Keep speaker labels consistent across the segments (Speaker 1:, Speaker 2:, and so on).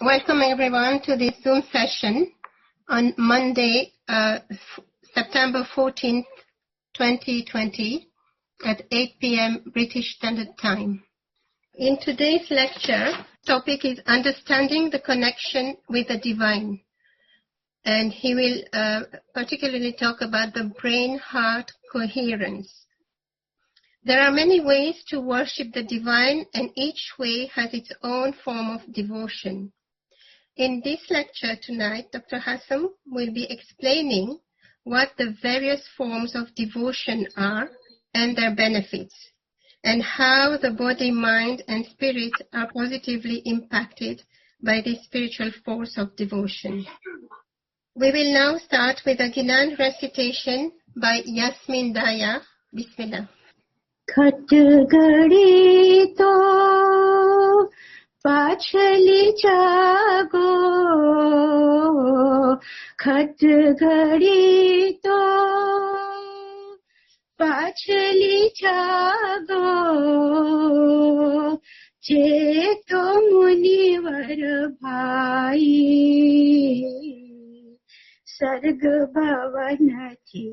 Speaker 1: Welcome everyone to this Zoom session on Monday, September 14th, 2020 at 8 p.m. British Standard Time. In today's lecture, topic is understanding the connection with the divine. And he will particularly talk about the brain-heart coherence. There are many ways to worship the divine, and each way has its own form of devotion. In this lecture tonight, Dr. HASSAM will be explaining what the various forms of devotion are and their benefits, and how the body, mind, and spirit are positively impacted by this spiritual force of devotion. We will now start with a Gnan recitation by Yasmin Daya. Bismillah.
Speaker 2: खट गड़ी तो पाछली जागो, खट गड़ी तो पाछली जागो, जे तो मुनिवर भाई सर्ग भवन थी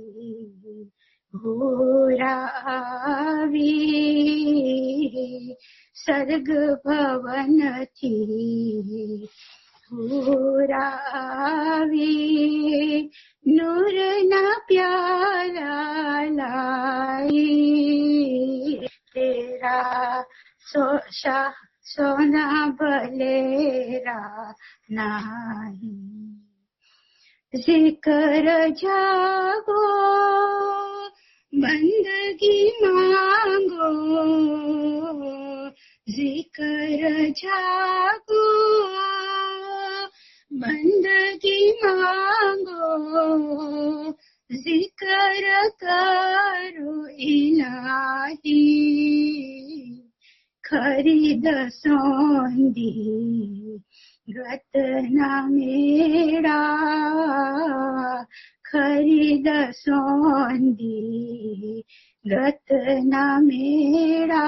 Speaker 2: भूरावी, सर्ग भवन थी भूरावी, नूर न प्यारा लाई, तेरा सोना बलेरा नाही, जिक्र जागो बंदगी मांगो, जिक्र जागो बंदगी मांगो, जिक्र करो इलाही, खरीद सोंदी गत न मेरा, खरीद सोंदी गत न मेरा,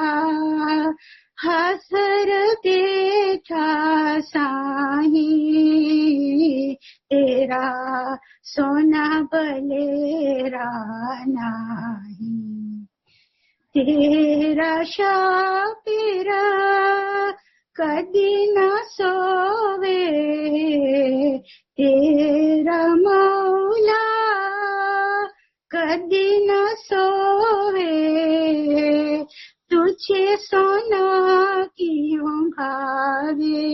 Speaker 2: हासर बेटा साही, तेरा सोना बलेरा नाही, तेरा शापिरा कदी न सोवे, तेरा मौला कदी न सोवे, तुझे सोना क्यों भावे,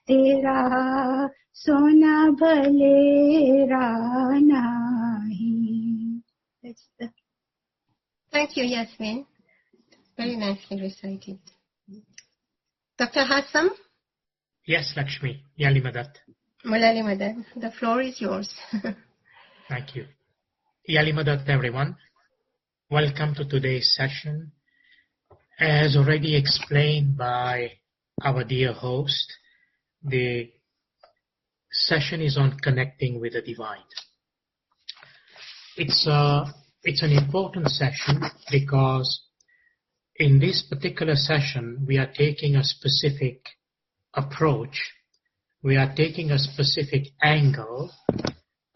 Speaker 2: तेरा सोना भलेरा नाही.
Speaker 1: Thank you, Yasmin. Very nicely recited. Dr. HASSAM?
Speaker 3: Yes, Lakshmi. Yali Madad.
Speaker 1: Mulali Madad. The floor is yours.
Speaker 3: Thank you. Yali Madad, everyone. Welcome to today's session. As already explained by our dear host, the session is on connecting with the divine. It's an important session because in this particular session, we are taking a specific approach. We are taking a specific angle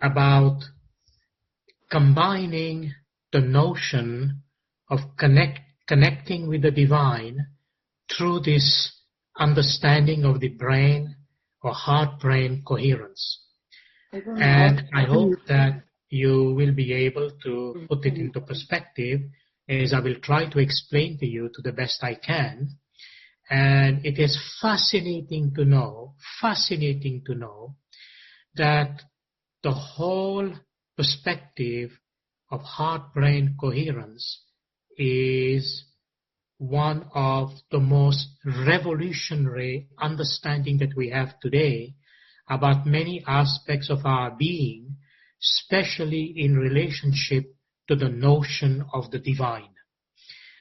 Speaker 3: about combining the notion of connecting with the divine through this understanding of the brain or heart-brain coherence. And I hope that you will be able to put it into perspective as I will try to explain to you to the best I can. And it is fascinating to know that the whole perspective of heart-brain coherence is one of the most revolutionary understanding that we have today about many aspects of our being, especially in relationship to the notion of the divine.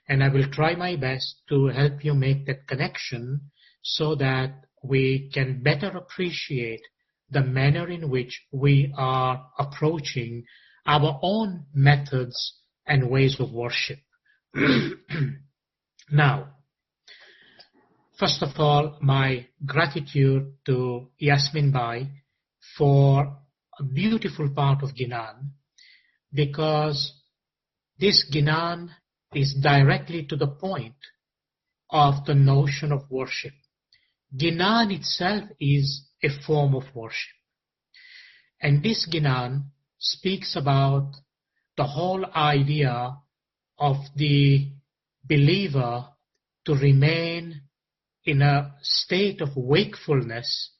Speaker 3: And I will try my best to help you make that connection so that we can better appreciate the manner in which we are approaching our own methods and ways of worship. Now, first of all, my gratitude to Yasmin Bai for a beautiful part of Gnan, because this Gnan is directly to the point of the notion of worship. Gnan itself is a form of worship. And this Gnan speaks about the whole idea of the believer to remain in a state of wakefulness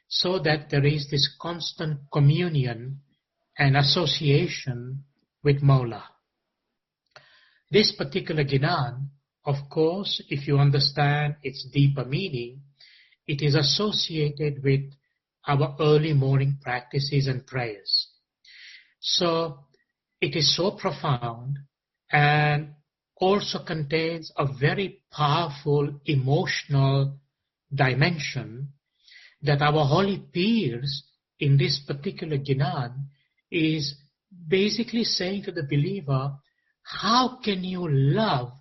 Speaker 3: so that there is this constant communion and association with Mawla. This particular Gnan, of course, if you understand its deeper meaning, it is associated with our early morning practices and prayers. So it is so profound and also contains a very powerful emotional dimension that our holy peers in this particular Gnan is basically saying to the believer, how can you love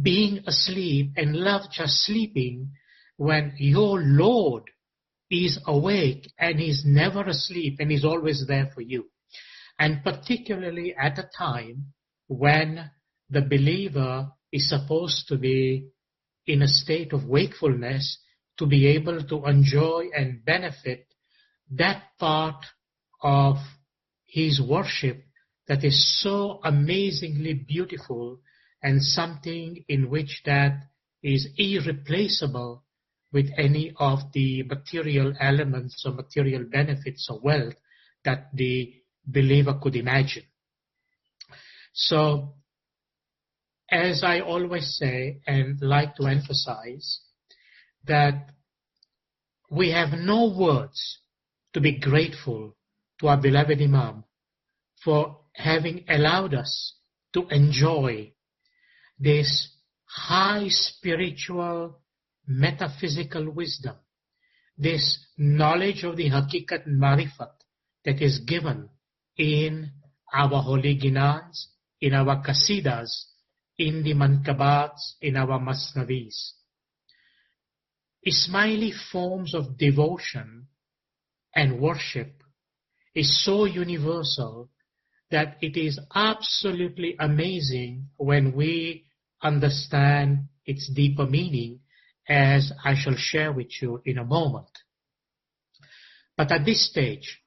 Speaker 3: being asleep and love just sleeping when your Lord is awake and is never asleep and is always there for you? And particularly at a time when the believer is supposed to be in a state of wakefulness to be able to enjoy and benefit that part of his worship that is so amazingly beautiful and something in which that is irreplaceable with any of the material elements or material benefits or wealth that the believer could imagine. So, as I always say and like to emphasize, that we have no words to be grateful to our beloved Imam for having allowed us to enjoy this high spiritual, metaphysical wisdom, this knowledge of the Hakikat and Marifat that is given in our holy Ginans, in our Qasidas, in the Mankabats, in our Masnavis. Ismaili forms of devotion and worship is so universal that it is absolutely amazing when we understand its deeper meaning, as I shall share with you in a moment. But at this stage,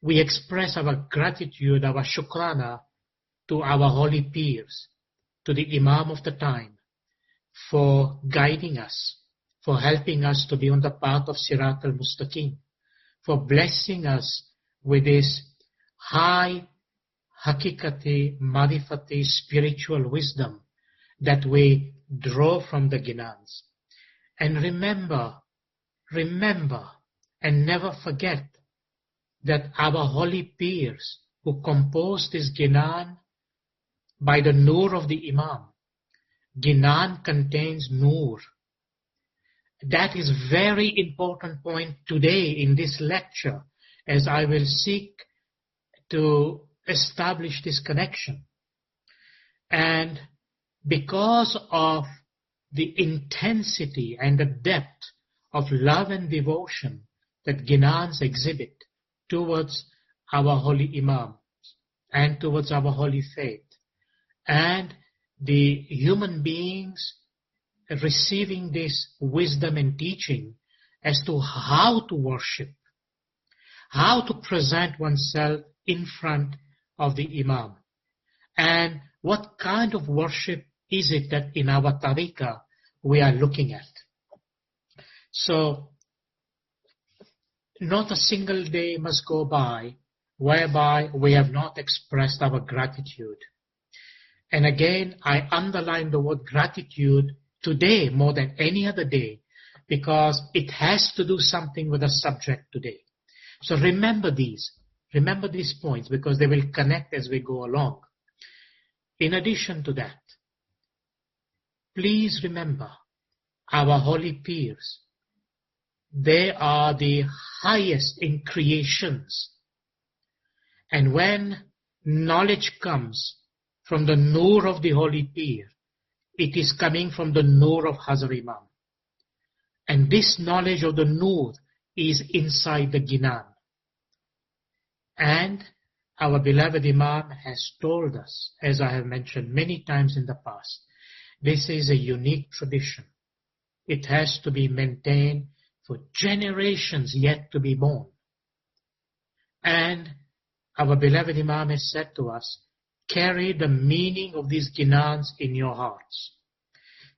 Speaker 3: we express our gratitude, our shukrana to our holy peers, to the Imam of the time, for guiding us, for helping us to be on the path of Sirat al-Mustaqim, for blessing us with this high hakikati, marifati, spiritual wisdom that we draw from the Ginans. And remember, and never forget that our holy peers who composed this Ginan by the Nur of the Imam. Ginan contains Nur. That is very important point today in this lecture, as I will seek to establish this connection. And because of the intensity and the depth of love and devotion that Ginans exhibit towards our holy Imam and towards our holy faith, and the human beings receiving this wisdom and teaching as to how to worship, how to present oneself in front of the Imam, and what kind of worship is it that in our tariqah we are looking at. So, not a single day must go by whereby we have not expressed our gratitude. And again, I underline the word gratitude today more than any other day, because it has to do something with the subject today. So remember these points, because they will connect as we go along. In addition to that, please remember our holy peers. They are the highest in creations. And when knowledge comes from the Nur of the holy peer, it is coming from the Nur of Hazrat Imam. And this knowledge of the Nur is inside the Ginan. And our beloved Imam has told us, as I have mentioned many times in the past, this is a unique tradition. It has to be maintained for generations yet to be born. And our beloved Imam has said to us, carry the meaning of these Ginans in your hearts.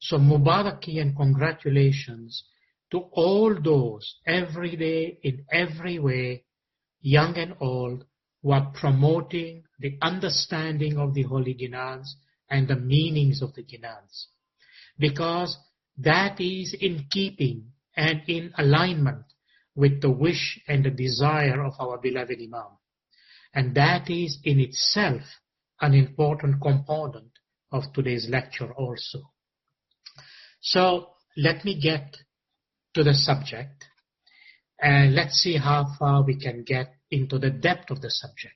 Speaker 3: So Mubaraki and congratulations to all those every day in every way, young and old, who are promoting the understanding of the Holy Ginans and the meanings of the Ginans. Because that is in keeping and in alignment with the wish and the desire of our beloved Imam. And that is in itself an important component of today's lecture also. So let me get to the subject and let's see how far we can get into the depth of the subject.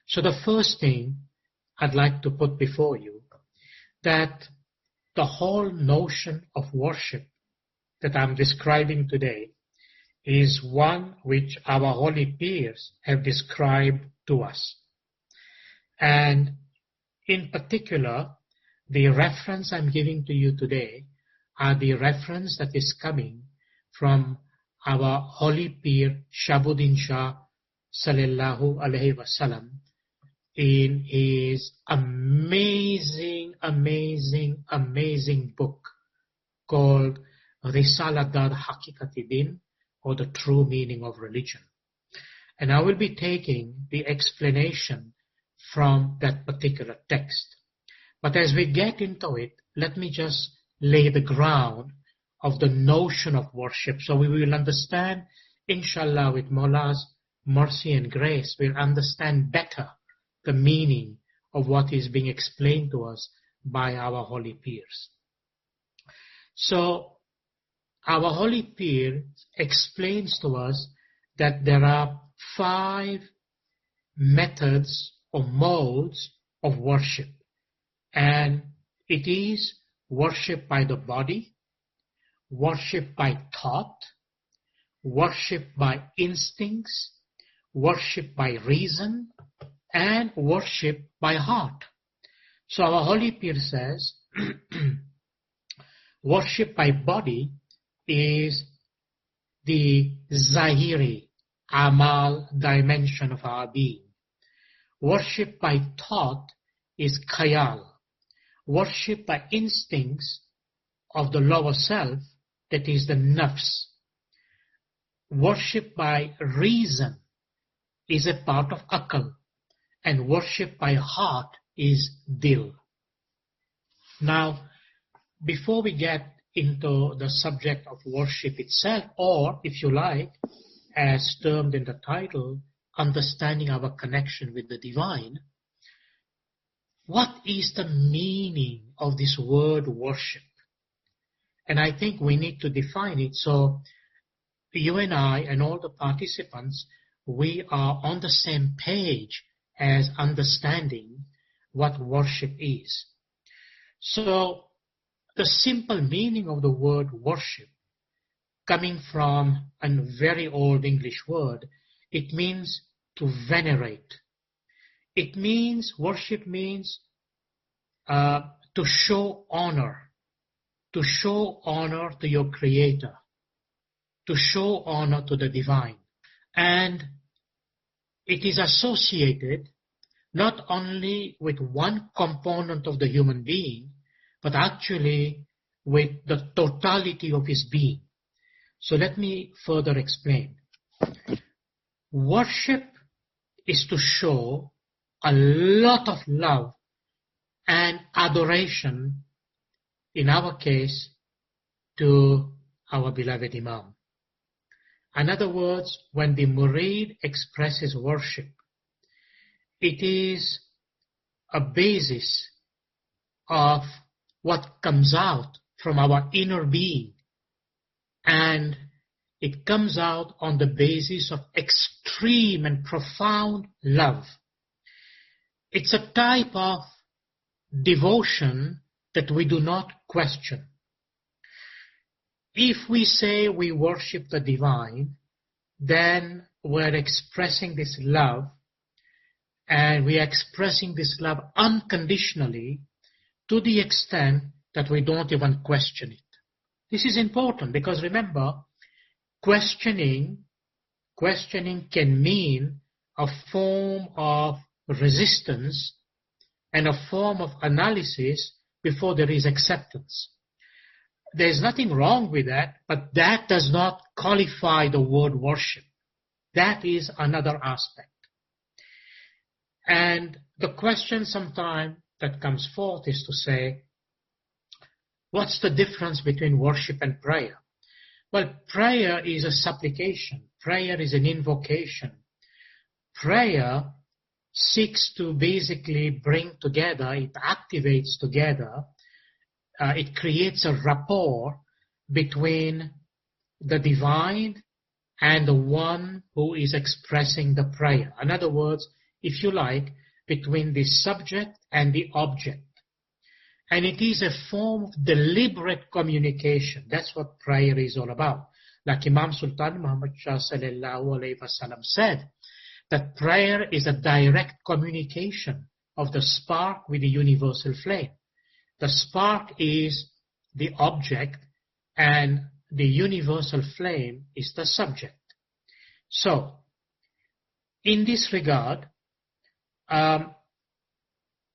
Speaker 3: So the first thing I'd like to put before you, that the whole notion of worship that I'm describing today is one which our holy peers have described to us. And in particular, the reference I'm giving to you today are the reference that is coming from our holy peer Shahabuddin Shah sallallahu alaihi wasallam in his amazing book called Risalat Dar Hakikati Din, or the true meaning of religion. And I will be taking the explanation from that particular text. But as we get into it, let me just lay the ground of the notion of worship. So we will understand, inshallah, with Mawla's mercy and grace, we'll understand better the meaning of what is being explained to us by our holy peers. So our holy peer explains to us that there are 5 methods or modes of worship. And it is worship by the body, worship by thought, worship by instincts, worship by reason, and worship by heart. So our holy peer says, worship by body is the Zahiri, Amal dimension of our being. Worship by thought is Khayal. Worship by instincts of the lower self, that is the nafs. Worship by reason is a part of Akal. And worship by heart is Dil. Now, before we get into the subject of worship itself, or if you like, as termed in the title, understanding our connection with the divine, what is the meaning of this word worship? And I think we need to define it. So you and I and all the participants, we are on the same page as understanding what worship is. So the simple meaning of the word worship, coming from a very old English word, it means to venerate. It means, worship means to show honor to your Creator, to show honor to the divine. And it is associated not only with one component of the human being, but actually with the totality of his being. So let me further explain. Worship is to show a lot of love and adoration, in our case, to our beloved Imam. In other words, when the murid expresses worship, it is a basis of what comes out from our inner being, and it comes out on the basis of extreme and profound love. It's a type of devotion that we do not question. If we say we worship the divine, then we're expressing this love, and we are expressing this love unconditionally to the extent that we don't even question it. This is important because remember, questioning can mean a form of resistance and a form of analysis before there is acceptance. There's nothing wrong with that, but that does not qualify the word worship. That is another aspect. And the question sometimes that comes forth is to say, what's the difference between worship and prayer? Well, prayer is a supplication. Prayer is an invocation. Prayer seeks to basically bring together, it activates together, it creates a rapport between the divine and the one who is expressing the prayer. In other words, if you like, between the subject and the object. And it is a form of deliberate communication. That's what prayer is all about. Like Imam Sultan Muhammad Shah sallallahu alayhi wasallam said, that prayer is a direct communication of the spark with the universal flame. The spark is the object and the universal flame is the subject. So, in this regard,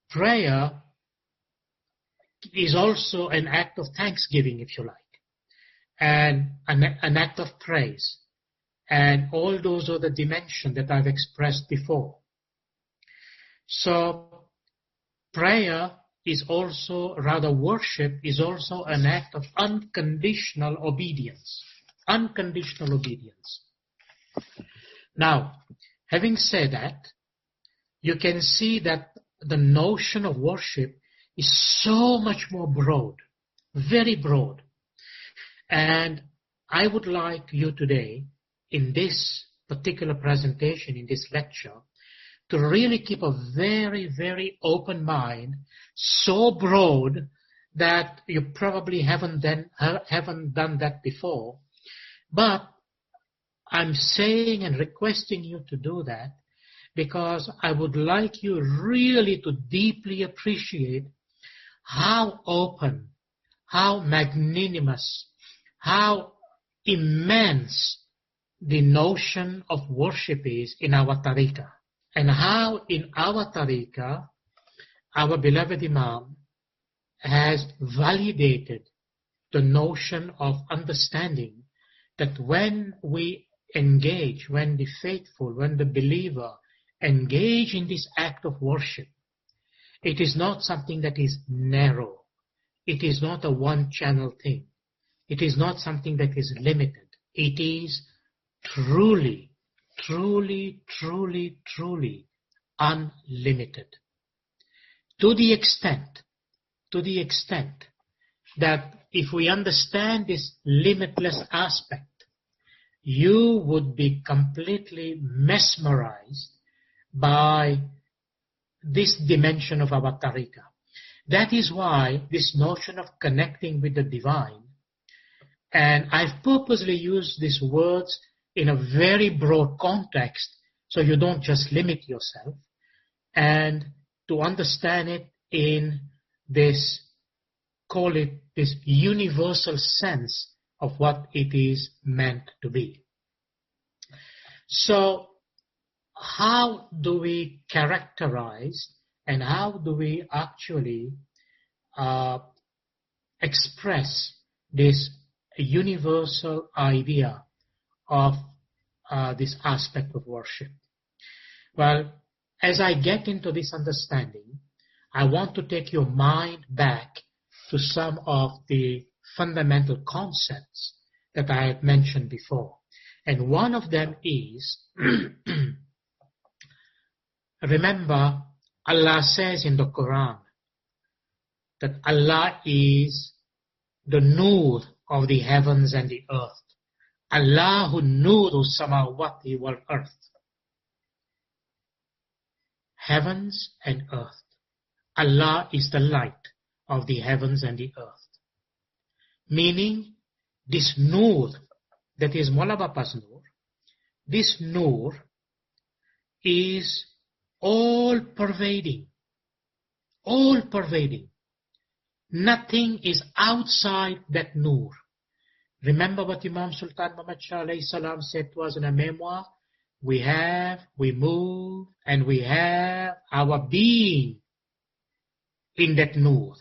Speaker 3: prayer is also an act of thanksgiving, if you like, and an act of praise. And all those are the dimensions that I've expressed before. So, prayer is also, rather worship is also an act of unconditional obedience. Unconditional obedience. Now, having said that, you can see that the notion of worship is so much more broad, very broad. And I would like you today, in this particular presentation, in this lecture, to really keep a very, very open mind, so broad that you probably haven't done that before. But I'm saying and requesting you to do that because I would like you really to deeply appreciate how open, how magnanimous, how immense the notion of worship is in our tariqah. And how in our tariqah, our beloved Imam has validated the notion of understanding that when we engage, when the faithful, when the believer engage in this act of worship, it is not something that is narrow. It is not a one-channel thing. It is not something that is limited. It is truly, truly, truly, truly unlimited. To the extent that if we understand this limitless aspect, you would be completely mesmerized by this dimension of our tariqah. That is why this notion of connecting with the divine, and I've purposely used these words in a very broad context so you don't just limit yourself, and to understand it in this, call it this universal sense of what it is meant to be. So, how do we characterize and how do we actually express this universal idea of this aspect of worship? Well, as I get into this understanding, I want to take your mind back to some of the fundamental concepts that I have mentioned before. And one of them is, remember, Allah says in the Quran that Allah is the Nur of the heavens and the earth. Allahu Nuru samawati wal earth. Heavens and earth. Allah is the light of the heavens and the earth. Meaning, this Noor, that is Maula Bapa's Noor, this Noor is all-pervading. All-pervading. Nothing is outside that Noor. Remember what Imam Sultan Muhammad Shah alayhi salam said to us in a memoir? We move, and we have our being in that Noor.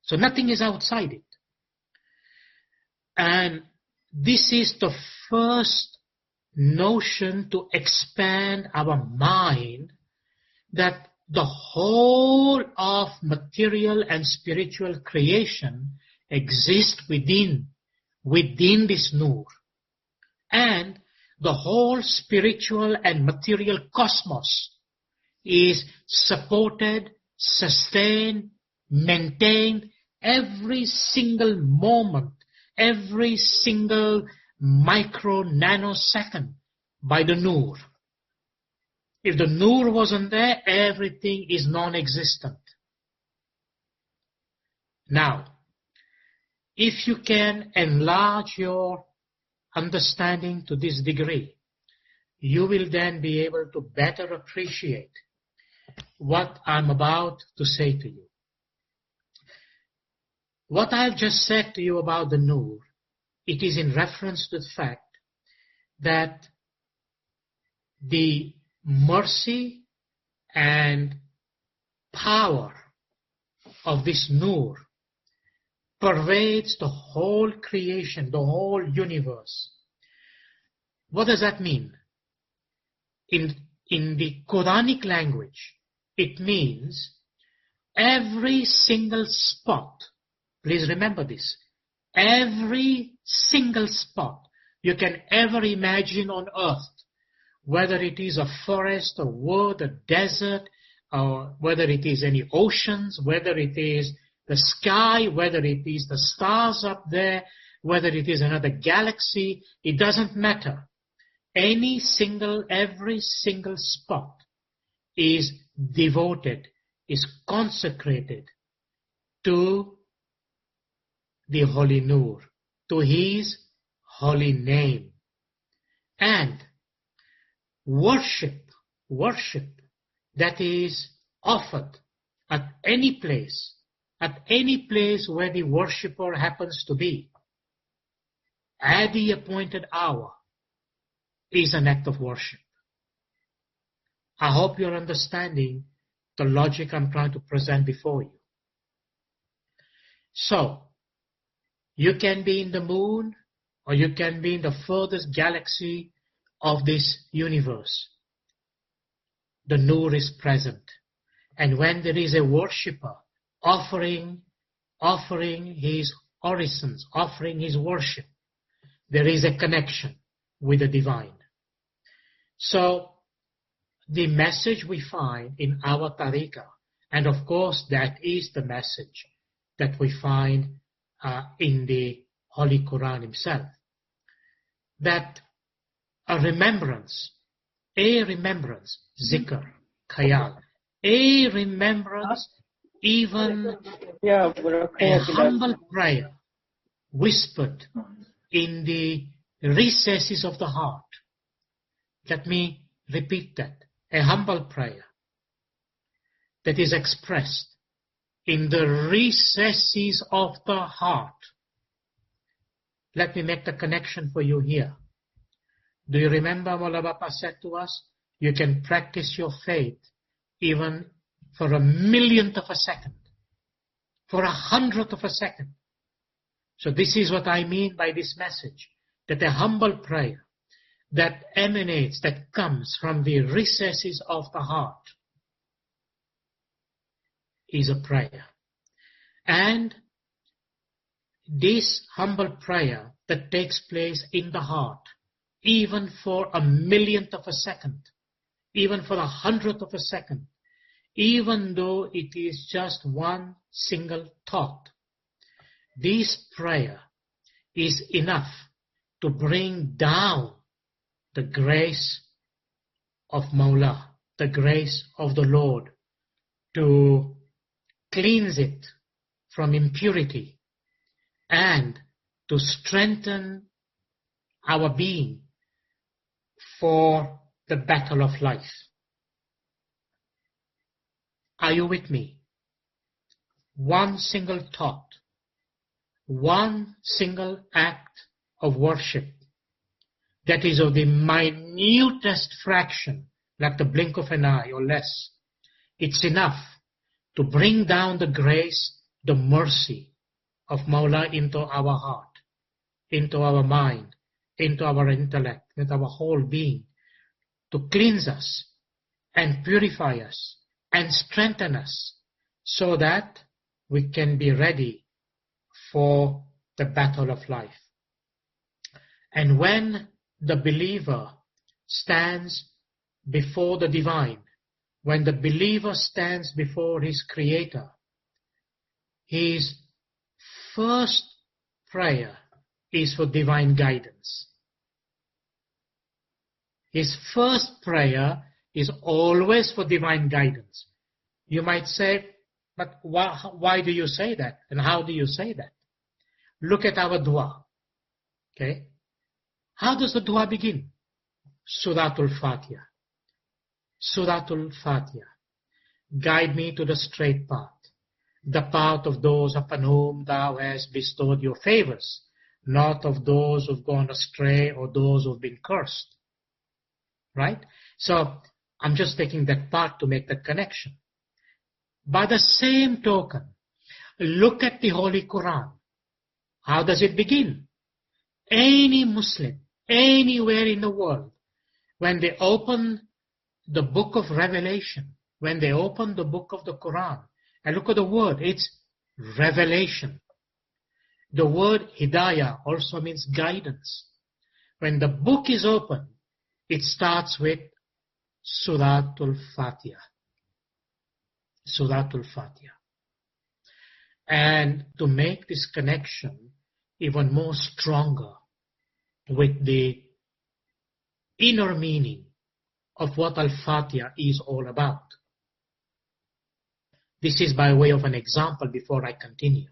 Speaker 3: So nothing is outside it. And this is the first notion to expand our mind, that the whole of material and spiritual creation exists within this Noor. And the whole spiritual and material cosmos is supported, sustained, maintained every single moment, every single micro nanosecond by the Noor. If the Noor wasn't there, everything is non-existent. Now, if you can enlarge your understanding to this degree, you will then be able to better appreciate what I'm about to say to you. What I've just said to you about the Noor, it is in reference to the fact that the mercy and power of this Noor pervades the whole creation, the whole universe. What does that mean? In the Quranic language, it means every single spot. Please remember this. Every single spot you can ever imagine on earth, whether it is a forest, a wood, a desert, or whether it is any oceans, whether it is the sky, whether it is the stars up there, whether it is another galaxy, it doesn't matter. Every single spot is devoted, is consecrated to the Holy Noor, to His holy name. And worship that is offered at any place where the worshipper happens to be, at the appointed hour, is an act of worship. I hope you're understanding the logic I'm trying to present before you. So, you can be in the moon, or you can be in the furthest galaxy of this universe. The Noor is present. And when there is a worshipper offering his orisons, offering his worship, there is a connection with the divine. So, the message we find in our tariqah, and of course that is the message that we find in the Holy Quran himself, that a remembrance, zikr, khayal, a remembrance, even a humble prayer whispered in the recesses of the heart. Let me repeat that. A humble prayer that is expressed in the recesses of the heart. Let me make the connection for you here. Do you remember Maula Bapa said to us, you can practice your faith even for 1,000,000th of a second, for 100th of a second. So this is what I mean by this message, that a humble prayer that emanates, that comes from the recesses of the heart, is a prayer. And this humble prayer that takes place in the heart, even for 1,000,000th of a second, even for 100th of a second, even though it is just one single thought, this prayer is enough to bring down the grace of Mawla, the grace of the Lord, to cleanse it from impurity and to strengthen our being for the battle of life. Are you with me? One single thought, one single act of worship that is of the minutest fraction, like the blink of an eye or less, it's enough to bring down the grace, the mercy of Mawla into our heart, into our mind, into our intellect, into our whole being, to cleanse us and purify us and strengthen us so that we can be ready for the battle of life. And when the believer stands before the divine, when the believer stands before his Creator, his first prayer is for divine guidance. His first prayer is always for divine guidance. You might say, but why do you say that? And how do you say that? Look at our dua. Okay? How does the dua begin? Suratul Fatiha. Suratul Fatiha. Guide me to the straight path, the path of those upon whom thou hast bestowed your favors, not of those who've gone astray or those who've been cursed. Right? So, I'm just taking that part to make that connection. By the same token, look at the Holy Quran. How does it begin? Any Muslim, anywhere in the world, when they open the book of Revelation, when they open the book of the Quran, and look at the word, it's revelation. The word Hidayah also means guidance. When the book is open, it starts with Suratul Fatiha. Suratul Fatiha. And to make this connection even more stronger with the inner meaning of what Al-Fatiha is all about. This is by way of an example before I continue.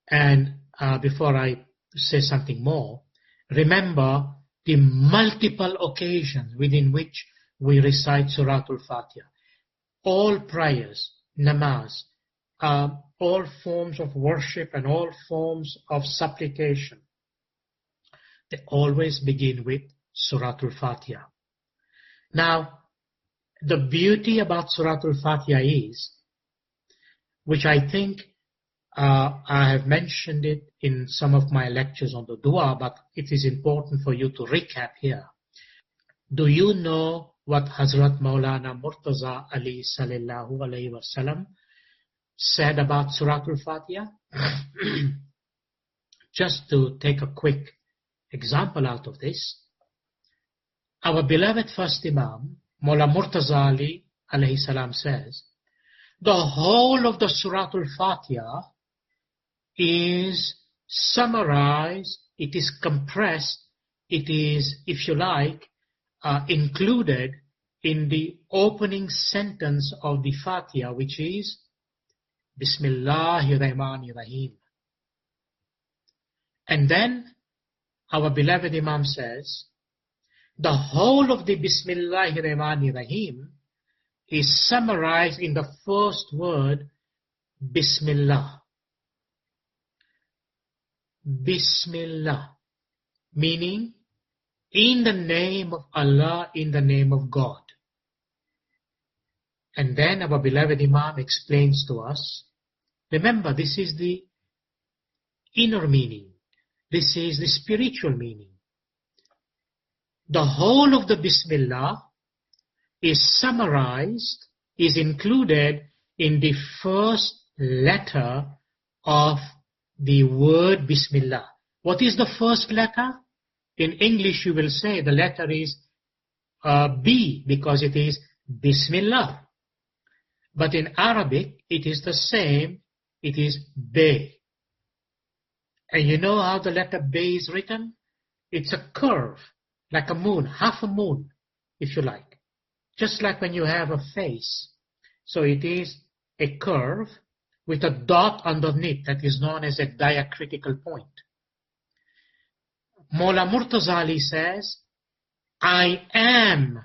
Speaker 3: And before I say something more, remember the multiple occasions within which we recite Suratul Fatiha. All prayers, namaz, all forms of worship and all forms of supplication, they always begin with Suratul Fatiha. Now, the beauty about Suratul Fatiha is, which I think I have mentioned it in some of my lectures on the dua, but it is important for you to recap here. Do you know what Hazrat Maulana Murtaza Ali sallallahu alayhi wasallam said about Suratul Fatiha? Just to take a quick example out of this, our beloved first Imam, Maula Murtaza Ali alayhi salam says, the whole of the Suratul Fatiha is summarized, it is compressed, it is, if you like, included in the opening sentence of the Fatiha, which is Bismillahir Rahmanir Rahim. And then our beloved Imam says, the whole of the Bismillahir Rahmanir Rahim is summarized in the first word, Bismillah. Bismillah, meaning in the name of Allah, in the name of God. And then our beloved Imam explains to us, remember, this is the inner meaning. This is the spiritual meaning. The whole of the Bismillah is summarized, is included in the first letter of the word Bismillah. What is the first letter? In English you will say the letter is B because it is Bismillah. But in Arabic it is the same, it is Be. And you know how the letter Be is written? It's a curve, like a moon, half a moon, if you like. Just like when you have a face, So it is a curve with a dot underneath that is known as a diacritical point. Mullah Murtazali says, I am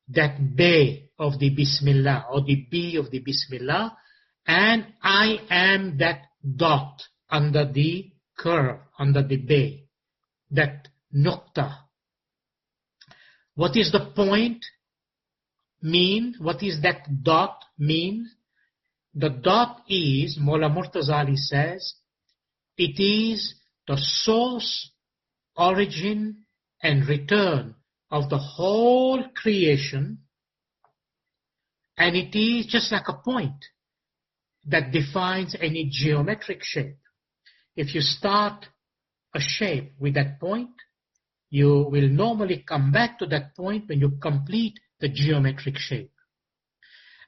Speaker 3: that bay of the Bismillah, or the B of the Bismillah, and I am that dot under the curve, under the bay, that nukta. What is the point mean? What is that dot mean? The dot is, Mullah Murtazali says, it is the source, origin, and return of the whole creation, and it is just like a point that defines any geometric shape. If you start a shape with that point, you will normally come back to that point when you complete the geometric shape.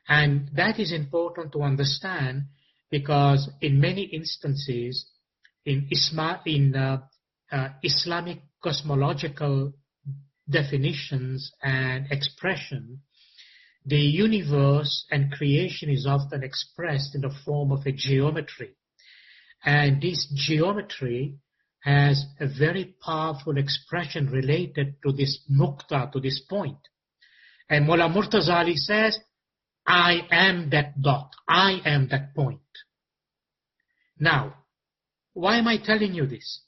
Speaker 3: And that is important to understand because in many instances in Islamic cosmological definitions and expression, the universe and creation is often expressed in the form of a geometry. And this geometry has a very powerful expression related to this nukta, to this point. And Mullah Murtazali says, I am that dot, I am that point. Now, why am I telling you this?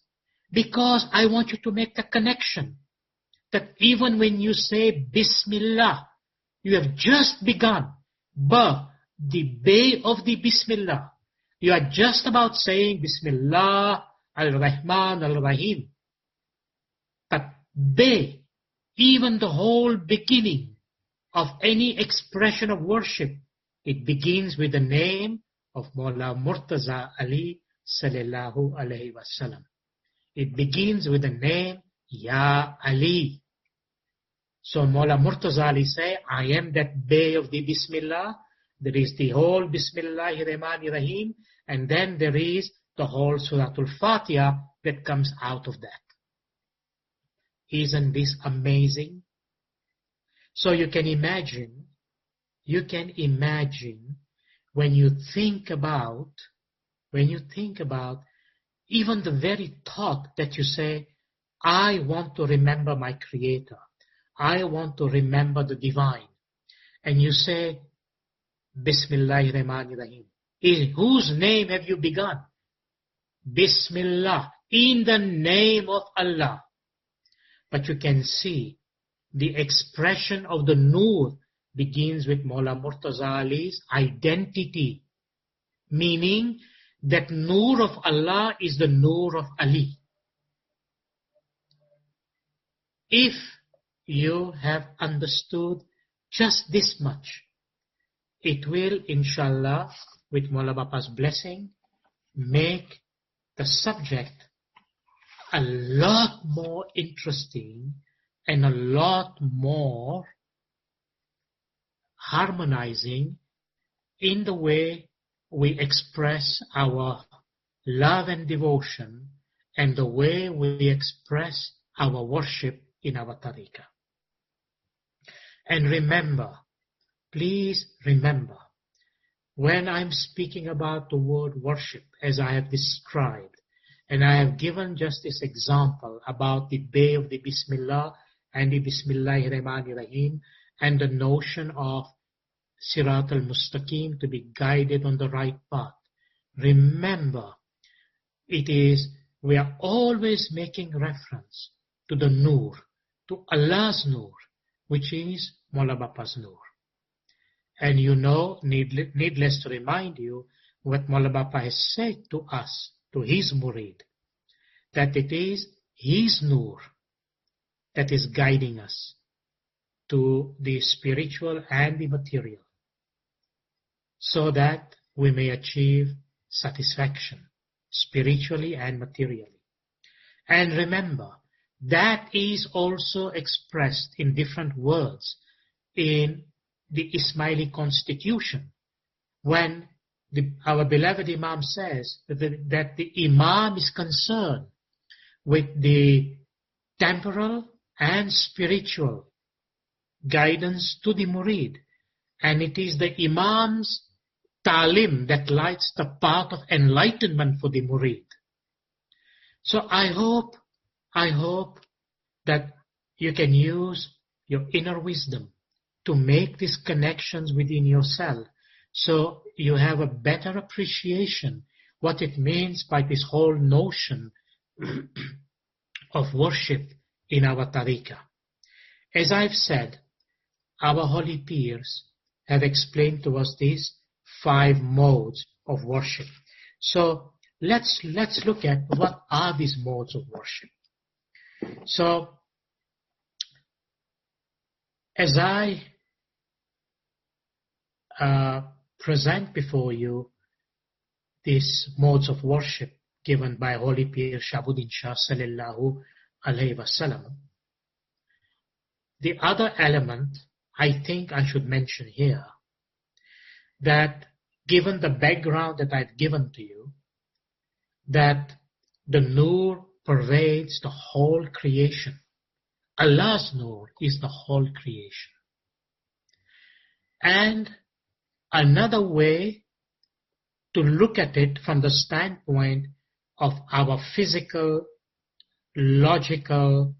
Speaker 3: Because I want you to make the connection that even when you say Bismillah, you have just begun, but the bay of the Bismillah, you are just about saying Bismillah, Al-Rahman, Al-Rahim. But bay, even the whole beginning of any expression of worship, it begins with the name of Mullah Murtaza Ali sallallahu alayhi wasallam. It begins with the name Ya Ali. So Mullah Murtazali say, I am that bay of the Bismillah. There is the whole Bismillahir-Rahmanir-Rahim, and then there is the whole Suratul Fatiha that comes out of that. Isn't this amazing? So you can imagine when you think about even the very thought that you say, I want to remember my Creator. I want to remember the Divine. And you say, Bismillahir-Rahmanir-Rahim. In whose name have you begun? Bismillah. In the name of Allah. But you can see the expression of the Noor begins with Mullah Murtaza Ali's identity. Meaning that Noor of Allah is the Noor of Ali. If you have understood just this much, it will, inshallah, with Mullah Bapa's blessing, make the subject a lot more interesting and a lot more harmonizing in the way we express our love and devotion and the way we express our worship in our tariqah. And remember, please remember, when I'm speaking about the word worship as I have described, and I have given just this example about the bay of the Bismillah and the Bismillahir-Rahmanir-Rahim and the notion of Sirat al-Mustaqim to be guided on the right path. Remember, we are always making reference to the Noor, to Allah's Noor, which is Mullah Bapa's Noor. And you know, needless to remind you, what Mullah Bapa has said to us, to his murid, that it is his Noor that is guiding us to the spiritual and the material, so that we may achieve satisfaction, spiritually and materially. And remember, that is also expressed in different words in the Ismaili constitution, when our beloved Imam says that the Imam is concerned with the temporal and spiritual guidance to the murid, And it is the Imam's talim that lights the path of enlightenment for the murid. So I hope that you can use your inner wisdom to make these connections within yourself, so you have a better appreciation what it means by this whole notion of worship in our tariqah. As I've said, our holy peers have explained to us these 5 modes of worship. So let's look at what are these modes of worship. So as I present before you these modes of worship given by Holy Peer Shahabuddin Shah sallallahu alaihi wasallam, the other element I think I should mention here, that given the background that I've given to you, that the Nur pervades the whole creation. Allah's Nur is the whole creation. And another way to look at it from the standpoint of our physical, logical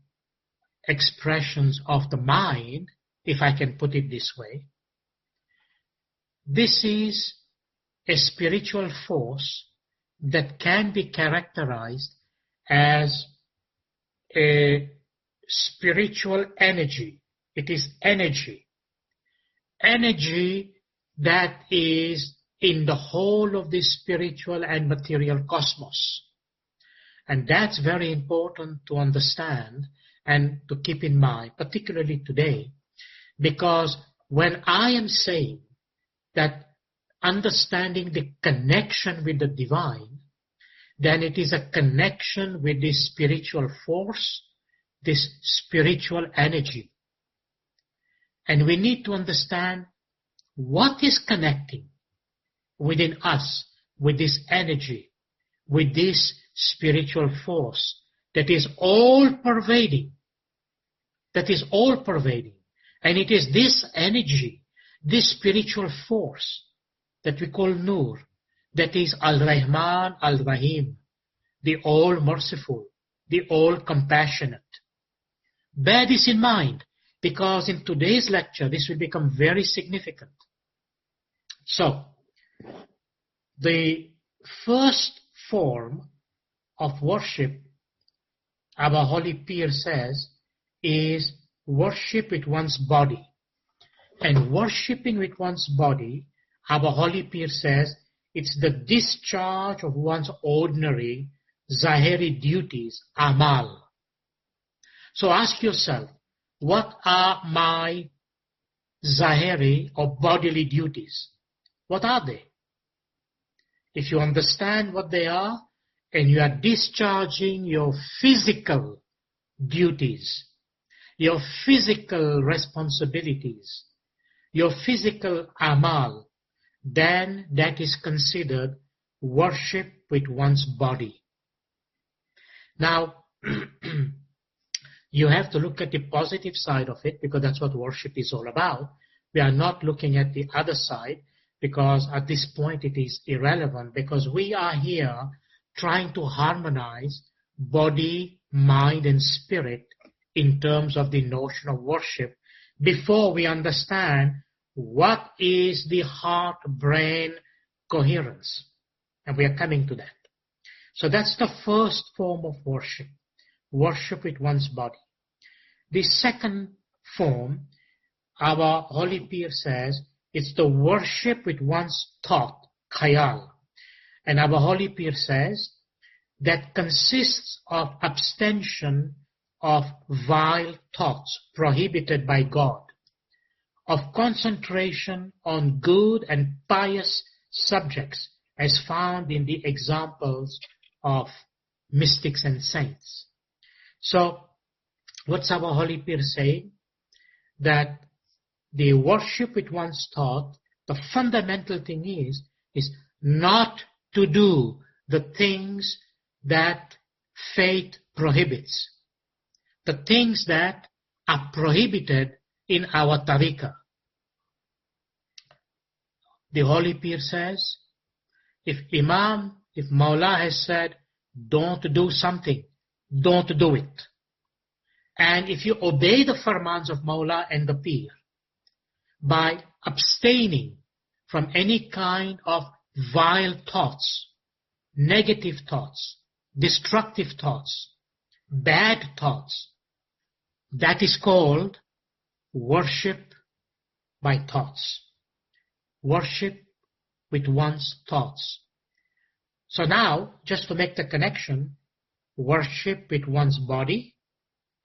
Speaker 3: expressions of the mind, if I can put it this way, this is a spiritual force that can be characterized as a spiritual energy. It is energy. Energy that is in the whole of this spiritual and material cosmos. And that's very important to understand and to keep in mind, particularly today, because when I am saying that understanding the connection with the divine, then it is a connection with this spiritual force, this spiritual energy. And we need to understand what is connecting within us with this energy, with this spiritual force that is all pervading, And it is this energy, this spiritual force that we call Nur, that is Al-Rahman, Al-Rahim, the all-merciful, the all-compassionate. Bear this in mind, because in today's lecture, this will become very significant. So, the first form of worship, our Holy Peer says, is worship with one's body. And worshipping with one's body, our Holy Peer says, it's the discharge of one's ordinary Zahiri duties, amal. So ask yourself, what are my Zahiri or bodily duties? What are they? If you understand what they are, and you are discharging your physical duties, your physical responsibilities, your physical amal, then that is considered worship with one's body. Now, you have to look at the positive side of it, because that's what worship is all about. We are not looking at the other side, because at this point it is irrelevant, because we are here trying to harmonize body, mind, and spirit in terms of the notion of worship before we understand what is the heart-brain coherence. And we are coming to that. So that's the first form of worship, worship with one's body. The second form, our Holy Peer says, it's the worship with one's thought, khayal. And our Holy Peer says that consists of abstention of vile thoughts prohibited by God, of concentration on good and pious subjects as found in the examples of mystics and saints. So, what's our Holy Peer saying? That the worship with one's thought, the fundamental thing is not to do the things that faith prohibits, the things that are prohibited in our tariqah. the Holy Pir says, if Mawla has said, don't do something, don't do it. And if you obey the farmans of Mawla and the Pir by abstaining from any kind of vile thoughts, negative thoughts, destructive thoughts, bad thoughts, that is called worship by thoughts. Worship with one's thoughts. So now, just to make the connection, worship with one's body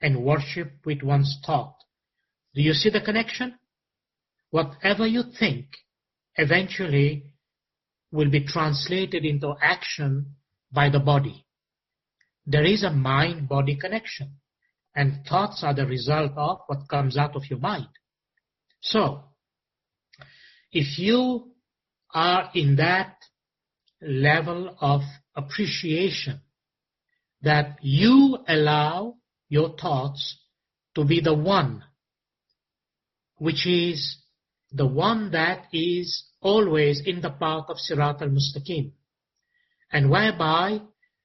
Speaker 3: and worship with one's thought. Do you see the connection? Whatever you think eventually will be translated into action by the body. There is a mind-body connection, and thoughts are the result of what comes out of your mind. So, if you are in that level of appreciation that you allow your thoughts to be the one, which is the one that is always in the path of Sirat al-Mustaqim, and whereby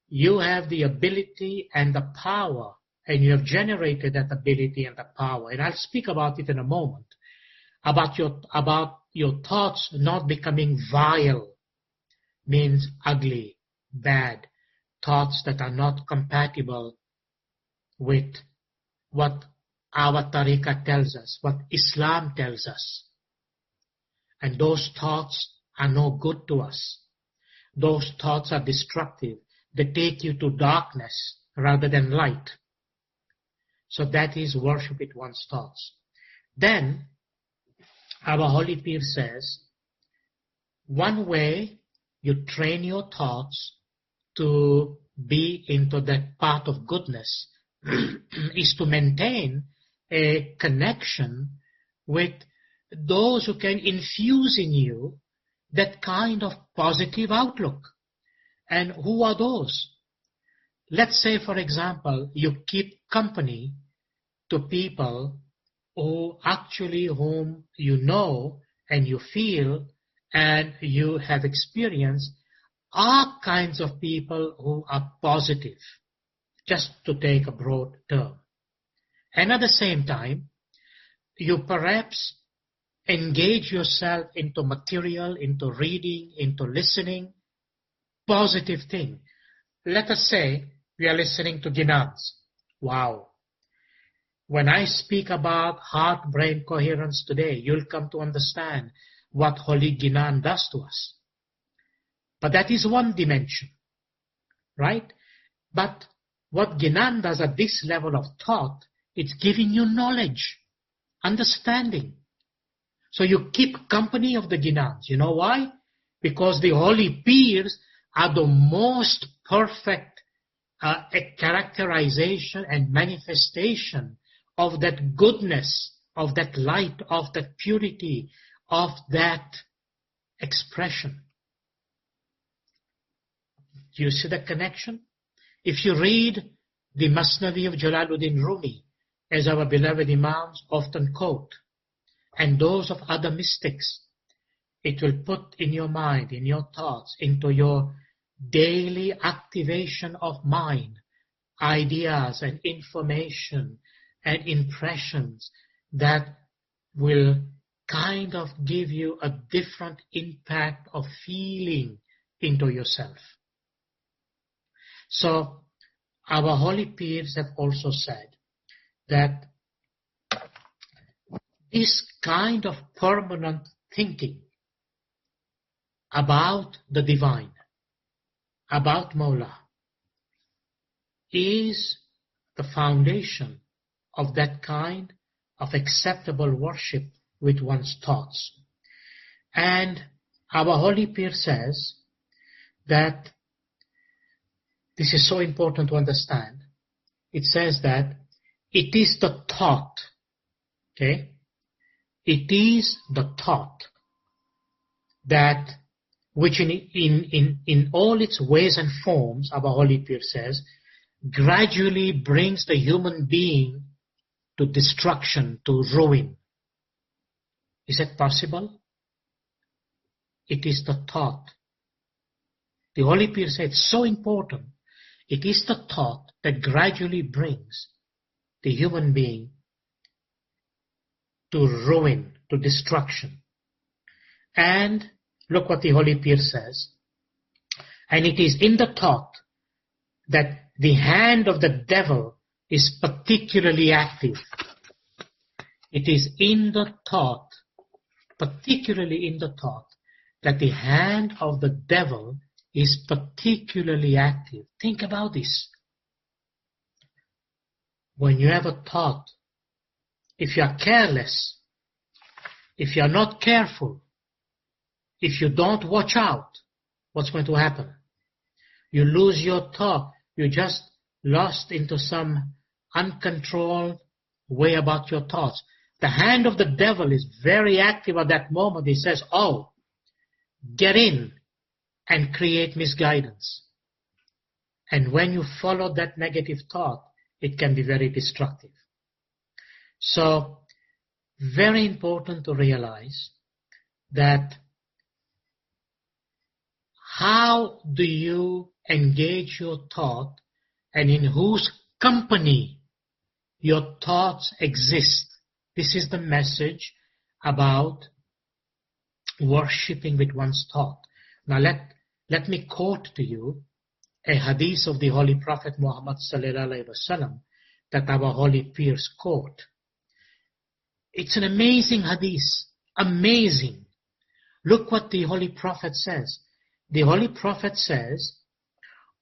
Speaker 3: you have the ability and the power, and you have generated that ability and the power. And I'll speak about it in a moment, about your thoughts not becoming vile, means ugly, bad, thoughts that are not compatible with what our tariqah tells us, what Islam tells us. And those thoughts are no good to us. Those thoughts are destructive. They take you to darkness rather than light. So that is worship with one's thoughts. Then, our Holy Pir says, one way you train your thoughts to be into that path of goodness is to maintain a connection with those who can infuse in you that kind of positive outlook. And who are those? Let's say, for example, you keep company to people whom you know and you feel and you have experienced are kinds of people who are positive, just to take a broad term. And at the same time, you perhaps engage yourself into material, into reading, into listening, positive thing. Let us say we are listening to Ginans. Wow. When I speak about heart-brain coherence today, you'll come to understand what Holy Ginan does to us. But that is one dimension, right? But what Ginan does at this level of thought, it's giving you knowledge, understanding. So you keep company of the Ginans. You know why? Because the Holy Pirs are the most perfect characterization and manifestation of that goodness, of that light, of that purity, of that expression. Do you see the connection? If you read the Masnavi of Jalaluddin Rumi, as our beloved Imams often quote, and those of other mystics, it will put in your mind, in your thoughts, into your daily activation of mind, ideas and information and impressions that will kind of give you a different impact of feeling into yourself. So, our Holy Pirs have also said that this kind of permanent thinking about the divine, about Mawla, is the foundation of that kind of acceptable worship with one's thoughts. And our Holy Pir says that this is so important to understand. It says that it is the thought, okay? It is the thought that which in all its ways and forms, our Holy Pir says, gradually brings the human being to destruction, to ruin. Is that possible? it is the thought. The Holy Pir said it's so important. It is the thought that gradually brings the human being to ruin, to destruction. And look what the Holy Pir says. And it is in the thought that the hand of the devil is particularly active. It is in the thought, particularly in the thought, that the hand of the devil is particularly active. Think about this. When you have a thought, if you are careless, if you are not careful, if you don't watch out, what's going to happen? You lose your thought. You just lost into some uncontrolled way about your thoughts. The hand of the devil is very active at that moment. He says, oh, get in and create misguidance. And when you follow that negative thought, it can be very destructive. So, very important to realize that how do you engage your thought and in whose company your thoughts exist. This is the message about worshipping with one's thought. Now let me quote to you a hadith of the Holy Prophet Muhammad sallallahu alaihi wasallam that our Holy Pirs quote. It's an amazing hadith, amazing. Look what the Holy Prophet says. The Holy Prophet says,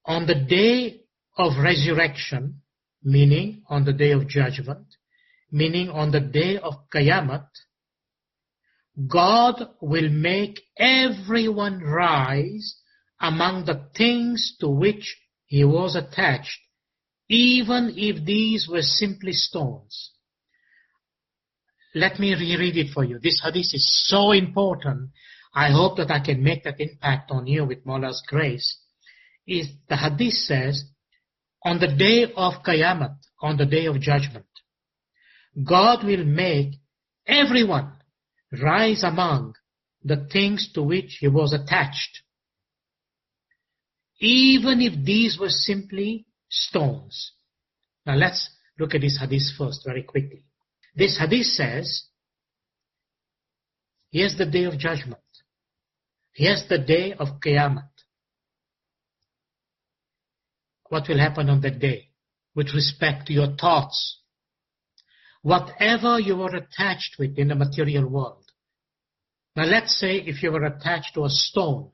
Speaker 3: on the day of resurrection, meaning on the day of judgment, meaning on the day of Qiyamah, God will make everyone rise among the things to which he was attached, even if these were simply stones. Let me reread it for you. This hadith is so important. I hope that I can make that impact on you with Mawla's grace. The hadith says, on the day of Qiyamah, on the day of judgment, God will make everyone rise among the things to which he was attached, even if these were simply stones. Now let's look at this hadith first very quickly. This hadith says, here's the day of judgment. Here's the day of Qiyamah. What will happen on that day with respect to your thoughts? Whatever you were attached with in the material world. Now let's say if you were attached to a stone.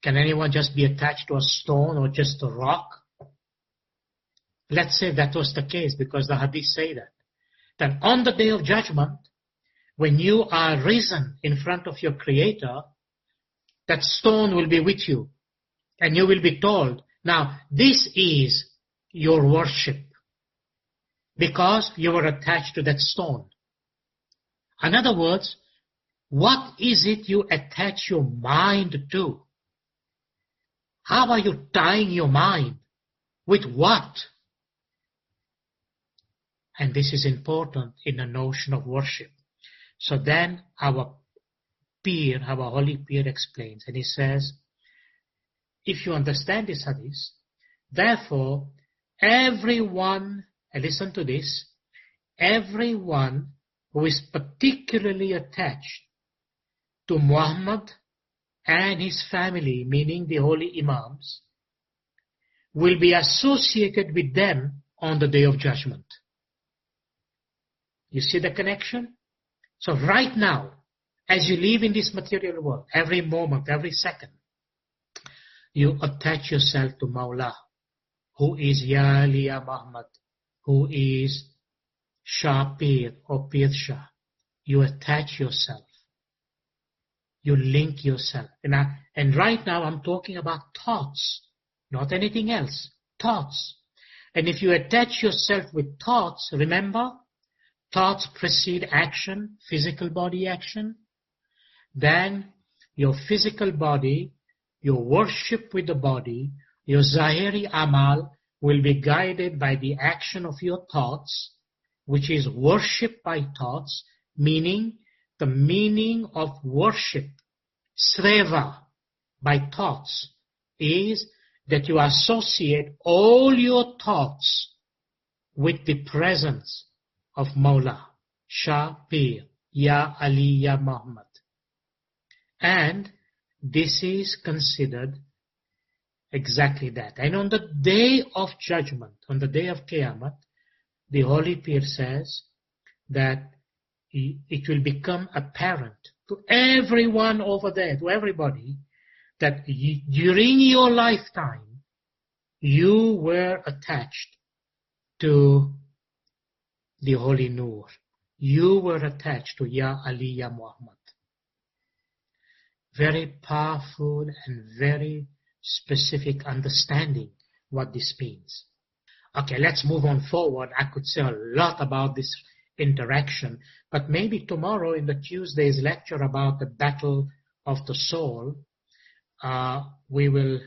Speaker 3: Can anyone just be attached to a stone or just a rock? Let's say that was the case because the hadith say that. Then on the day of judgment, when you are risen in front of your Creator, that stone will be with you. And you will be told, now this is your worship. Because you were attached to that stone. In other words, what is it you attach your mind to? How are you tying your mind? With what? And this is important in the notion of worship. So then our Pir, our Holy Pir explains, and he says, if you understand this hadith, therefore, everyone, and listen to this, everyone who is particularly attached to Muhammad and his family, meaning the holy Imams, will be associated with them on the day of judgment. You see the connection? So right now, as you live in this material world, every moment, every second, you attach yourself to Mawla, who is Ya Liya Muhammad, who is Shah Pir or Pir Shah. You attach yourself. You link yourself. And right now I'm talking about thoughts, not anything else. Thoughts. And if you attach yourself with thoughts, remember, thoughts precede action, physical body action. Then your physical body, your worship with the body, your Zahiri Amal will be guided by the action of your thoughts, which is worship by thoughts, meaning the meaning of worship, sreva, by thoughts, is that you associate all your thoughts with the presence of Mawla, Shah Pir, Ya Ali, Ya Muhammad. And this is considered exactly that. And on the day of judgment, on the day of Qiyamah, the Holy Pir says that it will become apparent to everyone over there, to everybody, that during your lifetime, you were attached to the Holy Nur. You were attached to Ya Ali, Ya Muhammad. Very powerful and very specific understanding what this means. Okay, let's move on forward. I could say a lot about this interaction, but maybe tomorrow in the Tuesday's lecture about the battle of the soul, we will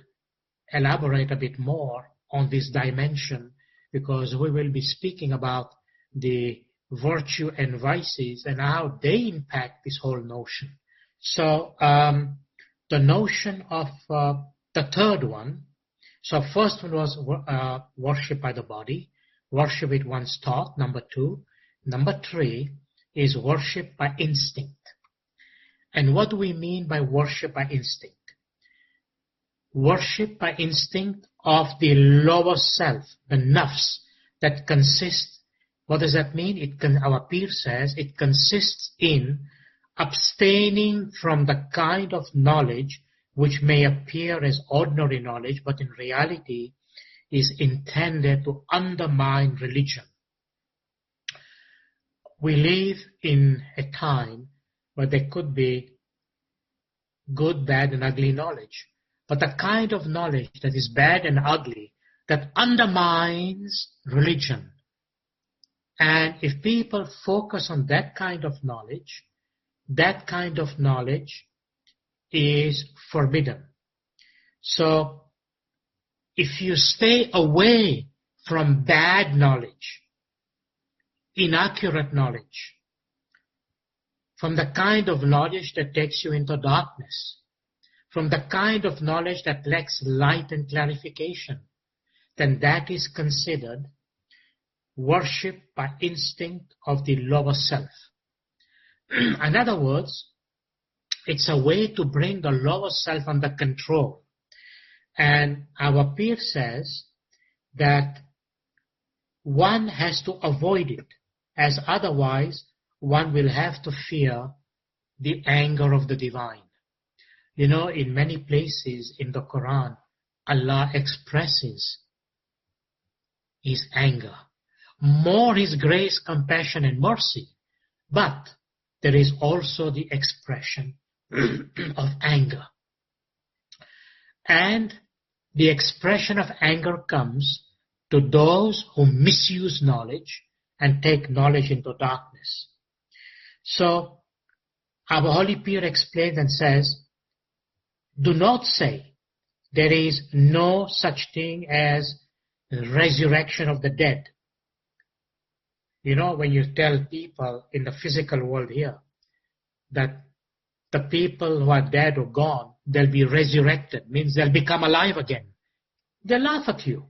Speaker 3: elaborate a bit more on this dimension, because we will be speaking about the virtue and vices and how they impact this whole notion. So the notion of the third one, so first one was worship by the body, worship with one's thought, number 2. Number 3 is worship by instinct. And what do we mean by worship by instinct? Worship by instinct of the lower self, the nafs, that consists, what does that mean? Our Pir says it consists in abstaining from the kind of knowledge which may appear as ordinary knowledge, but in reality is intended to undermine religion. We live in a time where there could be good, bad, and ugly knowledge. But the kind of knowledge that is bad and ugly, that undermines religion. And if people focus on that kind of knowledge is forbidden. So if you stay away from bad knowledge, inaccurate knowledge, from the kind of knowledge that takes you into darkness, from the kind of knowledge that lacks light and clarification, then that is considered worship by instinct of the lower self. In other words, it's a way to bring the lower self under control. And our Pir says that one has to avoid it, as otherwise one will have to fear the anger of the divine. You know, in many places in the Quran, Allah expresses His anger, more His grace, compassion, and mercy. But there is also the expression of anger. And the expression of anger comes to those who misuse knowledge and take knowledge into darkness. So, our Holy Pir explains and says, do not say there is no such thing as resurrection of the dead. You know, when you tell people in the physical world here that the people who are dead or gone, they'll be resurrected, means they'll become alive again. They laugh at you.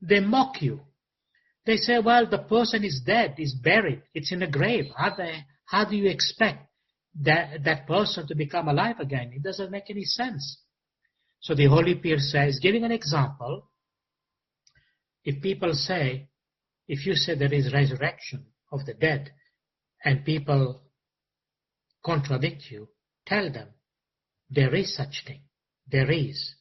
Speaker 3: They mock you. They say, well, the person is dead, is buried, it's in a grave. How do you expect that person to become alive again? It doesn't make any sense. So the Holy Pir says, giving an example, if people say, if you say there is resurrection of the dead and people contradict you, tell them there is such thing. There is.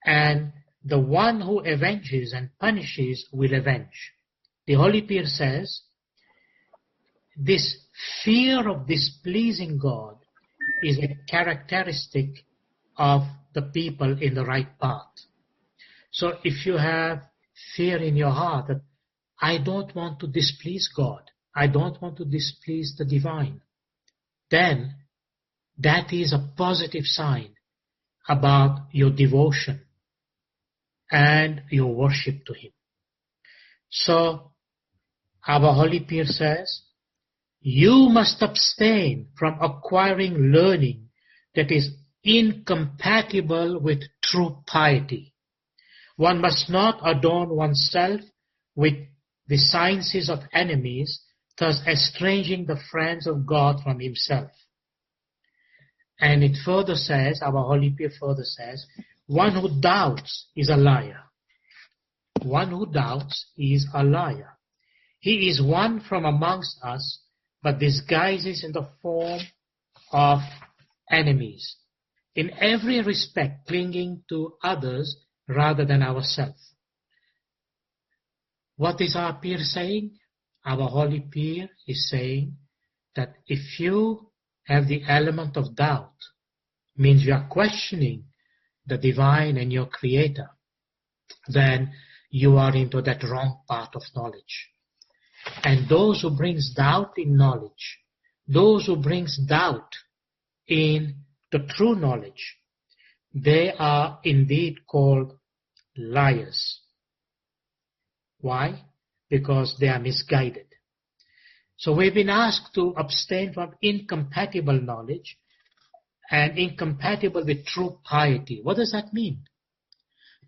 Speaker 3: And the one who avenges and punishes will avenge. The Holy Pir says, this fear of displeasing God is a characteristic of the people in the right path. So if you have fear in your heart that I don't want to displease God, I don't want to displease the divine, then that is a positive sign about your devotion and your worship to Him. So our Holy Pir says, You must abstain from acquiring learning that is incompatible with true piety. One must not adorn oneself with the sciences of enemies, thus estranging the friends of God from himself. And it further says, our Holy Pir further says, one who doubts is a liar. One who doubts is a liar. He is one from amongst us, but disguises in the form of enemies, in every respect clinging to others rather than ourselves. What is our Pir saying? Our Holy Pir is saying that if you have the element of doubt, means you are questioning the divine and your creator, then you are into that wrong path of knowledge. And those who brings doubt in knowledge, those who brings doubt in the true knowledge, they are indeed called liars. Why? Because they are misguided. So we've been asked to abstain from incompatible knowledge and incompatible with true piety. What does that mean?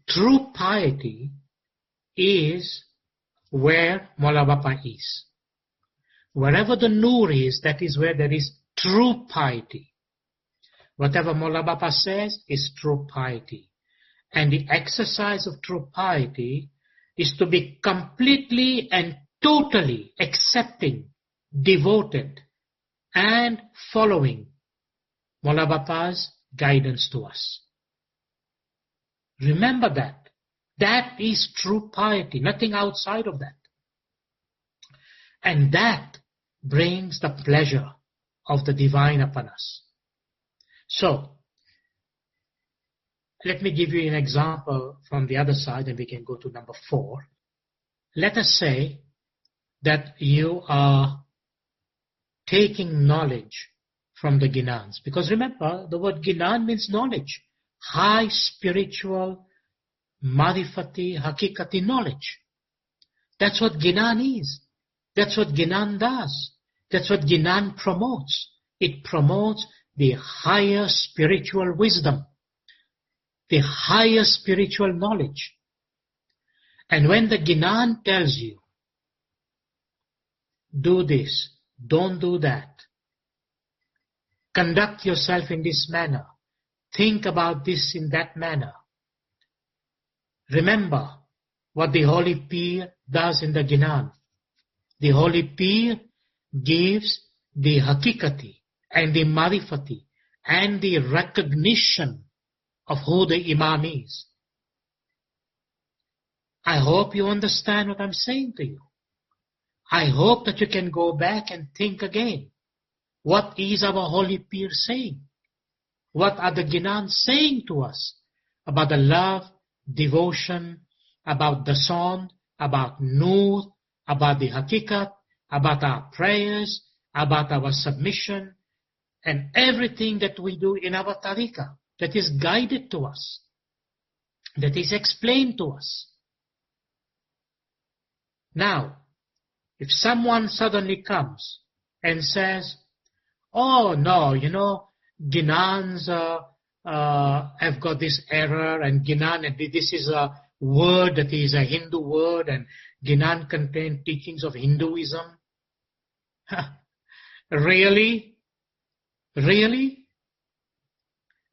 Speaker 3: True piety is where Mola Bapa is. Wherever the Nur is, that is where there is true piety. Whatever Mola Bapa says is true piety. And the exercise of true piety is to be completely and totally accepting, devoted, and following Mola Bapa's guidance to us. Remember that. That is true piety, nothing outside of that. And that brings the pleasure of the divine upon us. So, let me give you an example from the other side, and we can go to number 4. Let us say that you are taking knowledge from the Ginans. Because remember, the word Ginan means knowledge. High spiritual, marifati, hakikati knowledge. That's what Ginan is. That's what Ginan does. That's what Ginan promotes. It promotes the higher spiritual wisdom, the higher spiritual knowledge. And when the Ginan tells you, do this, don't do that, conduct yourself in this manner, think about this in that manner, remember what the Holy Pir does in the Ginan. The Holy Pir gives the hakikati and the marifati and the recognition of who the Imam is. I hope you understand what I'm saying to you. I hope that you can go back and think again. What is our Holy Pir saying? What are the Ginan saying to us about the love, devotion, about the song, about Nur, about the Hakikat, about our prayers, about our submission, and everything that we do in our tariqah that is guided to us, that is explained to us. Now, if someone suddenly comes and says, oh no, Ginans have got this error, and Ginan, this is a word that is a Hindu word, and Ginan contains teachings of Hinduism. Really? Really?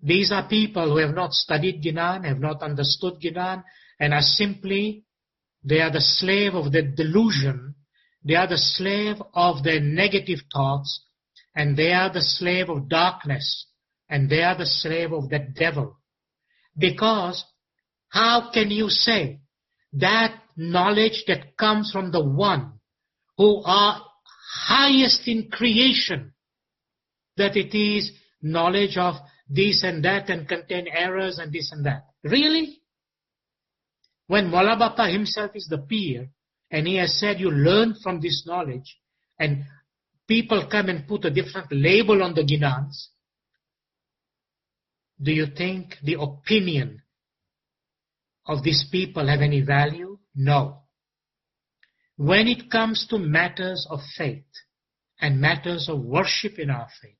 Speaker 3: These are people who have not studied Ginan, have not understood Ginan, and are simply, they are the slave of their delusion, they are the slave of their negative thoughts, and they are the slave of darkness, and they are the slave of that devil. Because how can you say that knowledge that comes from the one who are highest in creation, that it is knowledge of this and that and contain errors and this and that? Really? When Mola Bapa himself is the Pir, and he has said you learn from this knowledge, and people come and put a different label on the Ginans, do you think the opinion of these people have any value? No. When it comes to matters of faith and matters of worship in our faith,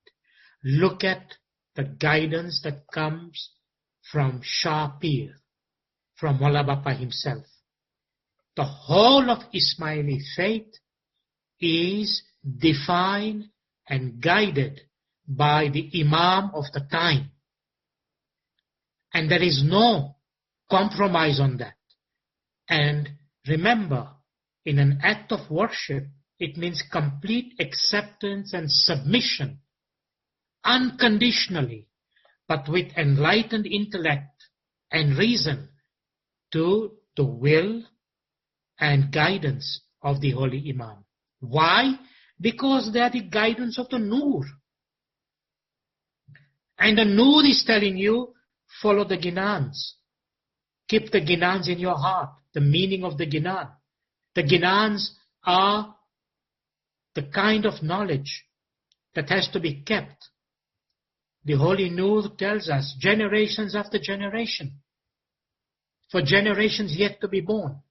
Speaker 3: look at the guidance that comes from Shah Pir, from Maula Bapa himself. The whole of Ismaili faith is defined and guided by the Imam of the time. And there is no compromise on that. And remember, in an act of worship, it means complete acceptance and submission, unconditionally, but with enlightened intellect and reason to the will and guidance of the Holy Imam. Why? Because they are the guidance of the Noor. And the Noor is telling you, follow the Ginans. Keep the Ginans in your heart, the meaning of the Ginan. The Ginans are the kind of knowledge that has to be kept. The Holy Noor tells us, generations after generation, for generations yet to be born.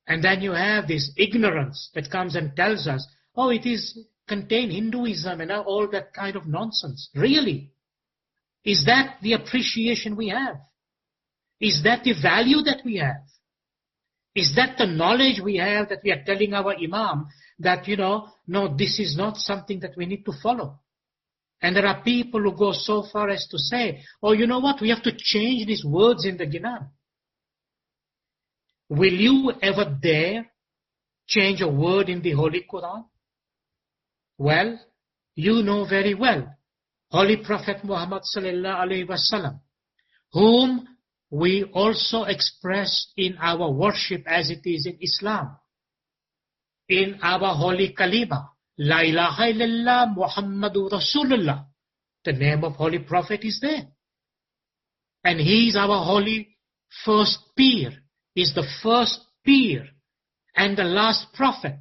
Speaker 3: And then you have this ignorance that comes and tells us, oh, it is contained Hinduism and all that kind of nonsense. Really? Is that the appreciation we have? Is that the value that we have? Is that the knowledge we have that we are telling our Imam that, no, this is not something that we need to follow? And there are people who go so far as to say, oh, you know what, we have to change these words in the Ginan. Will you ever dare change a word in the Holy Quran? Well, you know very well, Holy Prophet Muhammad sallallahu alaihi wasallam, whom we also express in our worship as it is in Islam, in our holy kalima, La ilaha illallah Muhammadur Rasulullah. The name of Holy Prophet is there. And he is our holy first peer, is the first peer and the last prophet.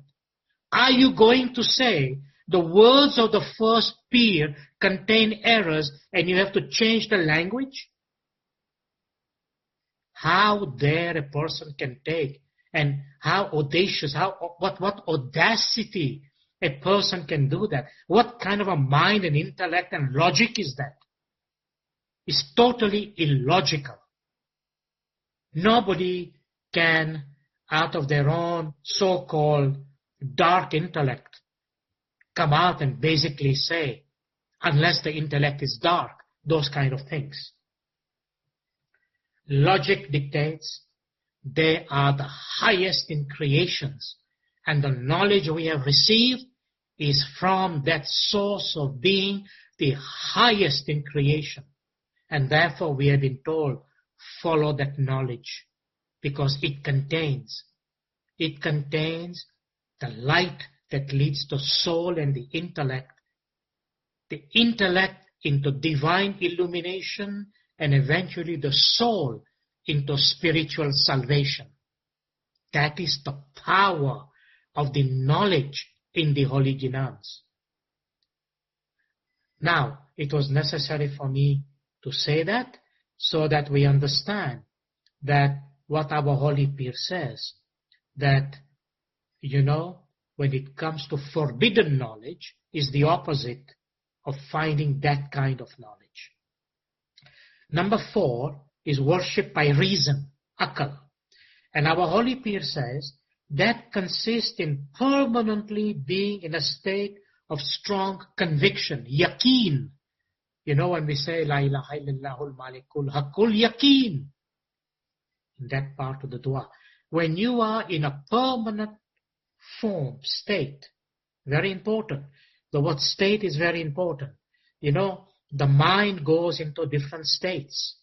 Speaker 3: Are you going to say the words of the first peer contain errors and you have to change the language? How dare a person can take, and how audacious, what audacity a person can do that? What kind of a mind and intellect and logic is that? It's totally illogical. Nobody can, out of their own so-called dark intellect, come out and basically say, unless the intellect is dark, those kind of things. Logic dictates they are the highest in creations, and the knowledge we have received is from that source of being the highest in creation. And therefore we have been told, follow that knowledge, because it contains the light that leads the soul and the intellect into divine illumination, and eventually the soul into spiritual salvation. That is the power of the knowledge in the Holy Ginans. Now, it was necessary for me to say that so that we understand that what our Holy Pir says, that, when it comes to forbidden knowledge, is the opposite of finding that kind of knowledge. Number 4 is worship by reason, akal. And our Holy Pir says that consists in permanently being in a state of strong conviction, yaqeen. When we say, La ilaha illallahul malikul hakul yaqeen, in that part of the dua, when you are in a permanent form, state, very important. The word state is very important. The mind goes into different states,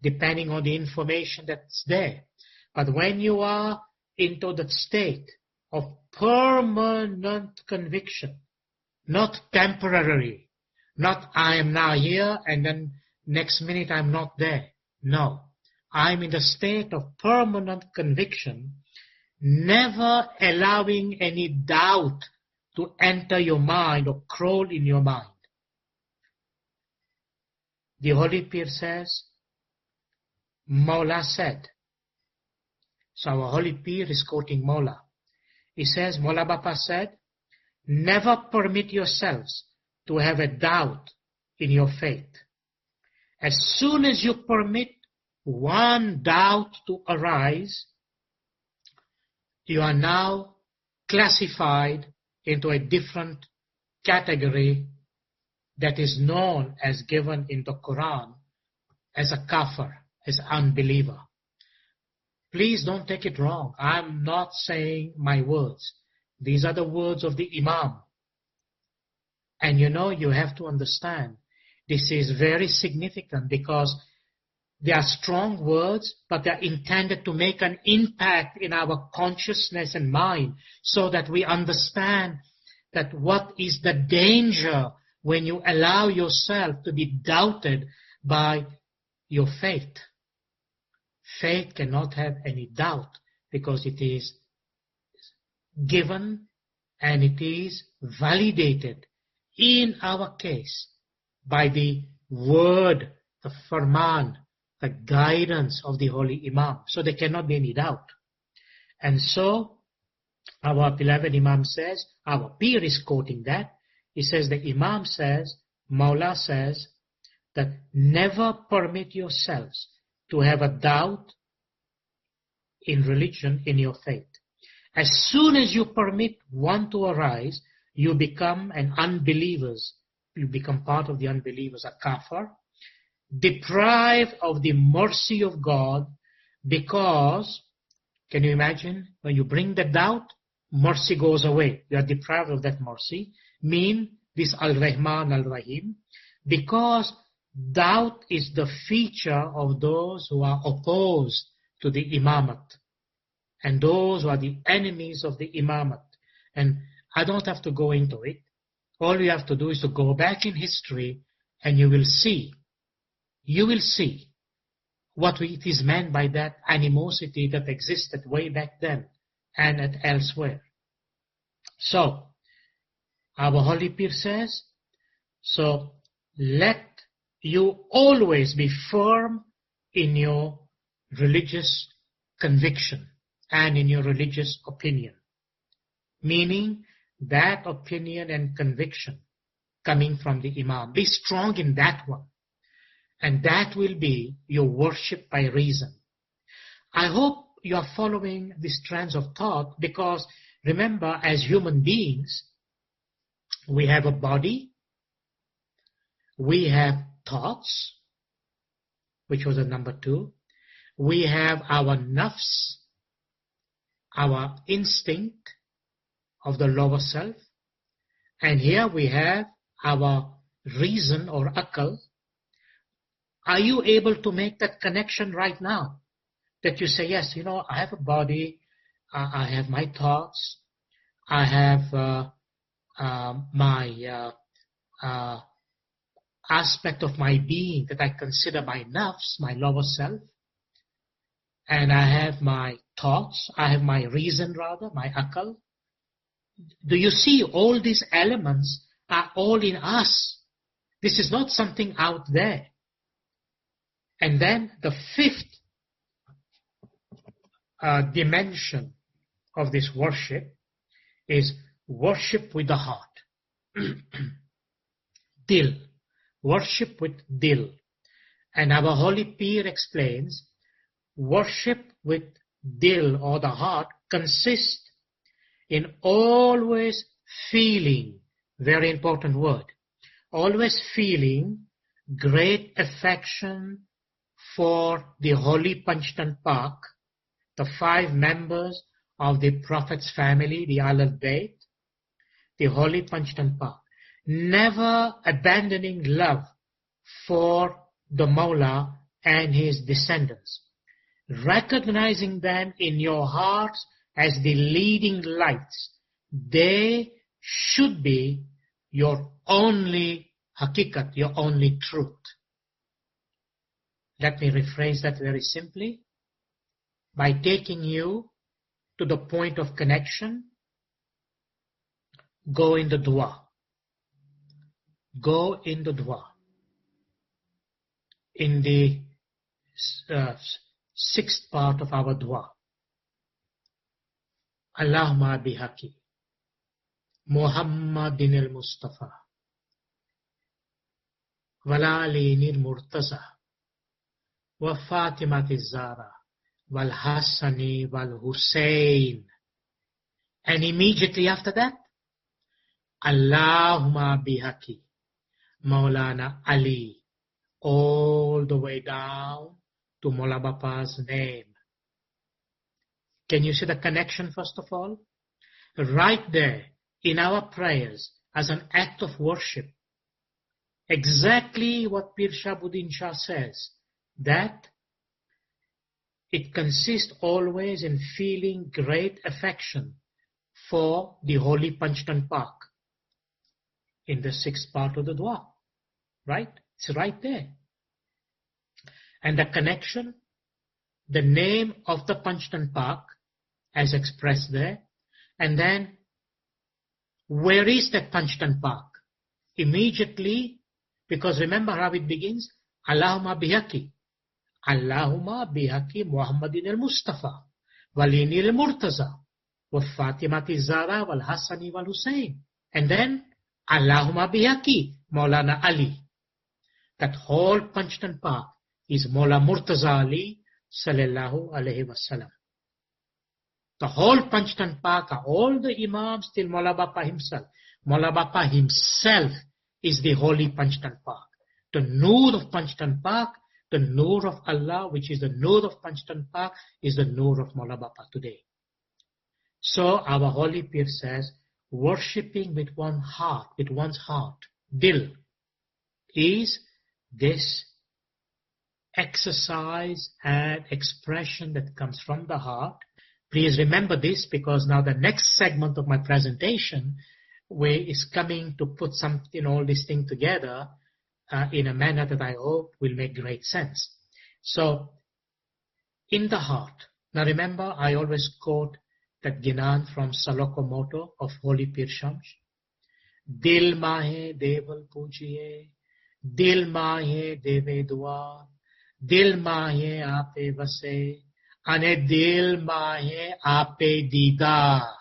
Speaker 3: depending on the information that's there. But when you are into that state of permanent conviction, not temporary, not I am now here and then next minute I'm not there. No, I'm in the state of permanent conviction, never allowing any doubt to enter your mind or crawl in your mind. The Holy Pir says, Mawla said. So our Holy Pir is quoting Mawla. He says, Mawla Bapa said, never permit yourselves to have a doubt in your faith. As soon as you permit one doubt to arise, you are now classified into a different category that is known as, given in the Quran, as a kafir, as unbeliever. Please don't take it wrong. I'm not saying my words. These are the words of the Imam. And you have to understand, this is very significant because they are strong words, but they are intended to make an impact in our consciousness and mind so that we understand that what is the danger when you allow yourself to be doubted by your faith. Faith cannot have any doubt because it is given and it is validated in our case by the word, the farman, the guidance of the Holy Imam. So there cannot be any doubt. And so our beloved Imam says, our peer is quoting that. He says, the Imam says, Mawla says, that never permit yourselves to have a doubt in religion, in your faith. As soon as you permit one to arise, you become an unbeliever. You become part of the unbelievers, a kafir, deprived of the mercy of God, because, can you imagine, when you bring the doubt, mercy goes away. You are deprived of that mercy. Mean this Al-Rahman, Al-Rahim, because doubt is the feature of those who are opposed to the Imamat, and those who are the enemies of the Imamat. And I don't have to go into it. All you have to do is to go back in history and you will see what it is meant by that animosity that existed way back then and at elsewhere. So, our Holy Pir says, so let you always be firm in your religious conviction and in your religious opinion. Meaning that opinion and conviction coming from the Imam. Be strong in that one. And that will be your worship by reason. I hope you are following these strands of thought, because remember, as human beings, we have a body, we have thoughts, which was the number 2. We have our nafs, our instinct of the lower self. And here we have our reason or akal. Are you able to make that connection right now? That you say, yes, I have a body, I have my thoughts, I have my aspect of my being that I consider my nafs, my lower self, and I have my thoughts, I have my reason rather, my akal. Do you see all these elements are all in us? This is not something out there. And then the 5th dimension of this worship is worship with the heart. Dil. Worship with dil. And our Holy Pir explains, worship with dil or the heart consists in always feeling, very important word, always feeling great affection for the Holy Panchtan Pak, the 5 members of the Prophet's family, the Ahlul Bayt, the Holy Panchtan Pak. Never abandoning love for the Mawla and his descendants. Recognizing them in your hearts as the leading lights. They should be your only hakikat, your only truth. Let me rephrase that very simply. By taking you to the point of connection, go in the dua. Go in the dua. In the 6th part of our dua. Allahumma bihaqi. Muhammadin al-Mustafa, Walali al-Murtaza, wa Fatimat al-Zahra, wal Hassani wal Hussein. And immediately after that, Allahumma bihaqi, Maulana Ali, all the way down to Mola Bapa's name. Can you see the connection first of all? Right there in our prayers as an act of worship. Exactly what Pir Shahabuddin Shah says, that it consists always in feeling great affection for the holy Panchtan Pak in the sixth part of the dua. Right? It's right there. And the connection, the name of the Panchtan Pak as expressed there, and then where is that Panchtan Pak? Immediately, because remember how it begins, Allahumma bihaqi. Allahumma bihaqi Muhammadin al-Mustafa, Walini al-Murtaza, wa Fatimati Zahra, wal Hassani wal Hussein. And then, Allahumma bihaqi Maulana Ali. That whole Panchtan Pak is Maula Murtaza Ali sallallahu alayhi wasallam. The whole Panchtan Pak are all the Imams till Maula Bapa himself. Maula Bapa himself is the holy Panchtan Pak. The Noor of Panchtan Pak, the Noor of Allah, which is the Noor of Panchtan Pak, is the Noor of Maula Bapa today. So our holy Pir says, worshipping with one's heart, Dil, is this exercise and expression that comes from the heart. Please remember this, because now the next segment of my presentation is coming to put all this thing together in a manner that I hope will make great sense. So, in the heart. Now remember, I always quote that Ginan from Saloko Motto of Holy Pir Shams. Dil mahe deval pujiye, dil mahe deve dua, dil mahe ape vase, ane dil mahe ape dida.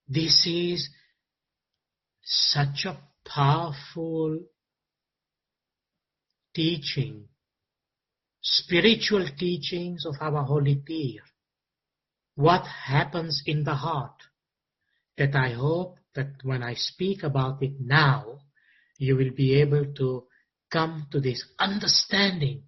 Speaker 3: This is such a powerful teaching, spiritual teachings of our holy Pir. What happens in the heart, that I hope that when I speak about it now, you will be able to come to this understanding.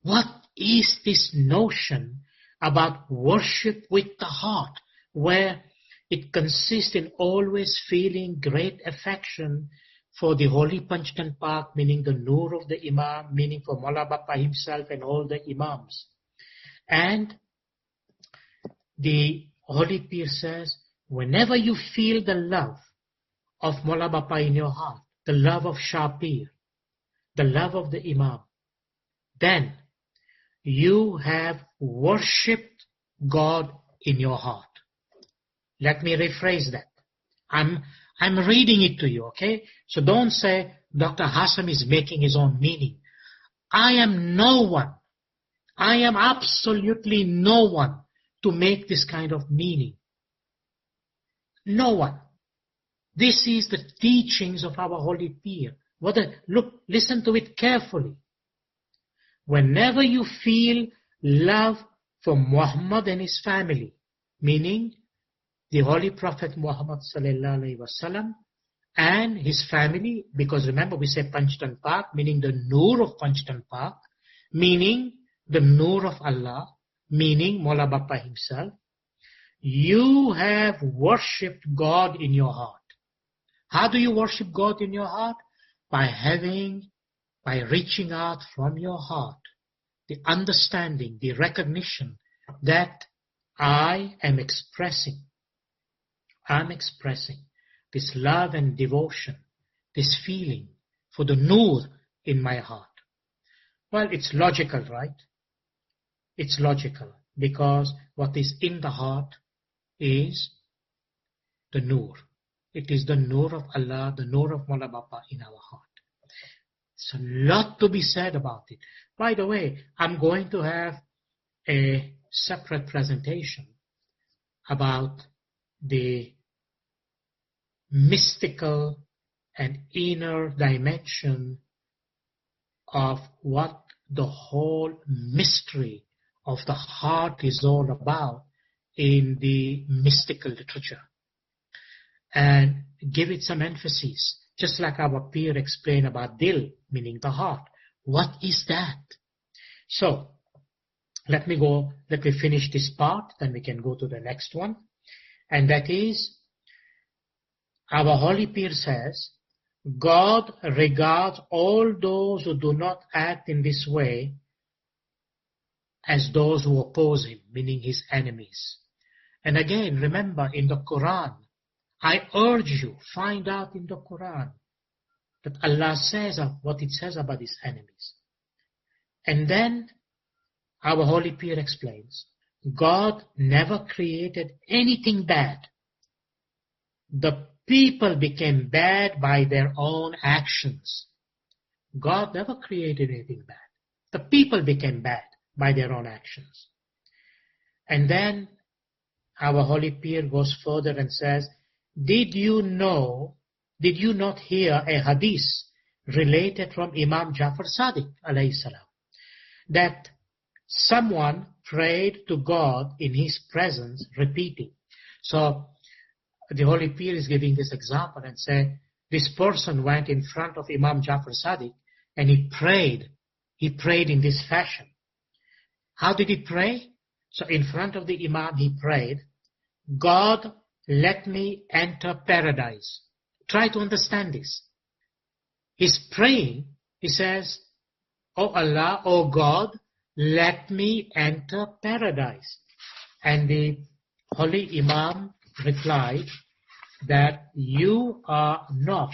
Speaker 3: What is this notion about worship with the heart, where it consists in always feeling great affection for the holy Panchtan Pak, meaning the Noor of the Imam, meaning for Maula Bapa himself and all the Imams. And the holy Pir says, whenever you feel the love of Maula Bapa in your heart, the love of Shah Pir, the love of the Imam, then you have worshipped God in your heart. Let me rephrase that. I'm reading it to you, okay? So don't say Dr. Hassam is making his own meaning. I am no one. I am absolutely no one to make this kind of meaning. No one. This is the teachings of our holy Pir. Look, listen to it carefully. Whenever you feel love for Muhammad and his family, meaning the Holy Prophet Muhammad sallallahu alaihi wasallam and his family, because remember we say Panchtan Pak, meaning the Noor of Panchtan Pak, meaning the Noor of Allah, meaning Maula Bapa himself, you have worshipped God in your heart. How do you worship God in your heart? By reaching out from your heart, the understanding, the recognition that I'm expressing this love and devotion, this feeling for the Noor in my heart. Well, it's logical, right? It's logical, because what is in the heart is the Noor. It is the Noor of Allah, the Noor of Maula Bapa in our heart. There's a lot to be said about it. By the way, I'm going to have a separate presentation about the mystical and inner dimension of what the whole mystery of the heart is all about in the mystical literature, and give it some emphasis, just like our peer explained about dil, meaning the heart. What is that? So let me finish this part, then we can go to the next one. And that is, our holy peer says, God regards all those who do not act in this way as those who oppose him, meaning his enemies. And again, remember in the Quran, I urge you, find out in the Quran that Allah says what it says about his enemies. And then our holy peer explains, God never created anything bad. The people became bad by their own actions. God never created anything bad. The people became bad by their own actions. And then our holy peer goes further and says, did you not hear a hadith related from Imam Jafar Sadiq alayhi salam, that someone prayed to God in his presence, repeating. So the holy peer is giving this example and said, this person went in front of Imam Jafar Sadiq and he prayed. He prayed in this fashion. How did he pray? So in front of the Imam he prayed, God, let me enter paradise. Try to understand this. He's praying. He says, Oh Allah, oh God, let me enter paradise. And the holy Imam replied that you are not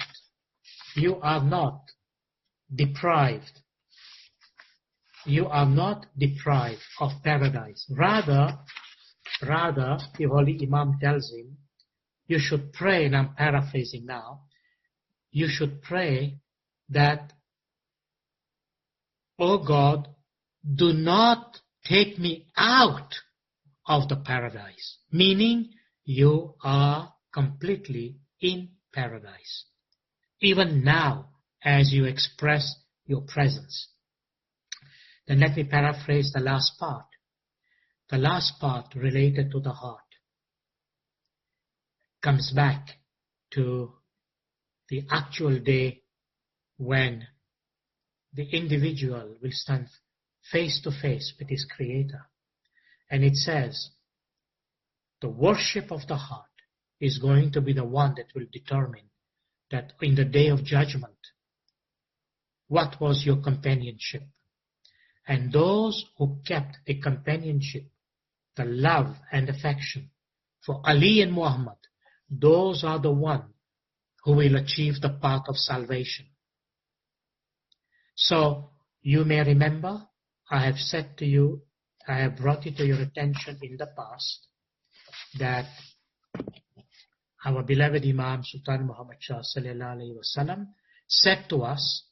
Speaker 3: deprived. You are not deprived of paradise. Rather, the holy Imam tells him, you should pray, and I'm paraphrasing now, you should pray that, oh God, do not take me out of the paradise, meaning you are completely in paradise, even now as you express your presence. Then let me paraphrase the last part. The last part related to the heart comes back to the actual day when the individual will stand face to face with his Creator. And it says, the worship of the heart is going to be the one that will determine that in the day of judgment, what was your companionship? And those who kept a companionship, the love and affection for Ali and Muhammad, those are the ones who will achieve the path of salvation. So you may remember, I have said to you, I have brought it to your attention in the past that our beloved Imam Sultan Muhammad Shah sallallahu alaihi wasallam said to us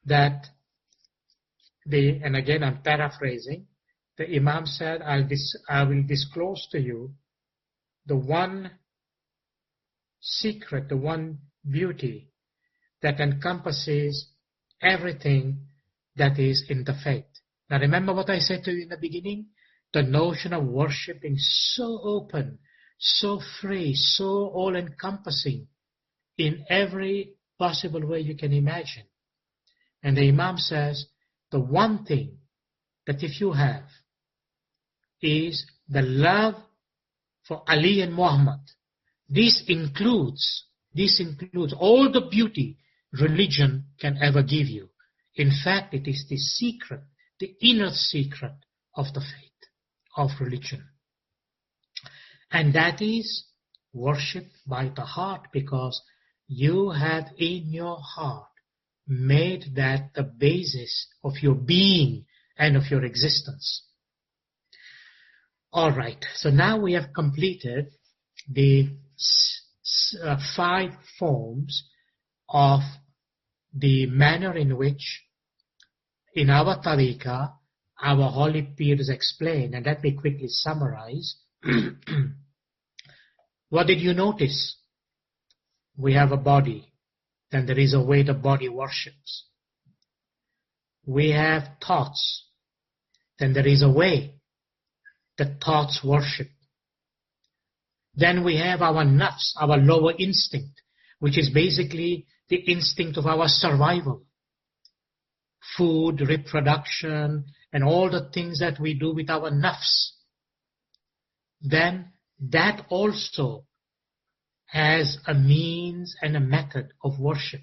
Speaker 3: that and again I'm paraphrasing, the Imam said, I will disclose to you the one secret, the one beauty that encompasses everything that is in the faith. Now remember what I said to you in the beginning? The notion of worship being so open, so free, so all-encompassing in every possible way you can imagine. And the Imam says, the one thing that if you have is the love for Ali and Muhammad. This includes all the beauty religion can ever give you. In fact, it is the secret, the inner secret of the faith, of religion. And that is worship by the heart, because you have in your heart made that the basis of your being and of your existence. All right, so now we have completed the 5 forms of the manner in which in our tariqah our holy peers explain, and let me quickly summarize. What did you notice? we have a body, then there is a way the body worships. We have thoughts, then there is a way the thoughts worship. Then we have our nafs, our lower instinct, which is basically the instinct of our survival. Food, reproduction, and all the things that we do with our nafs. Then that also has a means and a method of worship.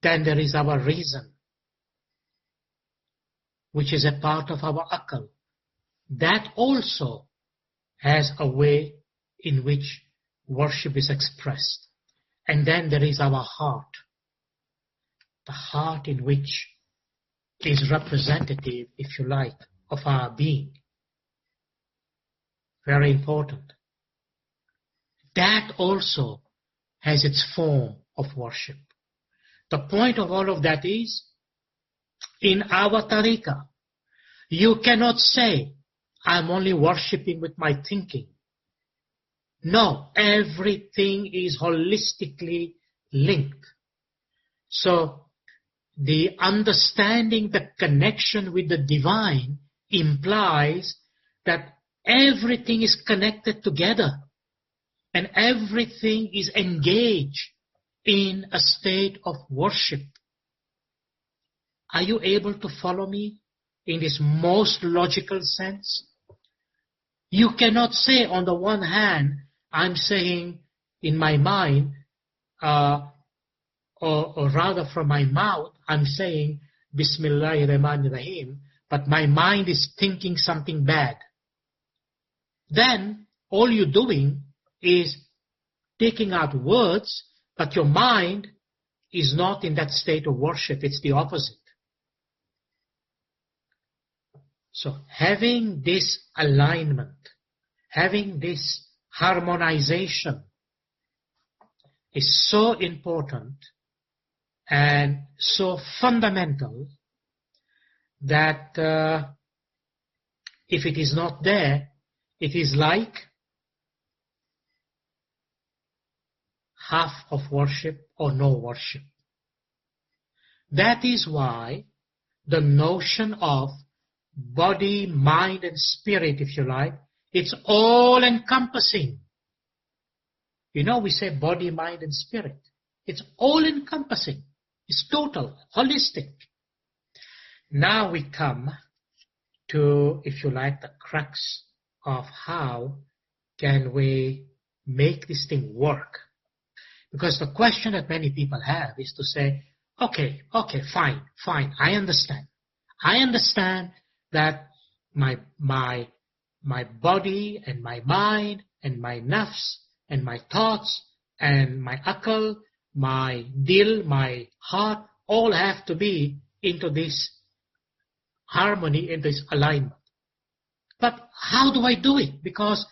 Speaker 3: Then there is our reason, which is a part of our akal. That also has a way in which worship is expressed. And then there is our heart. The heart in which is representative, if you like, of our being. Very important. That also has its form of worship. The point of all of that is, in our tariqah, you cannot say, I'm only worshipping with my thinking. No, everything is holistically linked. So, the understanding the connection with the divine implies that everything is connected together and everything is engaged in a state of worship. Are you able to follow me in this most logical sense? You cannot say on the one hand, I'm saying in my mind, or rather from my mouth, I'm saying Bismillahirrahmanirrahim, but my mind is thinking something bad. Then all you're doing is taking out words, but your mind is not in that state of worship. It's the opposite. So having this alignment, having this harmonization is so important and so fundamental that if it is not there, it is like half of worship or no worship. That is why the notion of body, mind, and spirit, if you like, it's all-encompassing. You know, we say body, mind, and spirit. It's all-encompassing. It's total, holistic. Now we come to, if you like, the crux of how can we make this thing work. Because the question that many people have is to say, okay, fine, I understand. I understand that my body and my mind and my nafs and my thoughts and my akal, my dil, my heart, all have to be into this harmony, in this alignment. But how do I do it? Because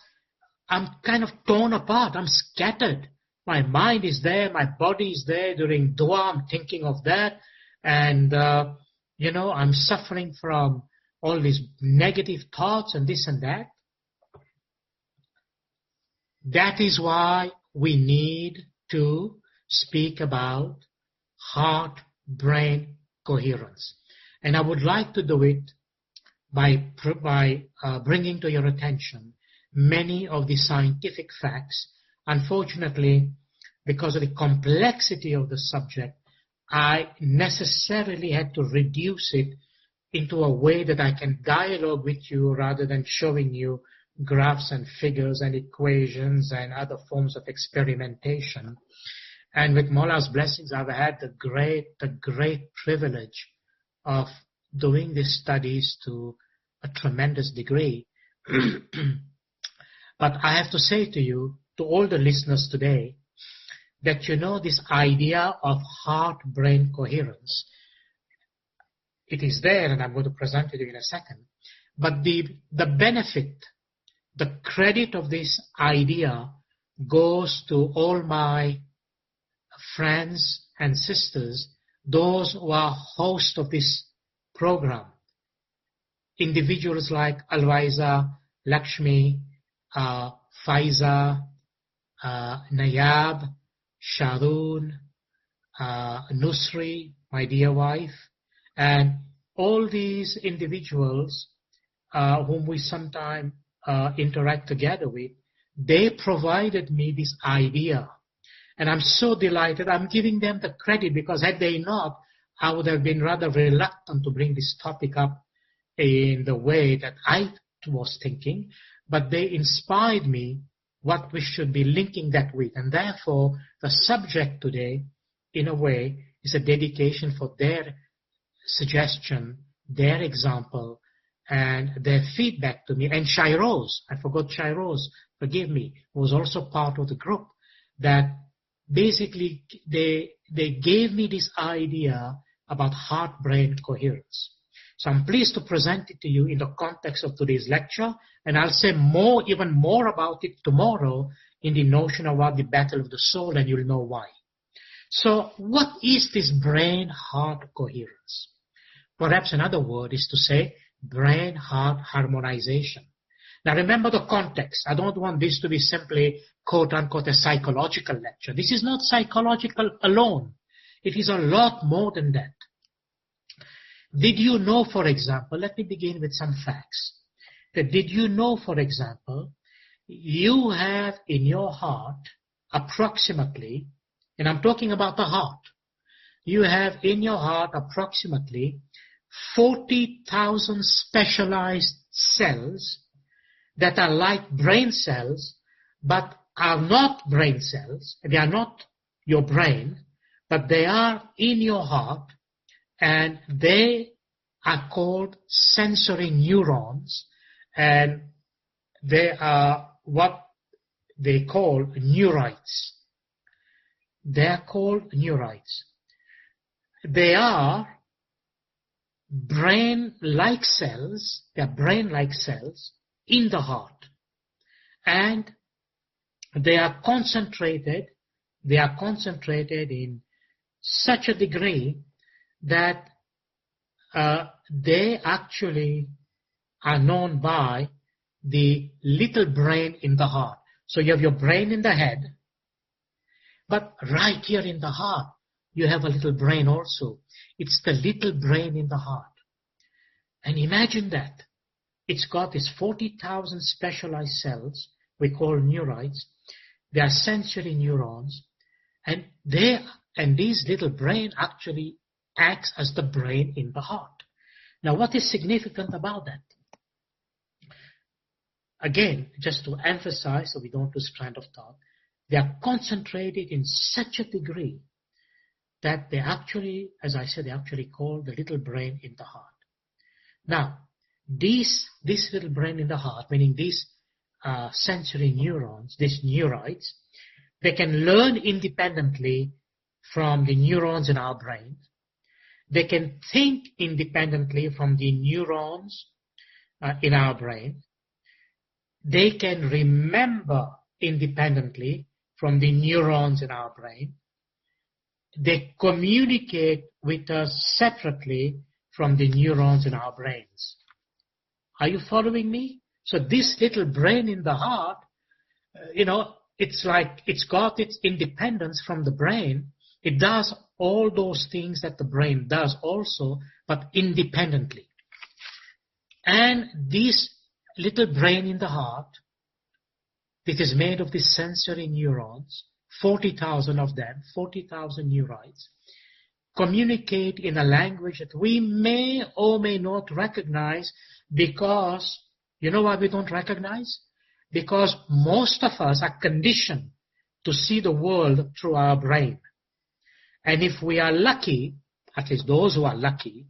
Speaker 3: I'm kind of torn apart. I'm scattered. My mind is there. My body is there. During dua, I'm thinking of that. And, I'm suffering from all these negative thoughts and this and that. That is why we need to speak about heart-brain coherence. And I would like to do it by bringing to your attention many of the scientific facts. Unfortunately, because of the complexity of the subject, I necessarily had to reduce it into a way that I can dialogue with you rather than showing you graphs and figures and equations and other forms of experimentation. And with Mawla's blessings, I've had the great privilege of doing these studies to a tremendous degree. But I have to say to you, to all the listeners today, that this idea of heart-brain coherence, it is there, and I'm going to present it to you in a second. But the benefit, the credit of this idea goes to all my friends and sisters, those who are hosts of this program. Individuals like ALWAAZ, Lakshmi, Faiza, Nayab, Sharon, Nusri, my dear wife, and all these individuals whom we sometimes interact together with, they provided me this idea. And I'm so delighted. I'm giving them the credit because had they not, I would have been rather reluctant to bring this topic up in the way that I was thinking. But they inspired me what we should be linking that with. And therefore, the subject today, in a way, is a dedication for their suggestion, their example, and their feedback to me. And Shairoz, I forgot Shairoz, forgive me, was also part of the group, that basically they gave me this idea about heart-brain coherence. So I'm pleased to present it to you in the context of today's lecture, and I'll say even more about it tomorrow in the notion about the battle of the soul, and you'll know why. So what is this brain-heart coherence? Perhaps another word is to say brain-heart harmonization. Now remember the context. I don't want this to be simply, quote-unquote, a psychological lecture. This is not psychological alone. It is a lot more than that. Did you know, for example, let me begin with some facts. Did you know, for example, you have in your heart approximately, and I'm talking about the heart, you have in your heart approximately 40,000 specialized cells that are like brain cells, but are not brain cells. They are not your brain, but they are in your heart, and they are called sensory neurons, and they are what they call neurites. They are called neurites. They are brain-like cells. They are brain-like cells in the heart, and they are concentrated in such a degree that they actually are known by the little brain in the heart. So you have your brain in the head, but right here in the heart, you have a little brain also. It's the little brain in the heart. And imagine that. It's got these 40,000 specialized cells we call neurites. They are sensory neurons, and these little brain actually acts as the brain in the heart. Now, what is significant about that? Again, just to emphasize so we don't lose train of thought, they are concentrated in such a degree that they actually, as I said, they actually call the little brain in the heart. Now, this little brain in the heart, meaning these sensory neurons, these neurites, they can learn independently from the neurons in our brain. They can think independently from the neurons in our brain. They can remember independently from the neurons in our brain. They communicate with us separately from the neurons in our brains. Are you following me? So this little brain in the heart, it's like it's got its independence from the brain. It does all those things that the brain does also, but independently. And this little brain in the heart, it is made of these sensory neurons, 40,000 of them, 40,000 neurites, communicate in a language that we may or may not recognize because, you know why we don't recognize? Because most of us are conditioned to see the world through our brain. And if we are lucky, at least those who are lucky,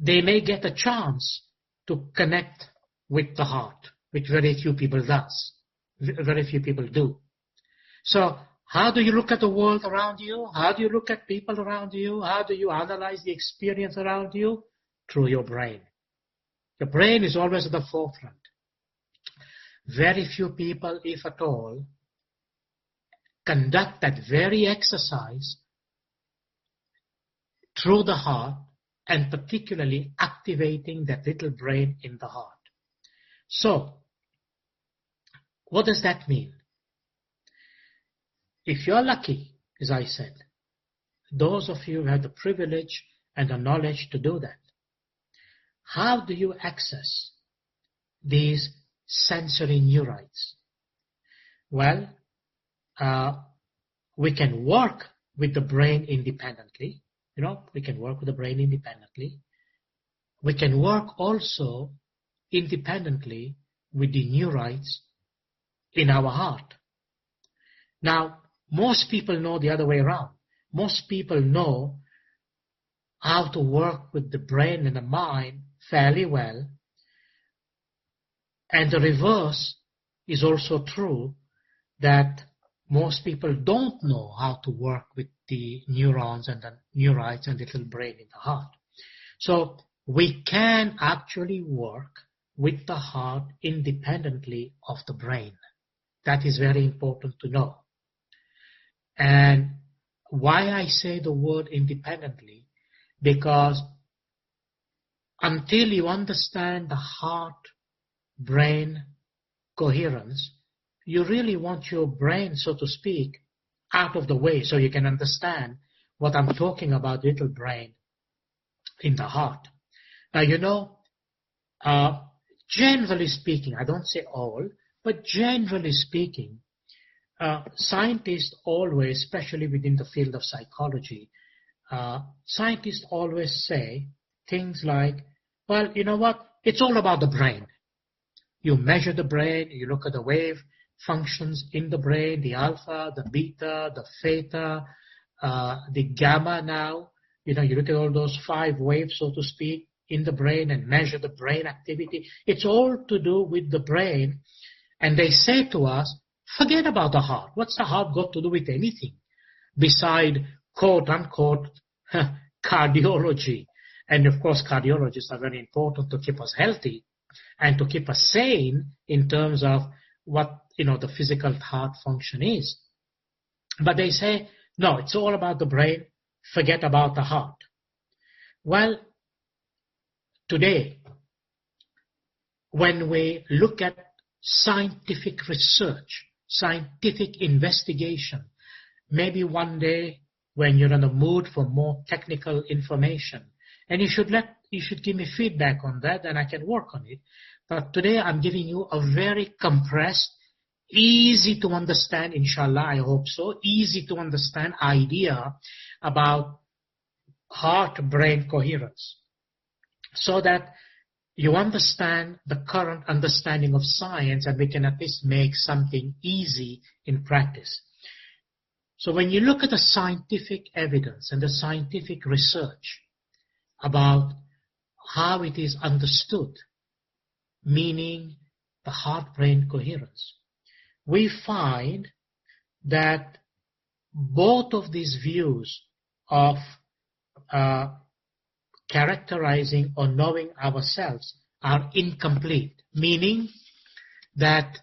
Speaker 3: they may get a chance to connect with the heart, which very few people do. So how do you look at the world around you? How do you look at people around you? How do you analyze the experience around you? Through your brain. The brain is always at the forefront. Very few people, if at all, conduct that very exercise through the heart, and particularly activating that little brain in the heart. So, what does that mean? if you're lucky, as I said, those of you who have the privilege and the knowledge to do that, how do you access these sensory neurites? Well, we can work with the brain independently. We can work with the brain independently. We can work also independently with the neurites in our heart. Now, most people know the other way around. Most people know how to work with the brain and the mind fairly well. And the reverse is also true, that most people don't know how to work with the neurons and the neurites and the little brain in the heart. So we can actually work with the heart independently of the brain. That is very important to know. And why I say the word independently, because until you understand the heart-brain coherence, you really want your brain, so to speak, out of the way so you can understand what I'm talking about, little brain in the heart. Now, generally speaking, I don't say all, but generally speaking, scientists always, especially within the field of psychology, scientists always say things like, well, you know what? It's all about the brain. You measure the brain, you look at the wave functions in the brain, the alpha, the beta, the theta, the gamma now. You look at all those 5 waves, so to speak, in the brain and measure the brain activity. It's all to do with the brain. And they say to us, forget about the heart. What's the heart got to do with anything beside, quote unquote, cardiology? And of course, cardiologists are very important to keep us healthy and to keep us sane in terms of what, the physical heart function is. But they say, no, it's all about the brain. Forget about the heart. Well, today, when we look at scientific research, scientific investigation, maybe one day when you're in the mood for more technical information, and you should give me feedback on that, and I can work on it. But today I'm giving you a very compressed, easy to understand, inshallah, I hope so, easy to understand idea about heart-brain coherence, so that you understand the current understanding of science and we can at least make something easy in practice. So when you look at the scientific evidence and the scientific research about how it is understood, meaning the heart-brain coherence, we find that both of these views of characterizing or knowing ourselves are incomplete, meaning that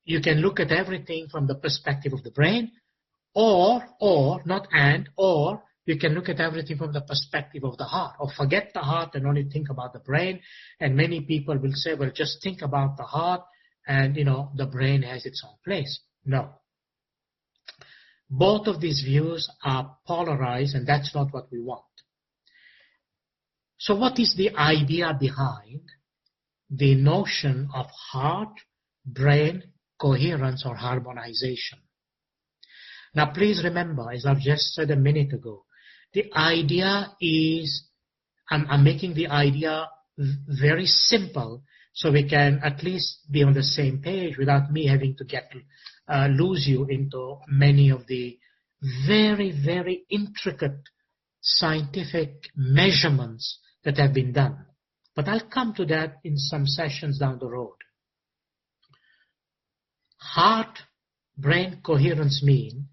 Speaker 3: you can look at everything from the perspective of the brain, or you can look at everything from the perspective of the heart, or forget the heart and only think about the brain. And many people will say, well, just think about the heart and, the brain has its own place. No. Both of these views are polarized, and that's not what we want. So what is the idea behind the notion of heart-brain coherence or harmonization? Now, please remember, as I've just said a minute ago, the idea is, I'm making the idea very simple so we can at least be on the same page without me having to lose you into many of the very, very intricate scientific measurements that have been done. But I'll come to that in some sessions down the road. Heart-brain coherence means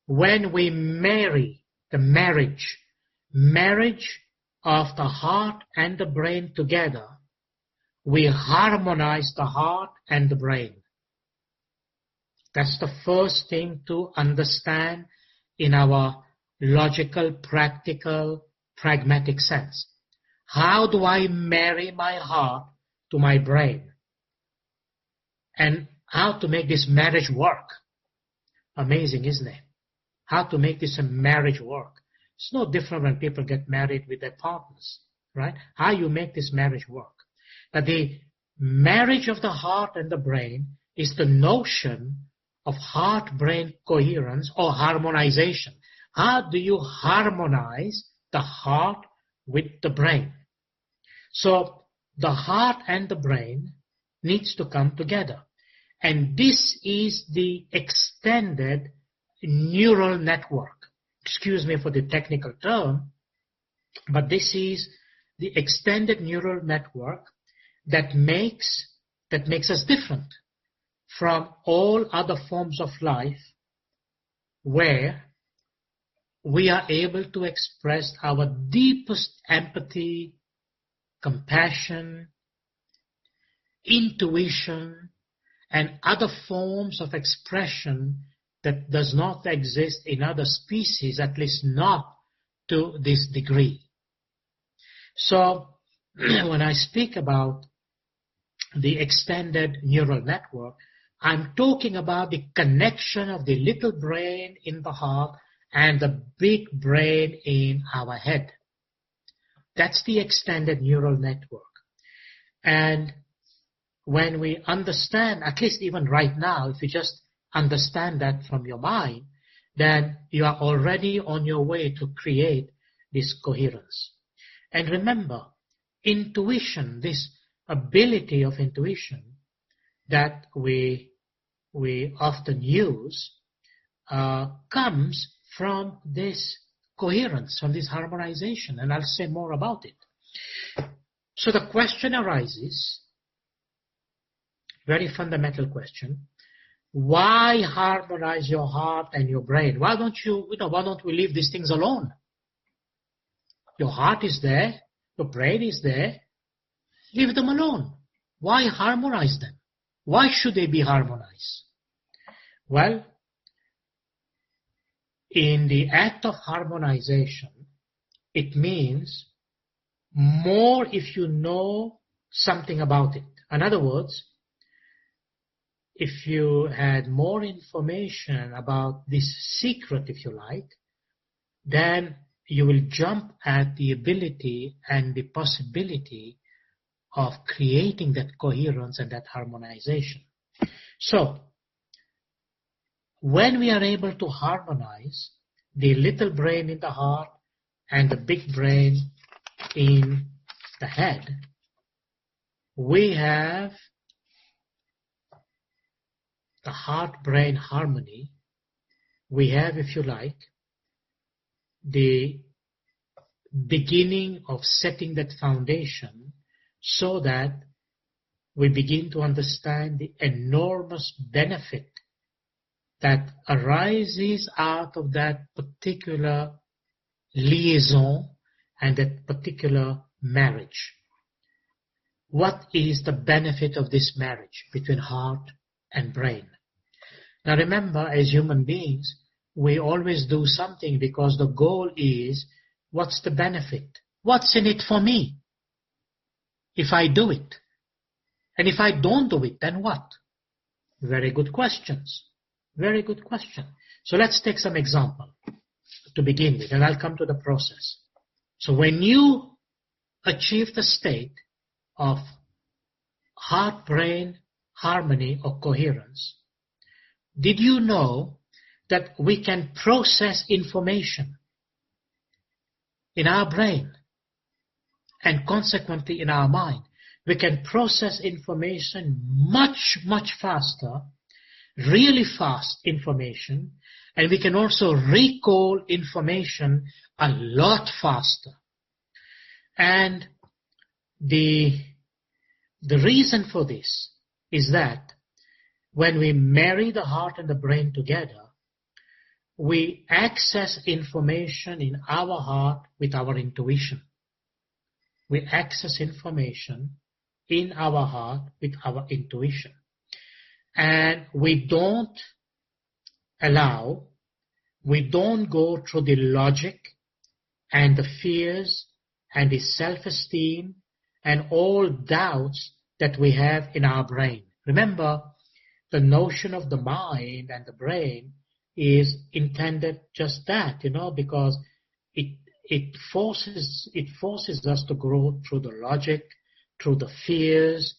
Speaker 3: when we marry, the marriage of the heart and the brain together, we harmonize the heart and the brain. That's the first thing to understand in our logical, practical, pragmatic sense. How do I marry my heart to my brain? And how to make this marriage work? Amazing, isn't it? How to make this a marriage work. It's no different when people get married with their partners, right? How you make this marriage work. But the marriage of the heart and the brain is the notion of heart-brain coherence or harmonization. How do you harmonize the heart with the brain? So the heart and the brain needs to come together. And this is the extended neural network. Excuse me for the technical term, but this is the extended neural network that makes us different from all other forms of life, where we are able to express our deepest empathy, compassion, intuition, and other forms of expression that does not exist in other species, at least not to this degree. So when I speak about the extended neural network, I'm talking about the connection of the little brain in the heart and the big brain in our head. That's the extended neural network. And when we understand, at least even right now, if you just understand that from your mind, then you are already on your way to create this coherence. And remember, intuition, this ability of intuition that we often use, comes from this coherence, from this harmonization, and I'll say more about it. So the question arises, very fundamental question: why harmonize your heart and your brain? Why don't we leave these things alone? Your heart is there, your brain is there. Leave them alone. Why harmonize them? Why should they be harmonized? Well, in the act of harmonization, it means more if you know something about it. In other words, if you had more information about this secret, if you like, then you will jump at the ability and the possibility of creating that coherence and that harmonization. So, when we are able to harmonize the little brain in the heart and the big brain in the head, we have the heart-brain harmony. We have, if you like, the beginning of setting that foundation so that we begin to understand the enormous benefit that arises out of that particular liaison and that particular marriage. What is the benefit of this marriage between heart and brain? Now remember, as human beings, we always do something because the goal is, what's the benefit? What's in it for me if I do it? And if I don't do it, then what? Very good questions. Very good question. So let's take some example to begin with, and I'll come to the process. So when you achieve the state of heart-brain harmony or coherence, did you know that we can process information in our brain and consequently in our mind? We can process information much, much faster, really fast information, and we can also recall information a lot faster. And the reason for this is that when we marry the heart and the brain together, we access information in our heart with our intuition. We access information in our heart with our intuition. And we don't go through the logic and the fears and the self-esteem and all doubts that we have in our brain. Remember, the notion of the mind and the brain is intended just that, because it forces us to grow through the logic, through the fears,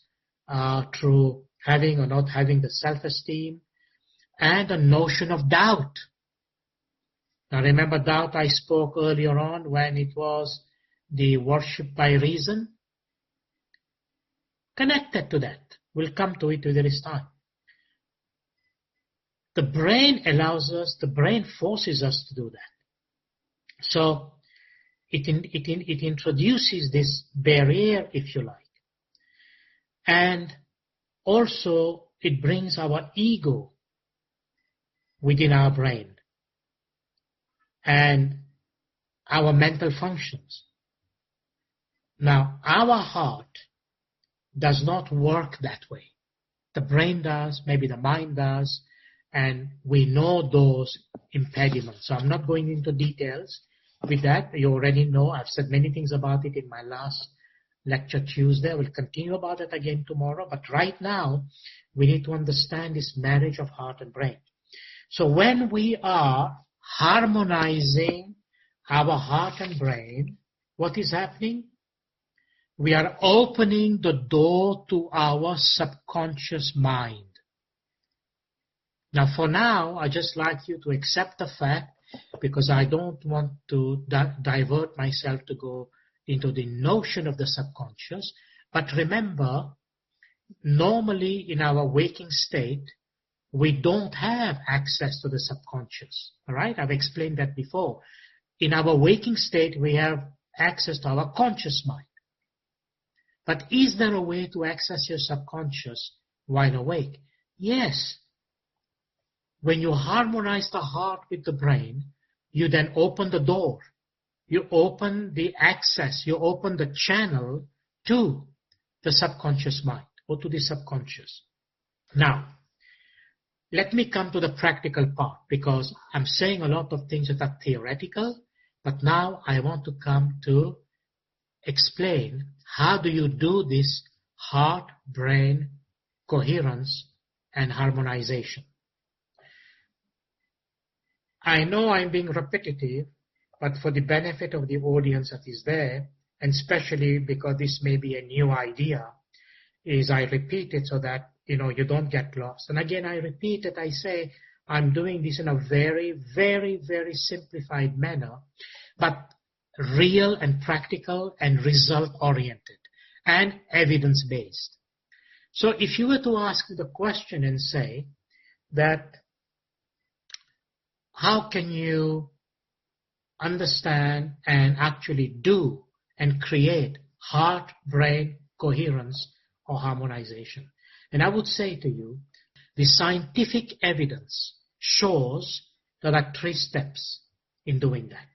Speaker 3: through having or not having the self-esteem, and a notion of doubt. Now remember doubt I spoke earlier on when it was the worship by reason? Connected to that. We'll come to it if there is time. The brain forces us to do that. So it introduces this barrier, if you like. And also it brings our ego within our brain and our mental functions. Now, our heart does not work that way. The brain does, maybe the mind does, and we know those impediments. So I'm not going into details with that. You already know. I've said many things about it in my last lecture Tuesday. We'll continue about it again tomorrow. But right now, we need to understand this marriage of heart and brain. So when we are harmonizing our heart and brain, what is happening? We are opening the door to our subconscious mind. Now, for now, I just like you to accept the fact, because I don't want to divert myself to go into the notion of the subconscious. But remember, normally in our waking state, we don't have access to the subconscious. All right? I've explained that before. In our waking state, we have access to our conscious mind. But is there a way to access your subconscious while awake? Yes. When you harmonize the heart with the brain, you then open the door. You open the access, you open the channel to the subconscious mind or to the subconscious. Now, let me come to the practical part, because I'm saying a lot of things that are theoretical, but now I want to come to explain how do you do this heart-brain coherence and harmonization. I know I'm being repetitive, but for the benefit of the audience that is there, and especially because this may be a new idea, is I repeat it so that you don't get lost. And again, I repeat it, I say I'm doing this in a very, very, very simplified manner, but real and practical and result-oriented and evidence-based. So if you were to ask the question and say that how can you understand and actually do and create heart-brain coherence or harmonization? And I would say to you, the scientific evidence shows there are 3 steps in doing that.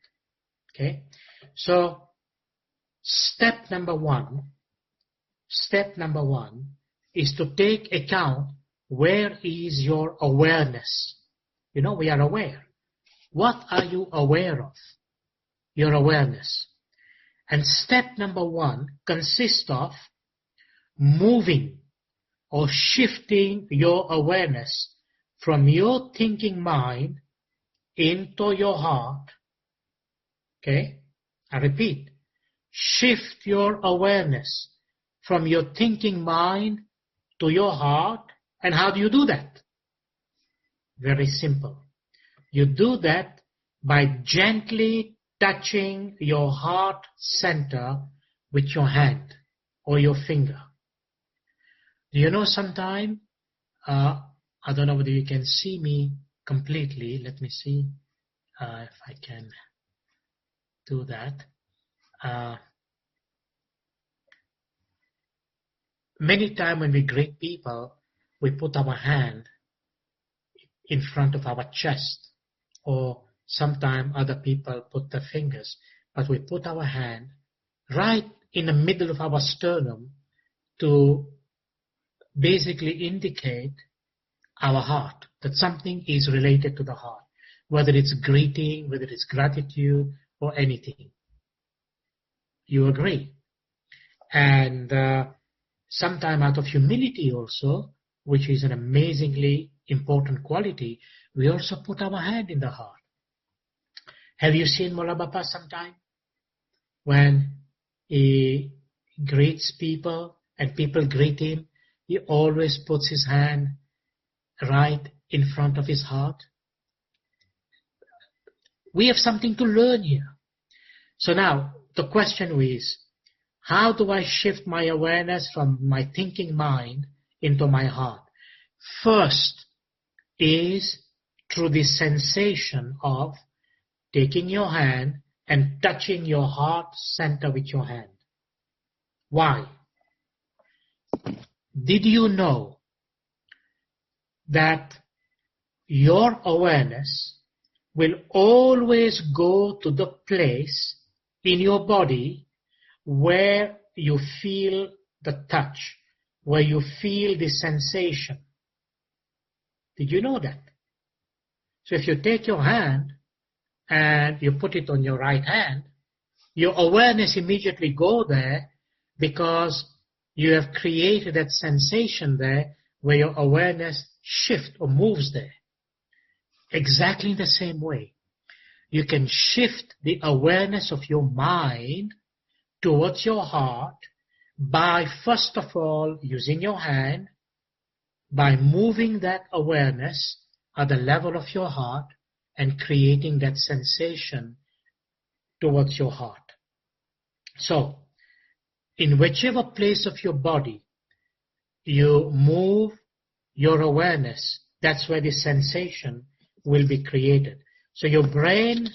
Speaker 3: Okay? So, step number one is to take account, where is your awareness? We are aware. What are you aware of? Your awareness. And step number 1 consists of moving or shifting your awareness from your thinking mind into your heart. Okay? I repeat, shift your awareness from your thinking mind to your heart. And how do you do that? Very simple. You do that by gently touching your heart center with your hand or your finger. Do you know sometime, I don't know whether you can see me completely. Let me see if I can do that. Many times when we greet people, we put our hand in front of our chest, or sometimes other people put their fingers, but we put our hand right in the middle of our sternum to basically indicate our heart, that something is related to the heart, whether it's greeting, whether it's gratitude, or anything. You agree? And sometime out of humility also, which is an amazingly important quality, we also put our hand in the heart. Have you seen Mola Bapa sometime? When he greets people and people greet him, he always puts his hand right in front of his heart. We have something to learn here. So now, the question is, how do I shift my awareness from my thinking mind into my heart? First is through the sensation of taking your hand and touching your heart center with your hand. Why? Did you know that your awareness will always go to the place in your body where you feel the touch, where you feel the sensation? Did you know that? So if you take your hand and you put it on your right hand, your awareness immediately go there because you have created that sensation there where your awareness shifts or moves there. Exactly the same way, you can shift the awareness of your mind towards your heart by, first of all, using your hand, by moving that awareness at the level of your heart and creating that sensation towards your heart. So, in whichever place of your body you move your awareness, that's where the sensation will be created. So your brain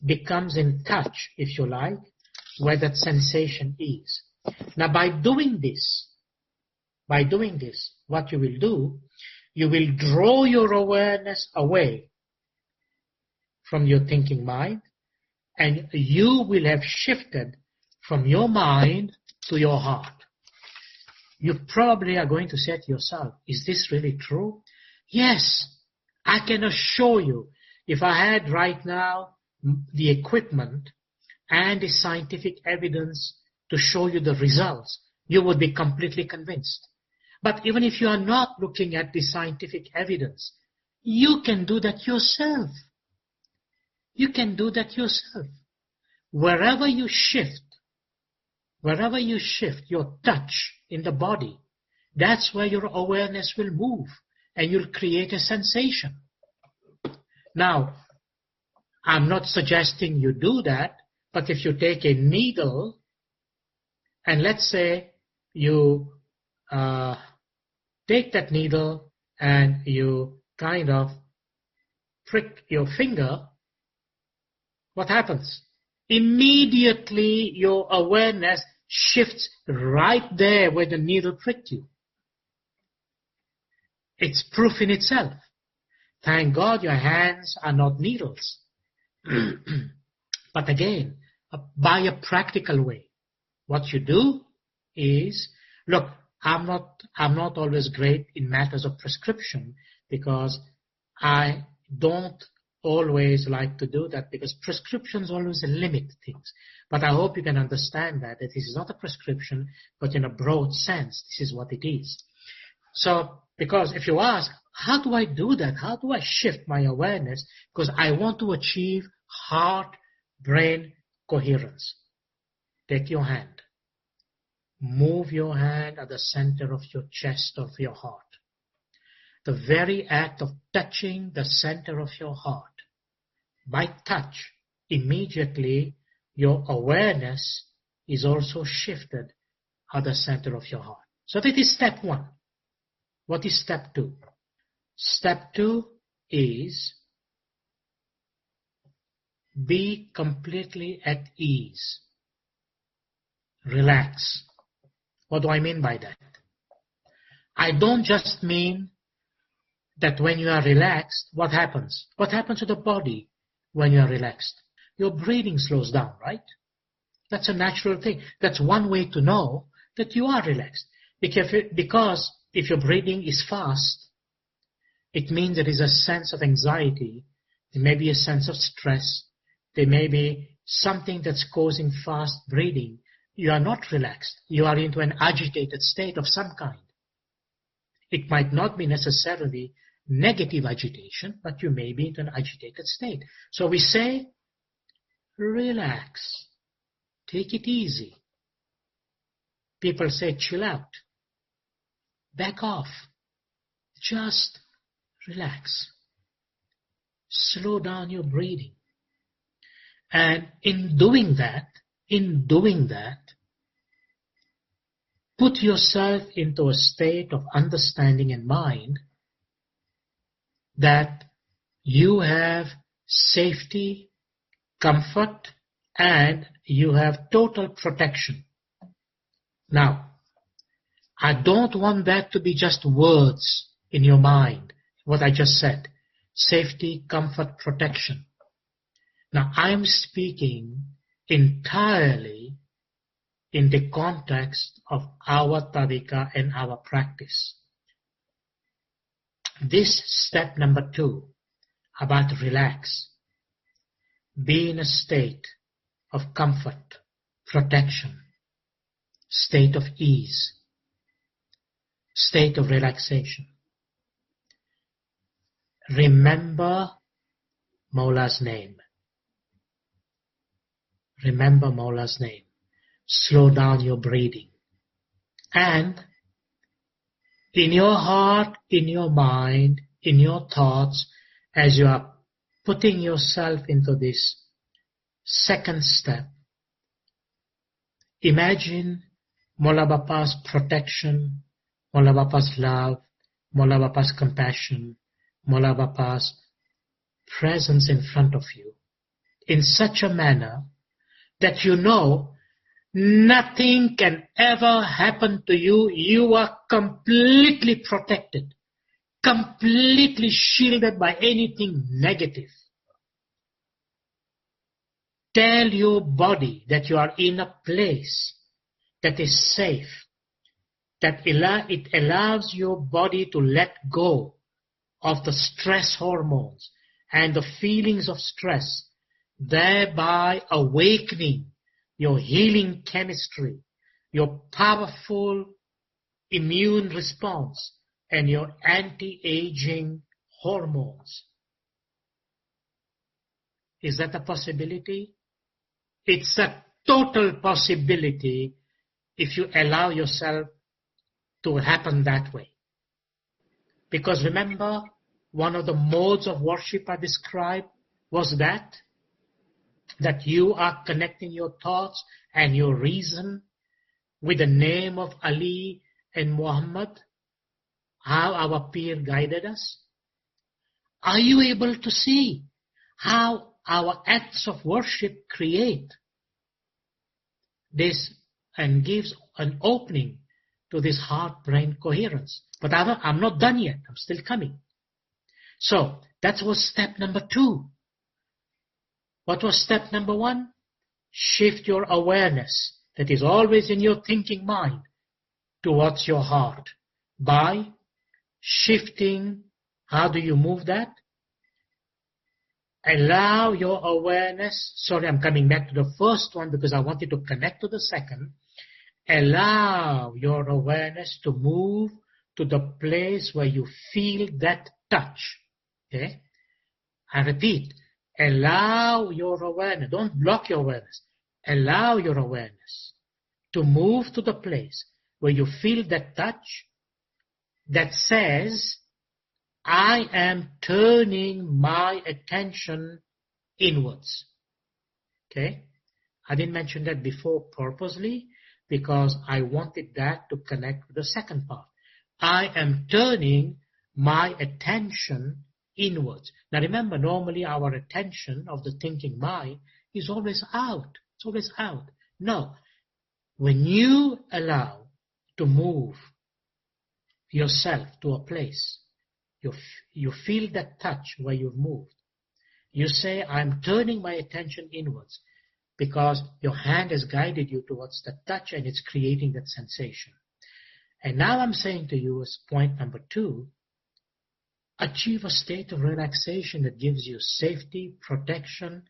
Speaker 3: becomes in touch, if you like, where that sensation is. Now by doing this, what you will do, you will draw your awareness away from your thinking mind, and you will have shifted from your mind to your heart. You probably are going to say to yourself, is this really true? Yes, I can assure you, if I had right now the equipment and the scientific evidence to show you the results, you would be completely convinced. But even if you are not looking at the scientific evidence, you can do that yourself. You can do that yourself. Wherever you shift your touch in the body, that's where your awareness will move and you'll create a sensation. Now, I'm not suggesting you do that, but if you take a needle and let's say you take that needle and you kind of prick your finger, what happens? Immediately your awareness shifts right there where the needle pricked you. It's proof in itself. Thank God your hands are not needles. But again, by a practical way, what you do is, look, I'm not always great in matters of prescription because I don't always like to do that because prescriptions always limit things. But I hope you can understand that this is not a prescription, but in a broad sense, this is what it is. So, because if you ask, how do I do that? How do I shift my awareness? Because I want to achieve heart-brain coherence. Take your hand. Move your hand at the center of your chest, of your heart. The very act of touching the center of your heart, by touch, immediately your awareness is also shifted at the center of your heart. So that is step one. What is step two? Step two is be completely at ease. Relax. What do I mean by that? I don't just mean that when you are relaxed, what happens? What happens to the body when you are relaxed? Your breathing slows down, right? That's a natural thing. That's one way to know that you are relaxed. Because if your breathing is fast, it means there is a sense of anxiety. There may be a sense of stress. There may be something that's causing fast breathing. You are not relaxed. You are into an agitated state of some kind. It might not be necessarily negative agitation, but you may be in an agitated state. So we say, relax, take it easy. People say, chill out, back off, just relax. Slow down your breathing. And in doing that, put yourself into a state of understanding and mind that you have safety, comfort, and you have total protection. Now, I don't want that to be just words in your mind, what I just said. Safety, comfort, protection. Now, I'm speaking entirely in the context of our tariqah and our practice. This step number 2, about relax, be in a state of comfort, protection, state of ease, state of relaxation. Remember Mawla's name. Remember Mawla's name. Slow down your breathing. And in your heart, in your mind, in your thoughts, as you are putting yourself into this second step, imagine Mawla Bapa's protection, Mawla Bapa's love, Mawla Bapa's compassion, Mawla Bapa's presence in front of you in such a manner that you know nothing can ever happen to you. You are completely protected, completely shielded by anything negative. Tell your body that you are in a place that is safe, that it allows your body to let go of the stress hormones and the feelings of stress, thereby awakening your healing chemistry, your powerful immune response, and your anti-aging hormones. Is that a possibility? It's a total possibility if you allow yourself to happen that way. Because remember, one of the modes of worship I described was that you are connecting your thoughts and your reason with the name of Ali and Muhammad, how our peer guided us. Are you able to see how our acts of worship create this and gives an opening to this heart-brain coherence? But I'm not done yet. I'm still coming. So that was step number 2. What was step number 1? Shift your awareness that is always in your thinking mind towards your heart by shifting. How do you move that? Allow your awareness. Sorry, I'm coming back to the first one because I wanted to connect to the second. Allow your awareness to move to the place where you feel that touch. Okay? I repeat. Allow your awareness. Don't block your awareness. Allow your awareness to move to the place where you feel that touch that says, I am turning my attention inwards. Okay? I didn't mention that before purposely because I wanted that to connect with the second part. I am turning my attention inwards. Now remember, normally our attention of the thinking mind is always out. It's always out. No. When you allow to move yourself to a place, you feel that touch where you've moved. You say, I'm turning my attention inwards because your hand has guided you towards that touch and it's creating that sensation. And now I'm saying to you as point number 2, achieve a state of relaxation that gives you safety, protection,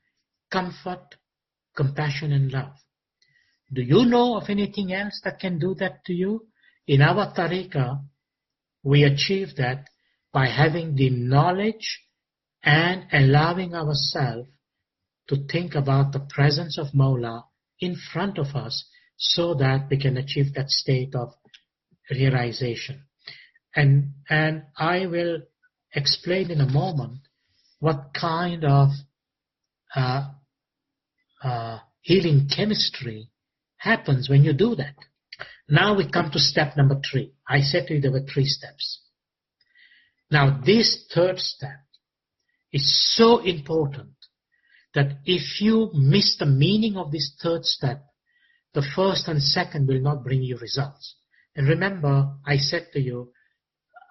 Speaker 3: comfort, compassion, and love. Do you know of anything else that can do that to you? In our tariqah, we achieve that by having the knowledge and allowing ourselves to think about the presence of Mawla in front of us so that we can achieve that state of realization. And I will explain in a moment what kind of healing chemistry happens when you do that. Now we come to step number 3. I said to you there were 3 steps. Now this third step is so important that if you miss the meaning of this third step, the first and second will not bring you results. And remember, I said to you,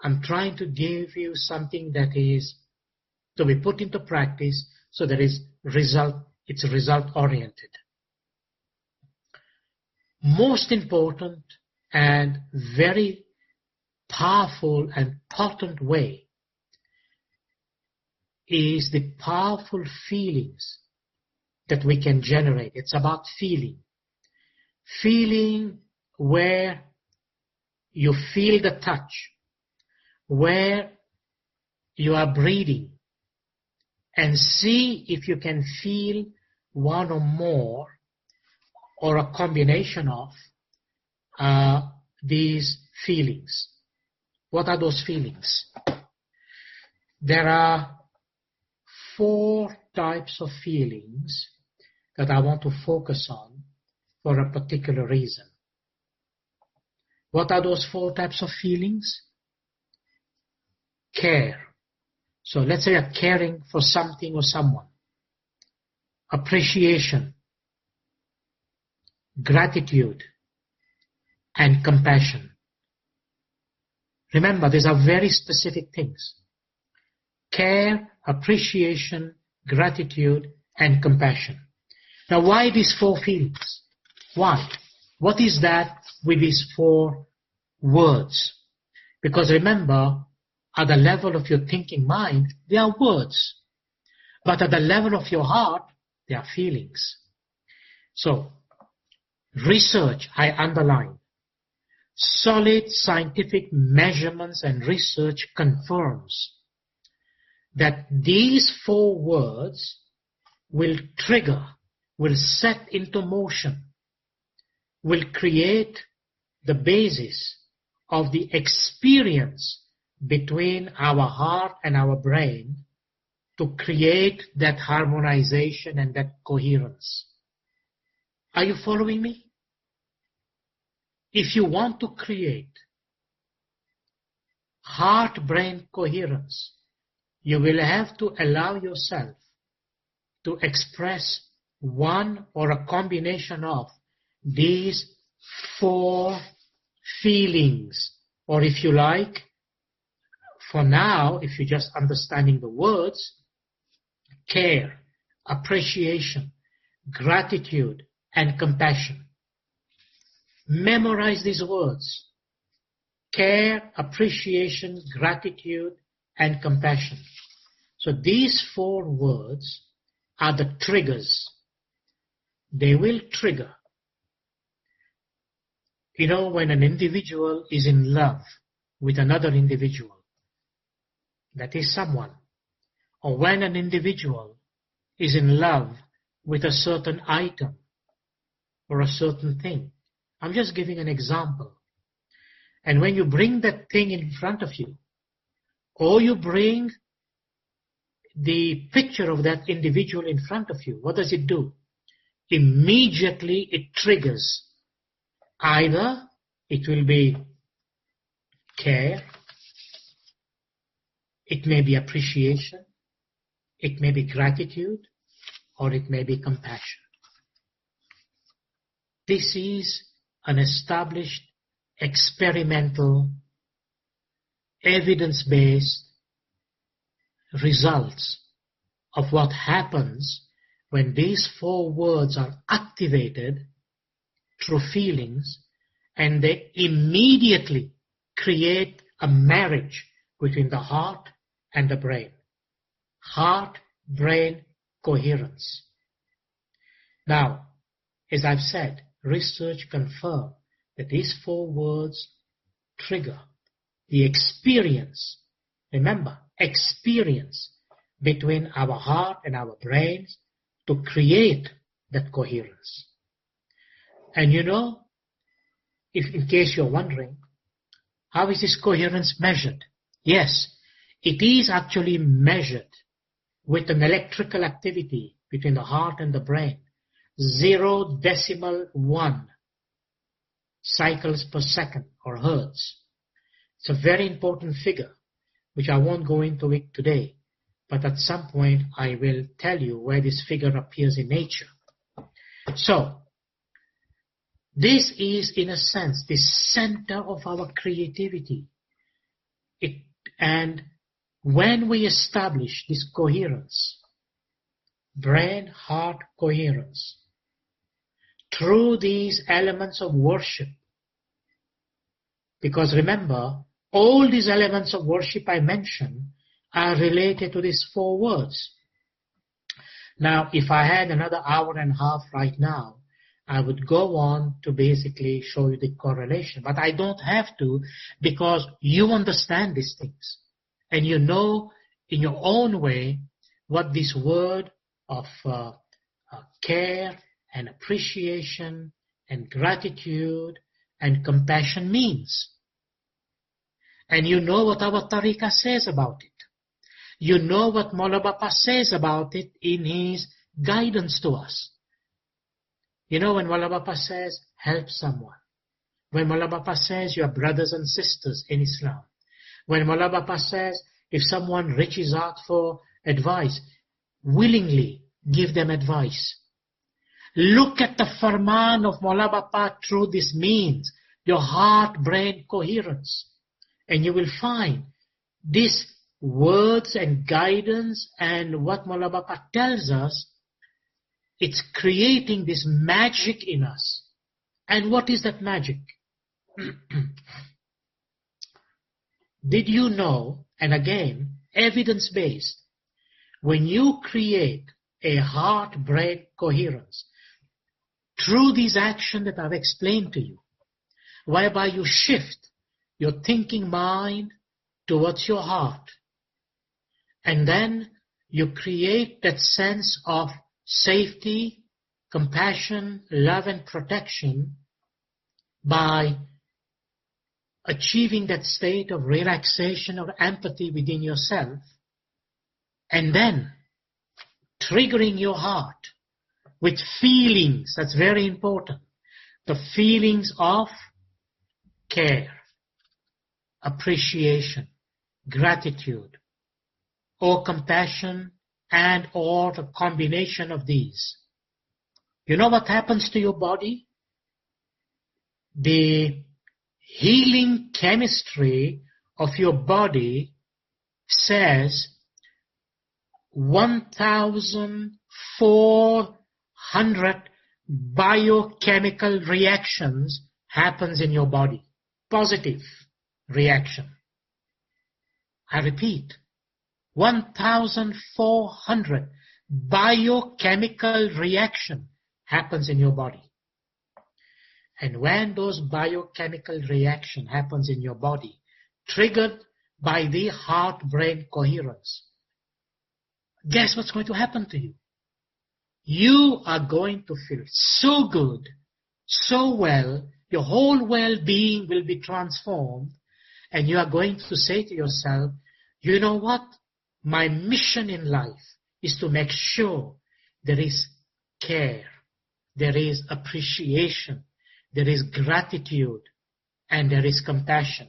Speaker 3: I'm trying to give you something that is to be put into practice so that it's result oriented. Most important and very powerful and potent way is the powerful feelings that we can generate. It's about feeling. Feeling where you feel the touch, where you are breathing, and see if you can feel one or more or a combination of these feelings. What are those feelings? There are 4 types of feelings that I want to focus on for a particular reason. What are those 4 types of feelings? Care. So let's say you're caring for something or someone. Appreciation, gratitude, and compassion. Remember, these are very specific things. Care, appreciation, gratitude, and compassion. Now, why these 4 feelings? Why? What is that with these 4 words? Because remember, at the level of your thinking mind, they are words. But at the level of your heart, they are feelings. So, research, I underline. Solid scientific measurements and research confirms that these 4 words will trigger, will set into motion, will create the basis of the experience between our heart and our brain to create that harmonization and that coherence. Are you following me? If you want to create heart-brain coherence, you will have to allow yourself to express one or a combination of these 4 feelings, or if you like, for now, if you're just understanding the words, care, appreciation, gratitude, and compassion. Memorize these words. Care, appreciation, gratitude, and compassion. So these 4 words are the triggers. They will trigger. You know, when an individual is in love with another individual, that is someone, or when an individual is in love with a certain item or a certain thing. I'm just giving an example. And when you bring that thing in front of you, or you bring the picture of that individual in front of you, what does it do? Immediately it triggers. Either it will be care, it may be appreciation, it may be gratitude, or it may be compassion. This is an established, experimental, evidence-based results of what happens when these 4 words are activated through feelings, and they immediately create a marriage between the heart and the brain. Heart-brain coherence. Now, as I've said, research confirms that these 4 words trigger the experience, remember, experience between our heart and our brains to create that coherence. And you know, if in case you're wondering, how is this coherence measured? Yes, it is actually measured with an electrical activity between the heart and the brain, 0.1 cycles per second or hertz. It's a very important figure, which I won't go into it today, but at some point I will tell you where this figure appears in nature. So, this is, in a sense, the center of our creativity. And when we establish this coherence, brain-heart coherence, through these elements of worship, because remember, all these elements of worship I mentioned are related to these 4 words. Now, if I had another hour and a half right now, I would go on to basically show you the correlation. But I don't have to, because you understand these things. And you know in your own way what this word of care and appreciation and gratitude and compassion means. And you know what our tariqah says about it. You know what Maulana Bapa says about it in his guidance to us. You know, when Maulana Bapa says, help someone. When Maulana Bapa says, you are brothers and sisters in Islam. When Maulana Bapa says, if someone reaches out for advice, willingly give them advice. Look at the farman of Maulana Bapa through this means, your heart-brain coherence. And you will find these words and guidance and what Maulana Bapa tells us, it's creating this magic in us. And what is that magic? Did you know, and again, evidence-based, when you create a heart-brain coherence through these actions that I've explained to you, whereby you shift your thinking mind towards your heart, and then you create that sense of safety, compassion, love and protection by achieving that state of relaxation or empathy within yourself, and then triggering your heart with feelings, that's very important, the feelings of care, appreciation, gratitude, or compassion, and or the combination of these. You know what happens to your body? The healing chemistry of your body says 1,400 biochemical reactions happens in your body. Positive reaction. I repeat, 1,400 biochemical reaction happens in your body. And when those biochemical reaction happens in your body, triggered by the heart-brain coherence, guess what's going to happen to you? You are going to feel so good, so well, your whole well-being will be transformed, and you are going to say to yourself, you know what? My mission in life is to make sure there is care, there is appreciation, there is gratitude, and there is compassion.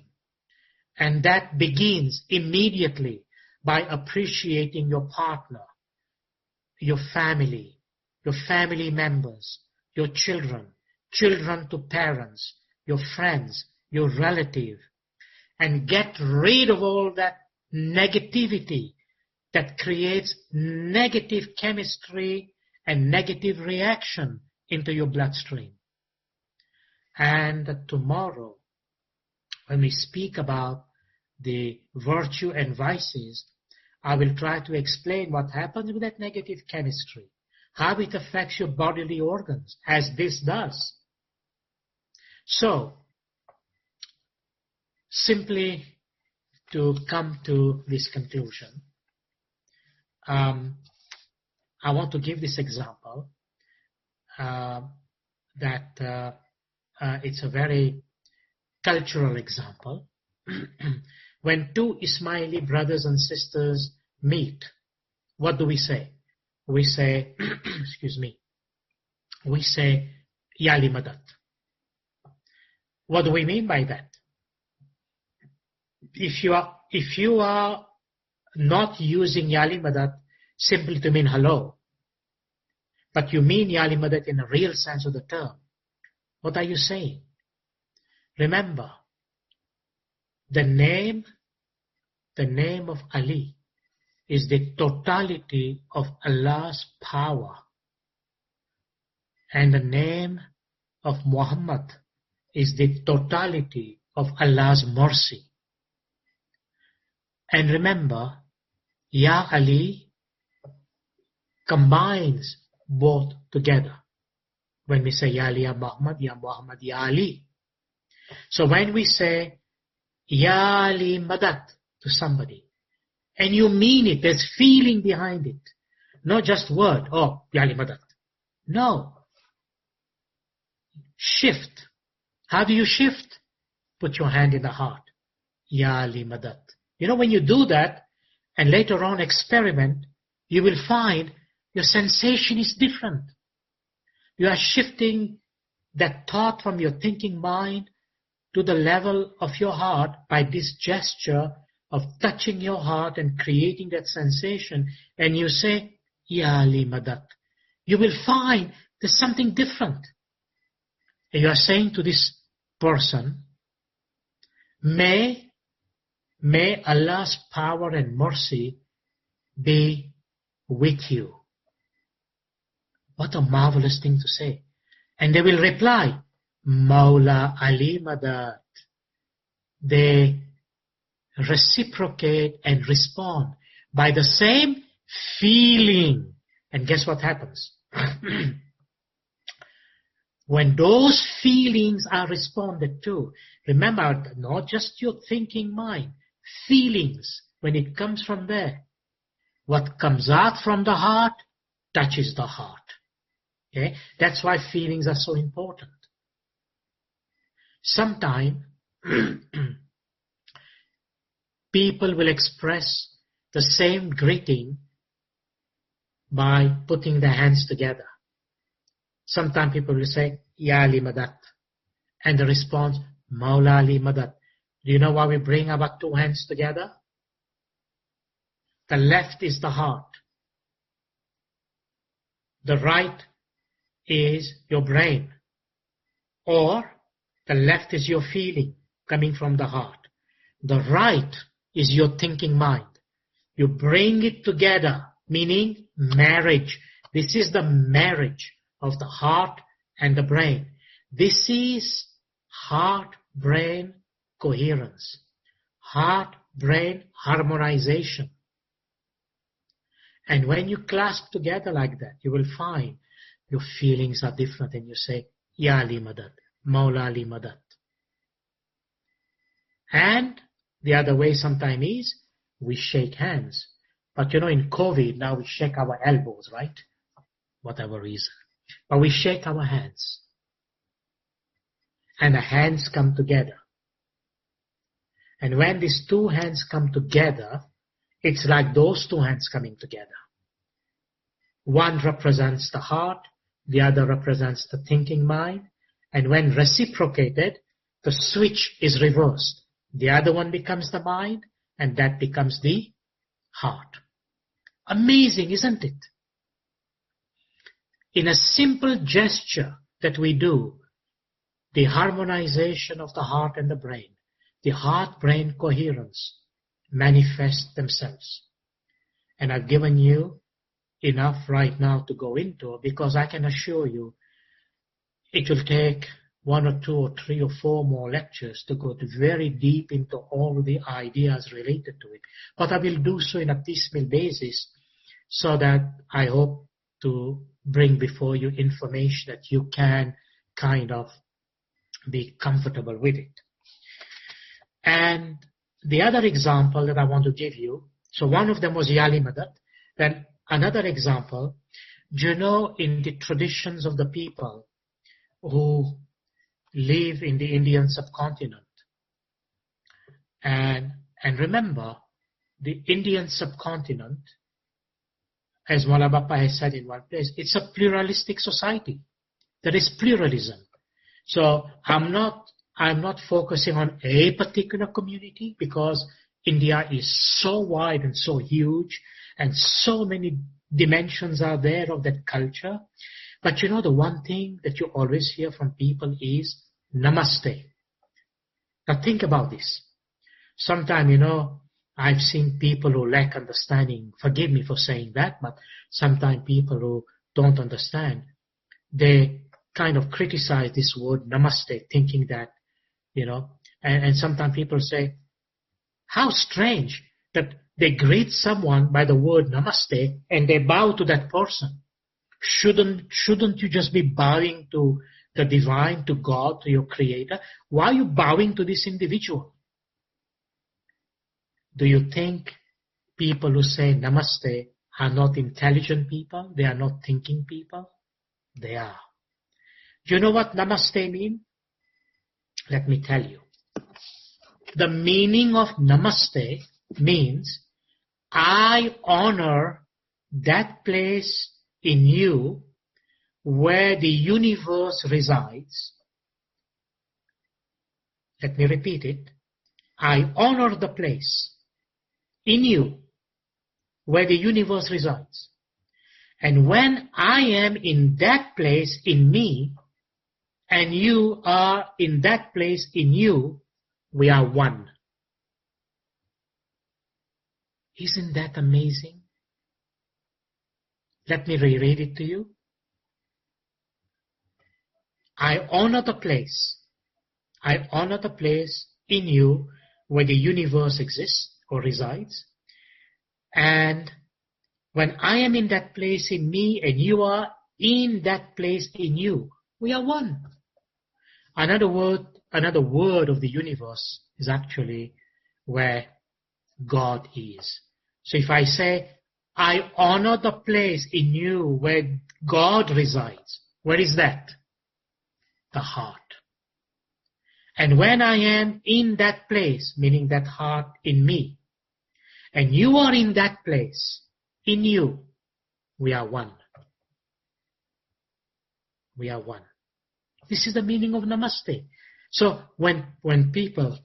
Speaker 3: And that begins immediately by appreciating your partner, your family members, your children, children to parents, your friends, your relative, and get rid of all that negativity that creates negative chemistry and negative reaction into your bloodstream. And tomorrow, when we speak about the virtue and vices, I will try to explain what happens with that negative chemistry, how it affects your bodily organs, as this does. So, simply to come to this conclusion, I want to give this example that it's a very cultural example. When two Ismaili brothers and sisters meet, what do we say? We say, excuse me, we say, Yali Madat. What do we mean by that? If you are not using Yali Madat simply to mean hello, but you mean Yali Madat in a real sense of the term, what are you saying? Remember, the name of Ali is the totality of Allah's power, and the name of Muhammad is the totality of Allah's mercy. And remember, Ya Ali combines both together. When we say Ya Ali, Ya Muhammad, Ya Ali. So when we say Ya Ali Madat to somebody, and you mean it, there's feeling behind it. Not just word, oh, Ya Ali Madat. No. Shift. How do you shift? Put your hand in the heart. Ya Ali Madat. You know, when you do that, and later on experiment, you will find your sensation is different. You are shifting that thought from your thinking mind to the level of your heart by this gesture of touching your heart and creating that sensation. And you say, Ya Ali Madat. You will find there's something different. And you are saying to this person, May Allah's power and mercy be with you. What a marvelous thing to say. And they will reply, Mawla Ali Madad. They reciprocate and respond by the same feeling. And guess what happens? When those feelings are responded to, remember, not just your thinking mind, feelings, when it comes from there, what comes out from the heart touches the heart. Okay? That's why feelings are so important. Sometimes people will express the same greeting by putting their hands together. Sometimes people will say, Ya Ali Madat. And the response, Mawla Ali Madat. Do you know why we bring our two hands together? The left is the heart. The right is your brain. Or the left is your feeling coming from the heart. The right is your thinking mind. You bring it together, meaning marriage. This is the marriage of the heart and the brain. This is heart-brain coherence, heart-brain harmonization. And when you clasp together like that, you will find your feelings are different and you say, Ya Ali Madad, Mawla Ali Madad. And the other way sometimes is, we shake hands. But you know, in COVID, now we shake our elbows, right? Whatever reason. But we shake our hands. And the hands come together. And when these two hands come together, it's like those two hands coming together. One represents the heart, the other represents the thinking mind. And when reciprocated, the switch is reversed. The other one becomes the mind, and that becomes the heart. Amazing, isn't it? In a simple gesture that we do, the harmonization of the heart and the brain, the heart-brain coherence manifest themselves. And I've given you enough right now to go into, because I can assure you it will take 1 or 2 or 3 or 4 more lectures to go very deep into all the ideas related to it. But I will do so in a piecemeal basis so that I hope to bring before you information that you can kind of be comfortable with it. And the other example that I want to give you, so one of them was Yali Madad. Then another example, do you know in the traditions of the people who live in the Indian subcontinent, and remember, the Indian subcontinent, as Maulana Bappa has said in one place, it's a pluralistic society. There is pluralism. So I'm not focusing on a particular community, because India is so wide and so huge and so many dimensions are there of that culture. But you know, the one thing that you always hear from people is namaste. Now think about this. Sometimes, you know, I've seen people who lack understanding. Forgive me for saying that, but sometimes people who don't understand, they kind of criticize this word namaste, thinking that, you know, and sometimes people say, how strange that they greet someone by the word namaste and they bow to that person. Shouldn't you just be bowing to the divine, to God, to your creator? Why are you bowing to this individual? Do you think people who say namaste are not intelligent people? They are not thinking people? They are. Do you know what namaste means? Let me tell you. The meaning of namaste means I honor that place in you where the universe resides. Let me repeat it. I honor the place in you where the universe resides. And when I am in that place in me, and you are in that place in you, we are one. Isn't that amazing? Let me reread it to you. I honor the place. I honor the place in you where the universe exists or resides. And when I am in that place in me and you are in that place in you, we are one. Another word of the universe is actually where God is. So if I say, I honor the place in you where God resides, where is that? The heart. And when I am in that place, meaning that heart in me, and you are in that place, in you, we are one. We are one. This is the meaning of namaste. So when people,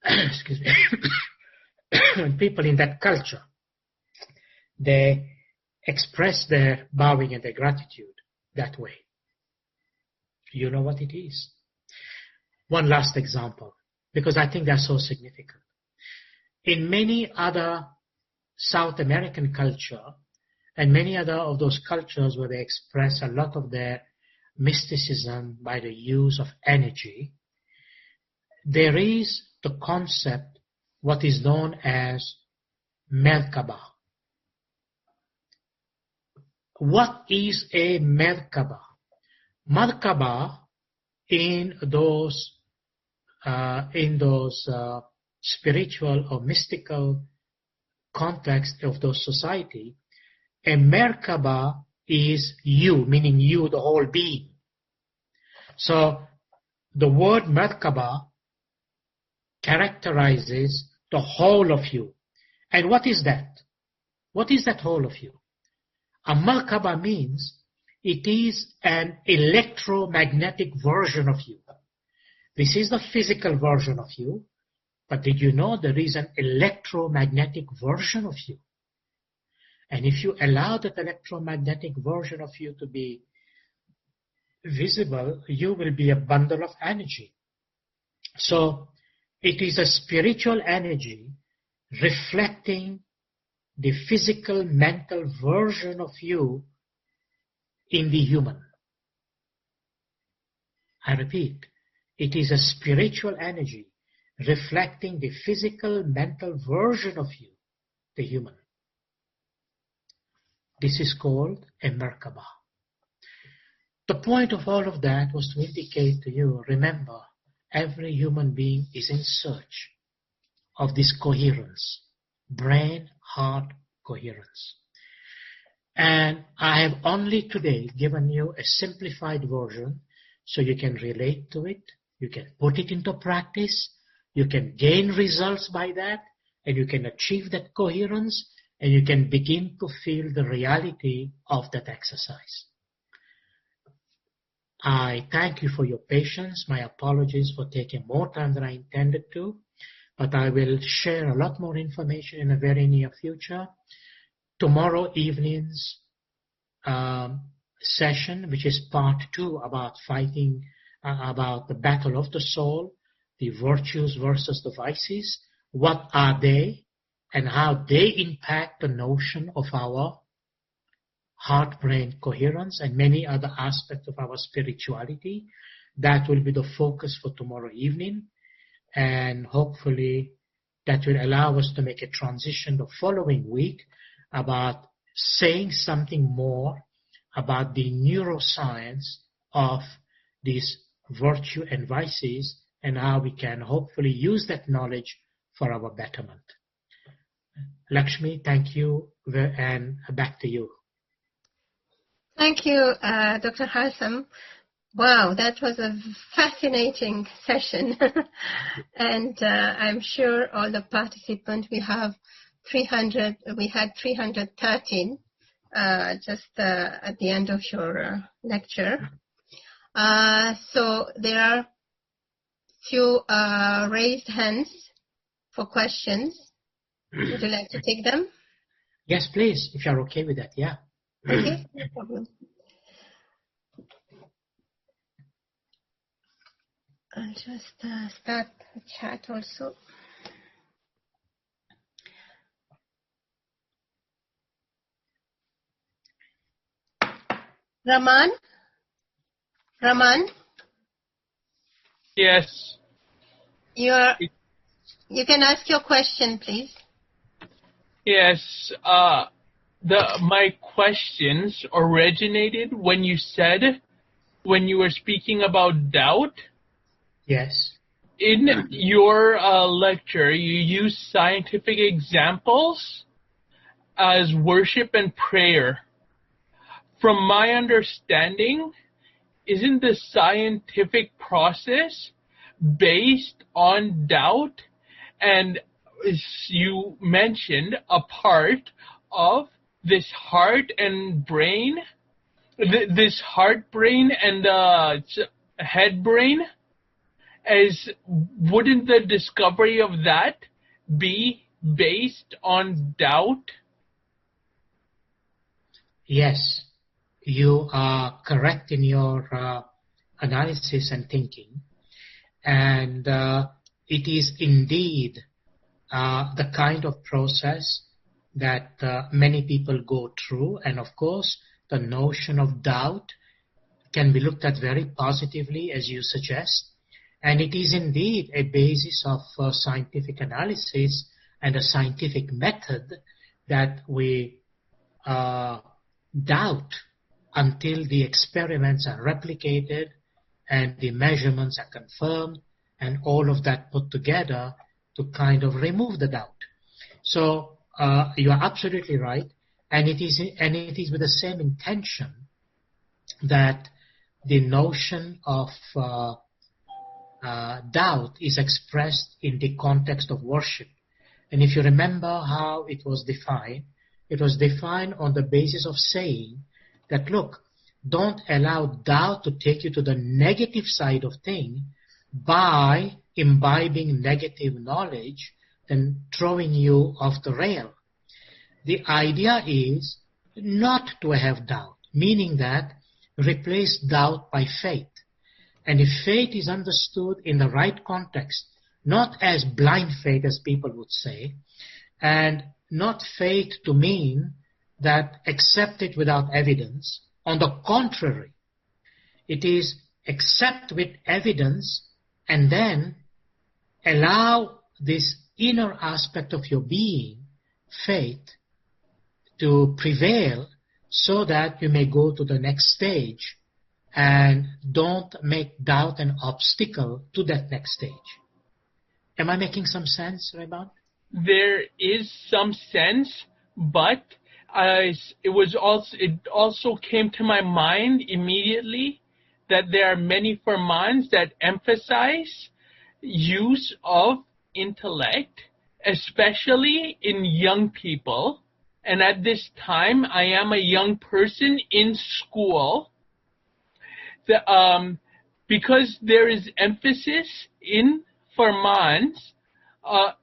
Speaker 3: excuse me, when people in that culture, they express their bowing and their gratitude that way, you know what it is. One last example, because I think they're so significant. In many other South American culture, and many other of those cultures where they express a lot of their mysticism by the use of energy, there is the concept, what is known as Merkaba. What is a Merkaba? Merkaba in those spiritual or mystical context of those society, a Merkaba is you, meaning you, the whole being. So the word Merkaba characterizes the whole of you. And what is that? What is that whole of you? A Merkaba means it is an electromagnetic version of you. This is the physical version of you, but did you know there is an electromagnetic version of you? And if you allow that electromagnetic version of you to be visible, you will be a bundle of energy. So it is a spiritual energy reflecting the physical, mental version of you in the human. I repeat, it is a spiritual energy reflecting the physical, mental version of you, the human. This is called a Merkaba. The point of all of that was to indicate to you, remember, every human being is in search of this coherence, brain-heart coherence. And I have only today given you a simplified version so you can relate to it, you can put it into practice, you can gain results by that, and you can achieve that coherence, and you can begin to feel the reality of that exercise. I thank you for your patience. My apologies for taking more time than I intended to, but I will share a lot more information in the very near future. Tomorrow evening's session, which is part 2 about fighting, about the battle of the soul, the virtues versus the vices, what are they, and how they impact the notion of our heart-brain coherence and many other aspects of our spirituality. That will be the focus for tomorrow evening, and hopefully that will allow us to make a transition the following week about saying something more about the neuroscience of these virtue and vices and how we can hopefully use that knowledge for our betterment. Lakshmi, thank you, and back to you.
Speaker 1: Thank you, Dr. Hassam. Wow, that was a fascinating session. And I'm sure all the participants, we had 313 just at the end of your lecture. So there are few raised hands for questions. Would you like to take them?
Speaker 3: Yes, please, if you're okay with that, yeah.
Speaker 1: Okay, no problem. I'll just start the chat also. Raman?
Speaker 4: Yes.
Speaker 1: You can ask your question, please.
Speaker 4: Yes. My questions originated when you were speaking about doubt.
Speaker 3: Yes.
Speaker 4: In your lecture, you use scientific examples as worship and prayer. From my understanding, isn't the scientific process based on doubt? And as you mentioned, a part of this heart and brain, this heart brain and head brain, wouldn't the discovery of that be based on doubt?
Speaker 3: Yes, you are correct in your analysis and thinking. And it is indeed the kind of process that many people go through. And of course, the notion of doubt can be looked at very positively, as you suggest. And it is indeed a basis of scientific analysis and a scientific method that we doubt until the experiments are replicated and the measurements are confirmed and all of that put together to kind of remove the doubt. So you are absolutely right, and it is with the same intention that the notion of doubt is expressed in the context of worship. And if you remember how it was defined on the basis of saying that, look, don't allow doubt to take you to the negative side of things by imbibing negative knowledge and throwing you off the rail. The idea is not to have doubt, meaning that replace doubt by faith. And if faith is understood in the right context, not as blind faith as people would say, and not faith to mean that accept it without evidence. On the contrary, it is accept with evidence and then allow this inner aspect of your being, faith, to prevail so that you may go to the next stage and don't make doubt an obstacle to that next stage. Am I making some sense, Rayman?
Speaker 4: There is some sense, but it also came to my mind immediately that there are many firmans that emphasize use of intellect, especially in young people. And at this time, I am a young person in school. Because there is emphasis in firmans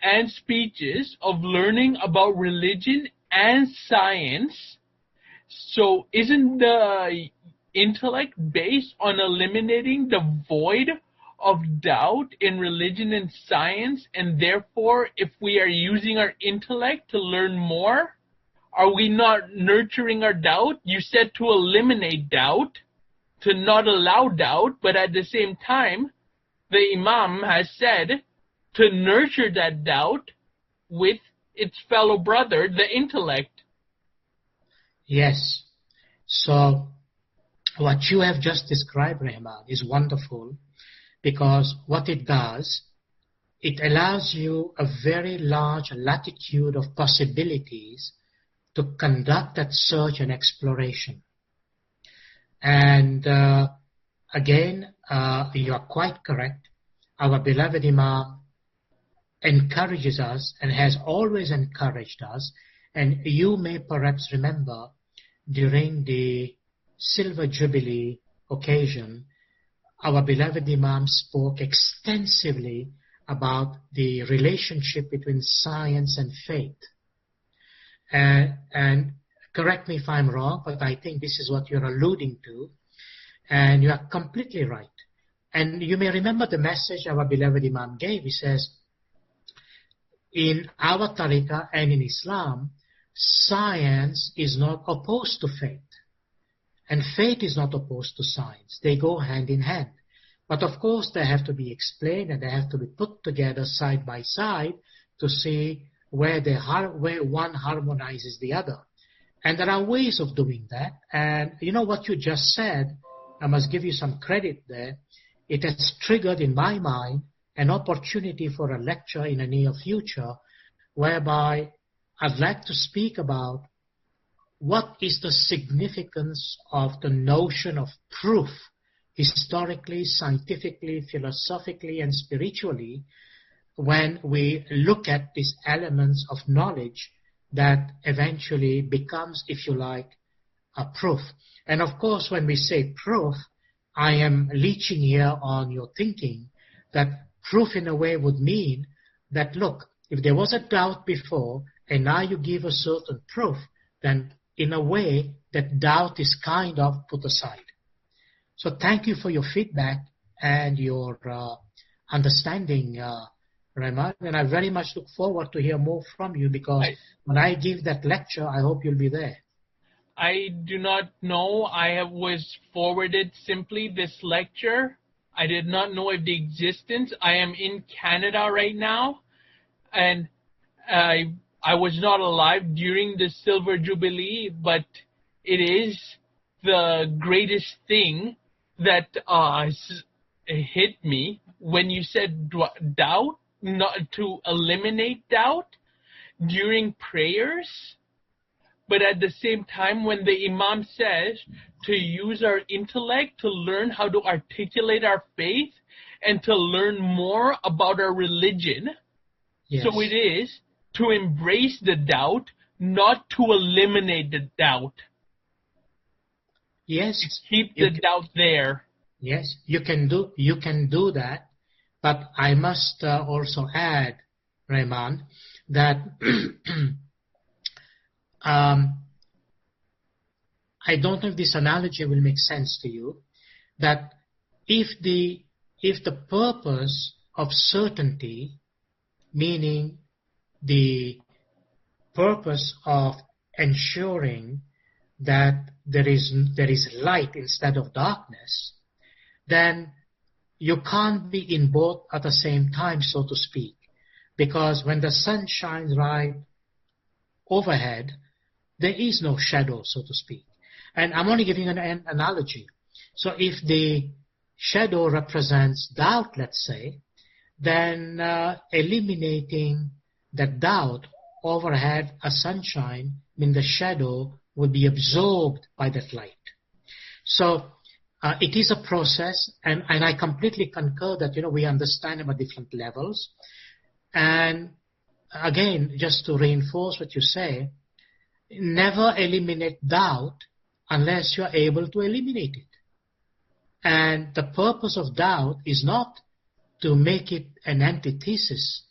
Speaker 4: and speeches of learning about religion and science. So isn't the intellect based on eliminating the void of doubt in religion and science? And therefore, if we are using our intellect to learn more, are we not nurturing our doubt? You said to eliminate doubt, to not allow doubt, but at the same time, the Imam has said to nurture that doubt with its fellow brother, the intellect.
Speaker 3: Yes. So what you have just described, Rahman, is wonderful, because what it does, it allows you a very large latitude of possibilities to conduct that search and exploration. And again, you are quite correct. Our beloved Imam encourages us and has always encouraged us. And you may perhaps remember during the Silver Jubilee occasion, our beloved Imam spoke extensively about the relationship between science and faith. And correct me if I'm wrong, but I think this is what you're alluding to. And you are completely right. And you may remember the message our beloved Imam gave. He says, in our tariqah and in Islam, science is not opposed to faith. And faith is not opposed to science. They go hand in hand. But of course, they have to be explained and they have to be put together side by side to see where one harmonizes the other. And there are ways of doing that. And you know what you just said, I must give you some credit there. It has triggered in my mind an opportunity for a lecture in the near future whereby I'd like to speak about what is the significance of the notion of proof, historically, scientifically, philosophically, and spiritually, when we look at these elements of knowledge that eventually becomes, if you like, a proof. And of course, when we say proof, I am leeching here on your thinking that proof in a way would mean that, look, if there was a doubt before and now you give a certain proof, then in a way that doubt is kind of put aside. So thank you for your feedback and your understanding, Rahman, and I very much look forward to hear more from you, because when I give that lecture, I hope you'll be there.
Speaker 4: I do not know. I was forwarded simply this lecture. I did not know of the existence. I am in Canada right now, and I was not alive during the Silver Jubilee, but it is the greatest thing that hit me when you said doubt, not to eliminate doubt during prayers. But at the same time, when the Imam says to use our intellect to learn how to articulate our faith and to learn more about our religion,
Speaker 3: yes.
Speaker 4: So it is to embrace the doubt, not to eliminate the doubt.
Speaker 3: Yes.
Speaker 4: To keep the doubt there.
Speaker 3: Yes, you can do that, but I must also add, Rahman, that I don't know if this analogy will make sense to you, that if the purpose of certainty, meaning the purpose of ensuring that there is light instead of darkness, then you can't be in both at the same time, so to speak. Because when the sun shines right overhead, there is no shadow, so to speak. And I'm only giving an analogy. So if the shadow represents doubt, let's say, then eliminating the doubt overhead a sunshine, mean the shadow would be absorbed by that light. So it is a process, and I completely concur that, we understand about different levels. And again, just to reinforce what you say, never eliminate doubt unless you are able to eliminate it. And the purpose of doubt is not to make it an antithesis.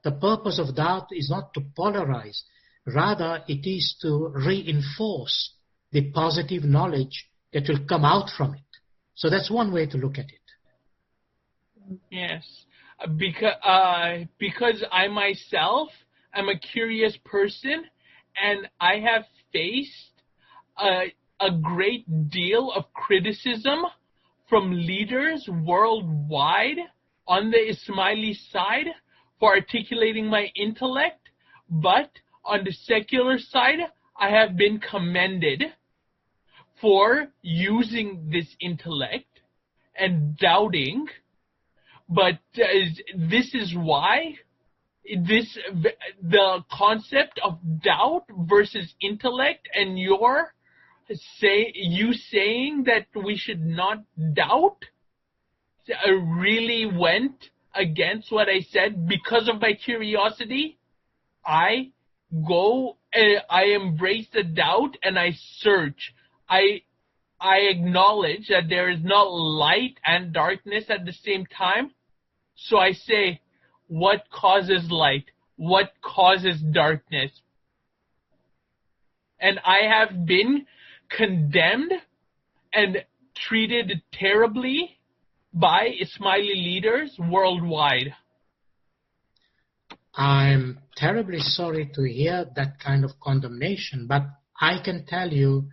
Speaker 3: The purpose of doubt is not to polarize. Rather, it is to reinforce the positive knowledge that will come out from it. So that's one way to look at it.
Speaker 4: Yes, because I myself am a curious person, and I have faced a great deal of criticism from leaders worldwide on the Ismaili side for articulating my intellect, but on the secular side, I have been commended for using this intellect and doubting. But this is why the concept of doubt versus intellect, and you saying that we should not doubt, really went against what I said. Because of my curiosity, I embrace the doubt and I search. I acknowledge that there is not light and darkness at the same time. So I say, what causes light? What causes darkness? And I have been condemned and treated terribly by Ismaili leaders worldwide.
Speaker 3: I'm terribly sorry to hear that kind of condemnation, but I can tell you,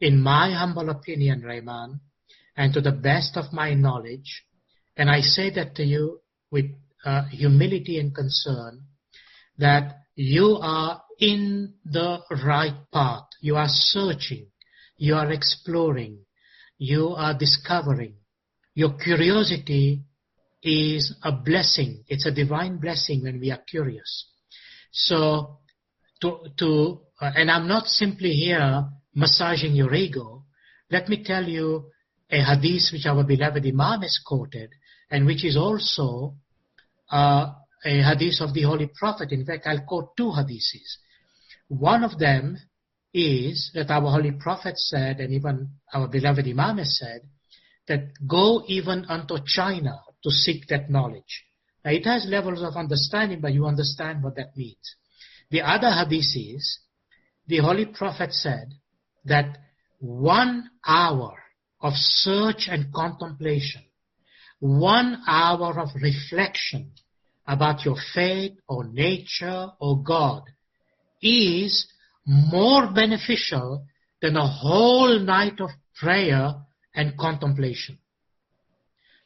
Speaker 3: in my humble opinion, Rayman, and to the best of my knowledge, and I say that to you with humility and concern, that you are in the right path. You are searching, you are exploring, you are discovering. Your curiosity is a blessing. It's a divine blessing when we are curious. So, and I'm not simply here massaging your ego. Let me tell you a hadith which our beloved Imam has quoted, and which is also a hadith of the Holy Prophet. In fact, I'll quote two hadiths. One of them is that our Holy Prophet said, and even our beloved Imam has said, that go even unto China to seek that knowledge. Now, it has levels of understanding, but you understand what that means. The other hadith is, the Holy Prophet said that 1 hour of search and contemplation, 1 hour of reflection about your faith or nature or God is more beneficial than a whole night of prayer and contemplation.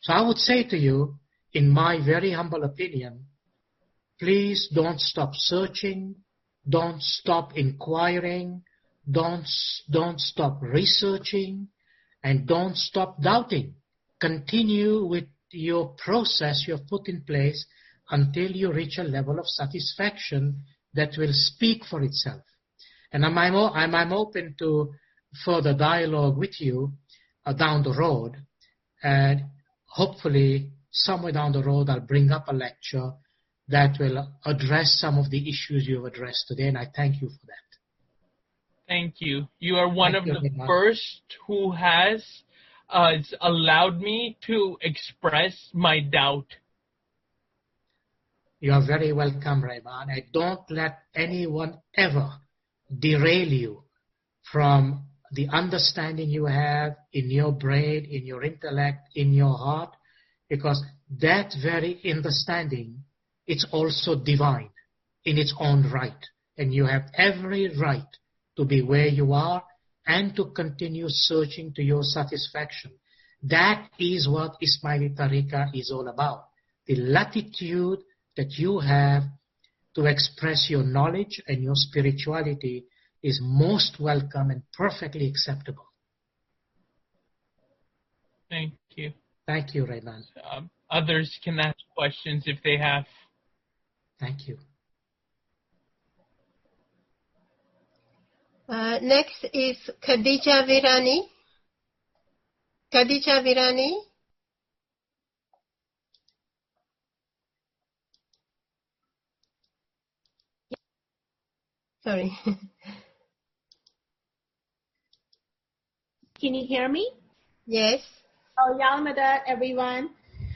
Speaker 3: So I would say to you, in my very humble opinion, please don't stop searching, don't stop inquiring, don't stop researching, and don't stop doubting. Continue with your process you have put in place until you reach a level of satisfaction that will speak for itself. And I'm open to further dialogue with you down the road, and hopefully somewhere down the road I'll bring up a lecture that will address some of the issues you have addressed today, and I thank you for that.
Speaker 4: Thank you. You are one of the first who has allowed me to express my doubt.
Speaker 3: You are very welcome, Rayman. I don't let anyone ever derail you from the understanding you have in your brain, in your intellect, in your heart, because that very understanding, it's also divine in its own right. And you have every right to be where you are and to continue searching to your satisfaction. That is what Ismaili Tariqah is all about. The latitude that you have to express your knowledge and your spirituality is most welcome and perfectly acceptable.
Speaker 4: Thank you.
Speaker 3: Thank you, Rayman.
Speaker 4: others can ask questions if they have.
Speaker 3: Thank you.
Speaker 1: Next is Khadija Virani. Khadija Virani. Sorry.
Speaker 5: Can you hear me?
Speaker 1: Yes.
Speaker 5: Oh, Yalmada, everyone.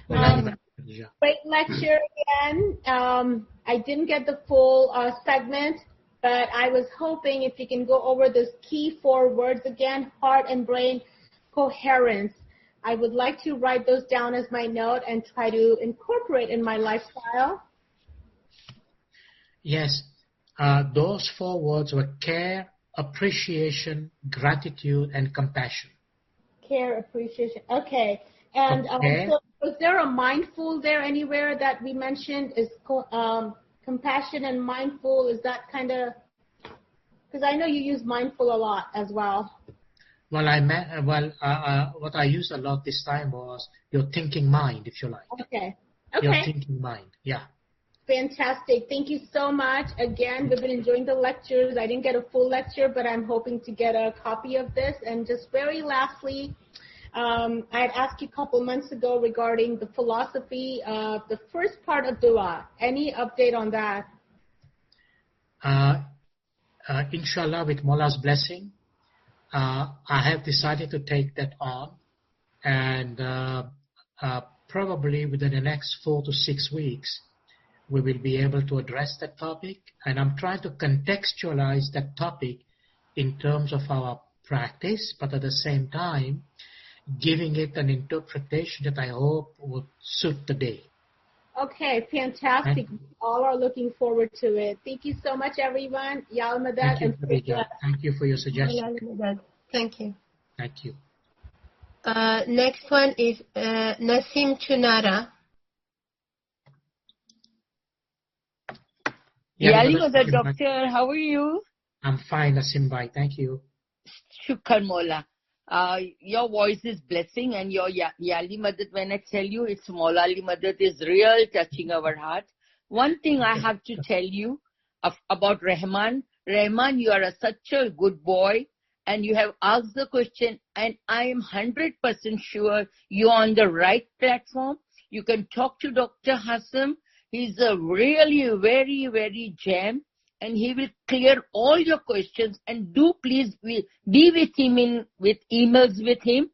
Speaker 3: Yeah.
Speaker 5: Great lecture again. I didn't get the full segment, but I was hoping if you can go over those key 4 words again, heart and brain coherence. I would like to write those down as my note and try to incorporate in my lifestyle.
Speaker 3: Yes, those 4 words were care, appreciation, gratitude, and compassion.
Speaker 5: Care, appreciation. Okay. And
Speaker 3: Okay.
Speaker 5: so was there a mindful there anywhere that we mentioned? Is compassion and mindful, is that kind of, because I know you use mindful a lot as well.
Speaker 3: Well, what I used a lot this time was your thinking mind, if you like.
Speaker 5: Okay.
Speaker 3: Your
Speaker 5: Okay.
Speaker 3: thinking mind, yeah.
Speaker 5: Fantastic. Thank you so much. Again, we've been enjoying the lectures. I didn't get a full lecture, but I'm hoping to get a copy of this. And just very lastly, I had asked you a couple months ago regarding the philosophy of the first part of dua. Any update on that?
Speaker 3: Inshallah, with Mawla's blessing, I have decided to take that on, and probably within the next 4 to 6 weeks, we will be able to address that topic. And I'm trying to contextualize that topic in terms of our practice, but at the same time, giving it an interpretation that I hope would suit the day.
Speaker 5: Okay, fantastic. All are looking forward to it. Thank you so much, everyone. Yalmadad.
Speaker 3: Thank you,
Speaker 5: and
Speaker 3: Khadija. Thank you for your suggestion.
Speaker 1: Thank you.
Speaker 3: Thank you.
Speaker 1: Next one is Nasim Chunara.
Speaker 6: Yali Doctor, how are you?
Speaker 3: I'm fine, Nasim Bhai. Thank you.
Speaker 6: Shukran Mola. Your voice is blessing, and your Yali Madad, when I tell you it's Mola Ali Madad, is real touching our heart. One thing I have to tell you about Rahman. Rahman, you are such a good boy, and you have asked the question, and I am 100% sure you're on the right platform. You can talk to Dr. Hassam. He's a really very, very gem, and he will clear all your questions. And do please be with him with emails with him.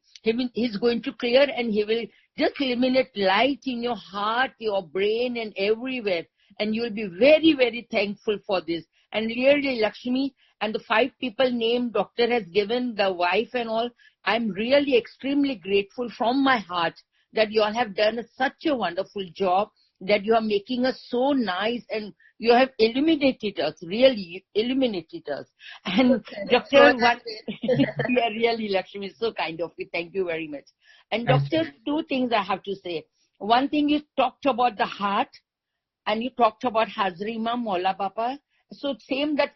Speaker 6: He's going to clear, and he will just eliminate light in your heart, your brain, and everywhere. And you will be very, very thankful for this. And really, Lakshmi and the 5 people named Doctor has given, the wife and all, I'm really extremely grateful from my heart that you all have done such a wonderful job, that you are making us so nice, and you have illuminated us, really illuminated us. And Doctor, yeah, really, Lakshmi, is so kind of you. Thank you very much. And Doctor, 2 things I have to say. One thing, you talked about the heart, and you talked about Hazrima, Mola Baba. So same that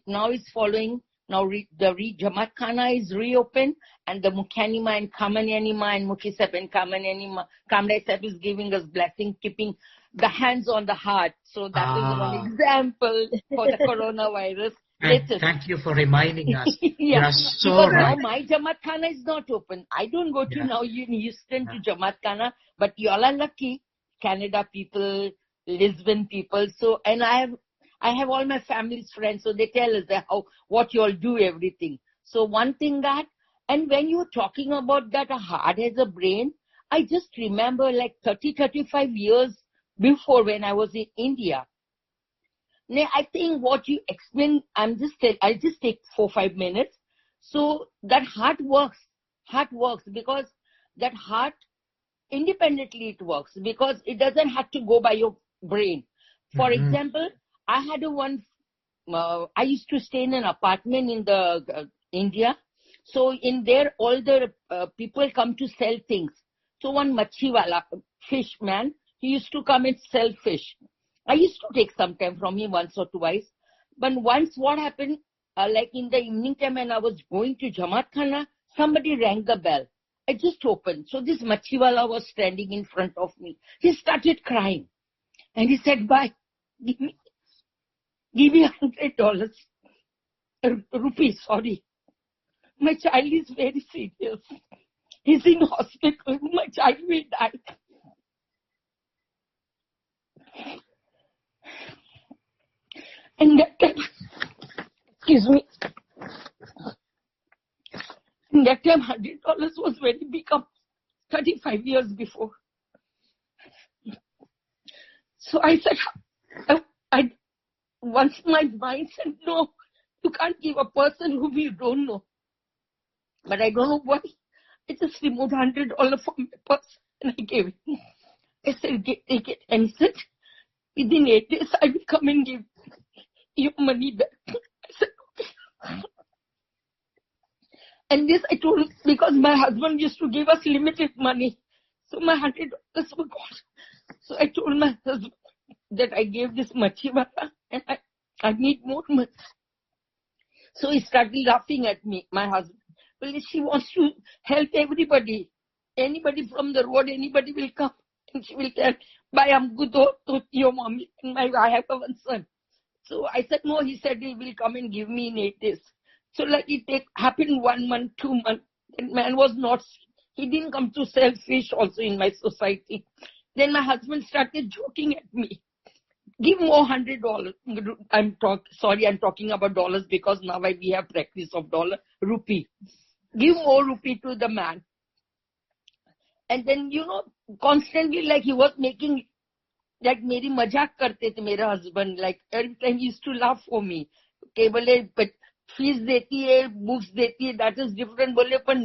Speaker 6: now is following. Now the Jamaat Khana is reopened, and the Mukhanima and Kamanyanima and Mukhisep and Kamanyanima, Kamrai Sep is giving us blessing, keeping the hands on the heart. So that is one example for the coronavirus.
Speaker 3: Thank you for reminding us.
Speaker 6: Yeah.
Speaker 3: You are so
Speaker 6: because
Speaker 3: right.
Speaker 6: Now my Jamaat Khana is not open. I don't go to now in Houston to Jamaat Khana, but you all are lucky, Canada people, Lisbon people. So, and I have all my family's friends, so they tell us that what you all do, everything. So one thing that, and when you're talking about that a heart has a brain, I just remember like 35 years before when I was in India. Now, I think what you explained, I'll just take 4-5 minutes. So that heart works because that heart, independently it works, because it doesn't have to go by your brain. For example, I had I used to stay in an apartment in the India. So in there, all the people come to sell things. So one machiwala, fish man, he used to come and sell fish. I used to take some time from him once or twice. But once what happened, like in the evening time when I was going to Jamaat Khana, somebody rang the bell. I just opened. So this machiwala was standing in front of me. He started crying. And he said, bye. Give me $100. Rupees, sorry. My child is very serious. He's in hospital. My child will die. And that time, excuse me. And that time, $100 was very big, 35 years before. So I said, once my mind said, no, you can't give a person whom you don't know. But I don't know why. I just removed $100 from my purse and I gave it. I said, take it. And he said, within 8 days, I will come and give you money back. I said, okay. And this I told him because my husband used to give us limited money. So my $100 were gone. So I told my husband that I gave this machiwala and I need more money. So he started laughing at me, my husband. Well, she wants to help everybody. Anybody from the road, anybody will come. And she will tell, bye, I'm good to your mommy. And I have one son. So I said, no, he said he will come and give me in 8 days. So like it happened 1 month, 2 months. That man was not sick. He didn't come to sell fish also in my society. Then my husband started joking at me. Give more $100. I'm talking about dollars because now we have practice of rupee. Give more rupee to the man. And then, constantly like he was making, like meri majak karte the mera husband. Like every time he used to laugh for me. Okay, but fees deti hai, books deti hai, that is different. Bole, but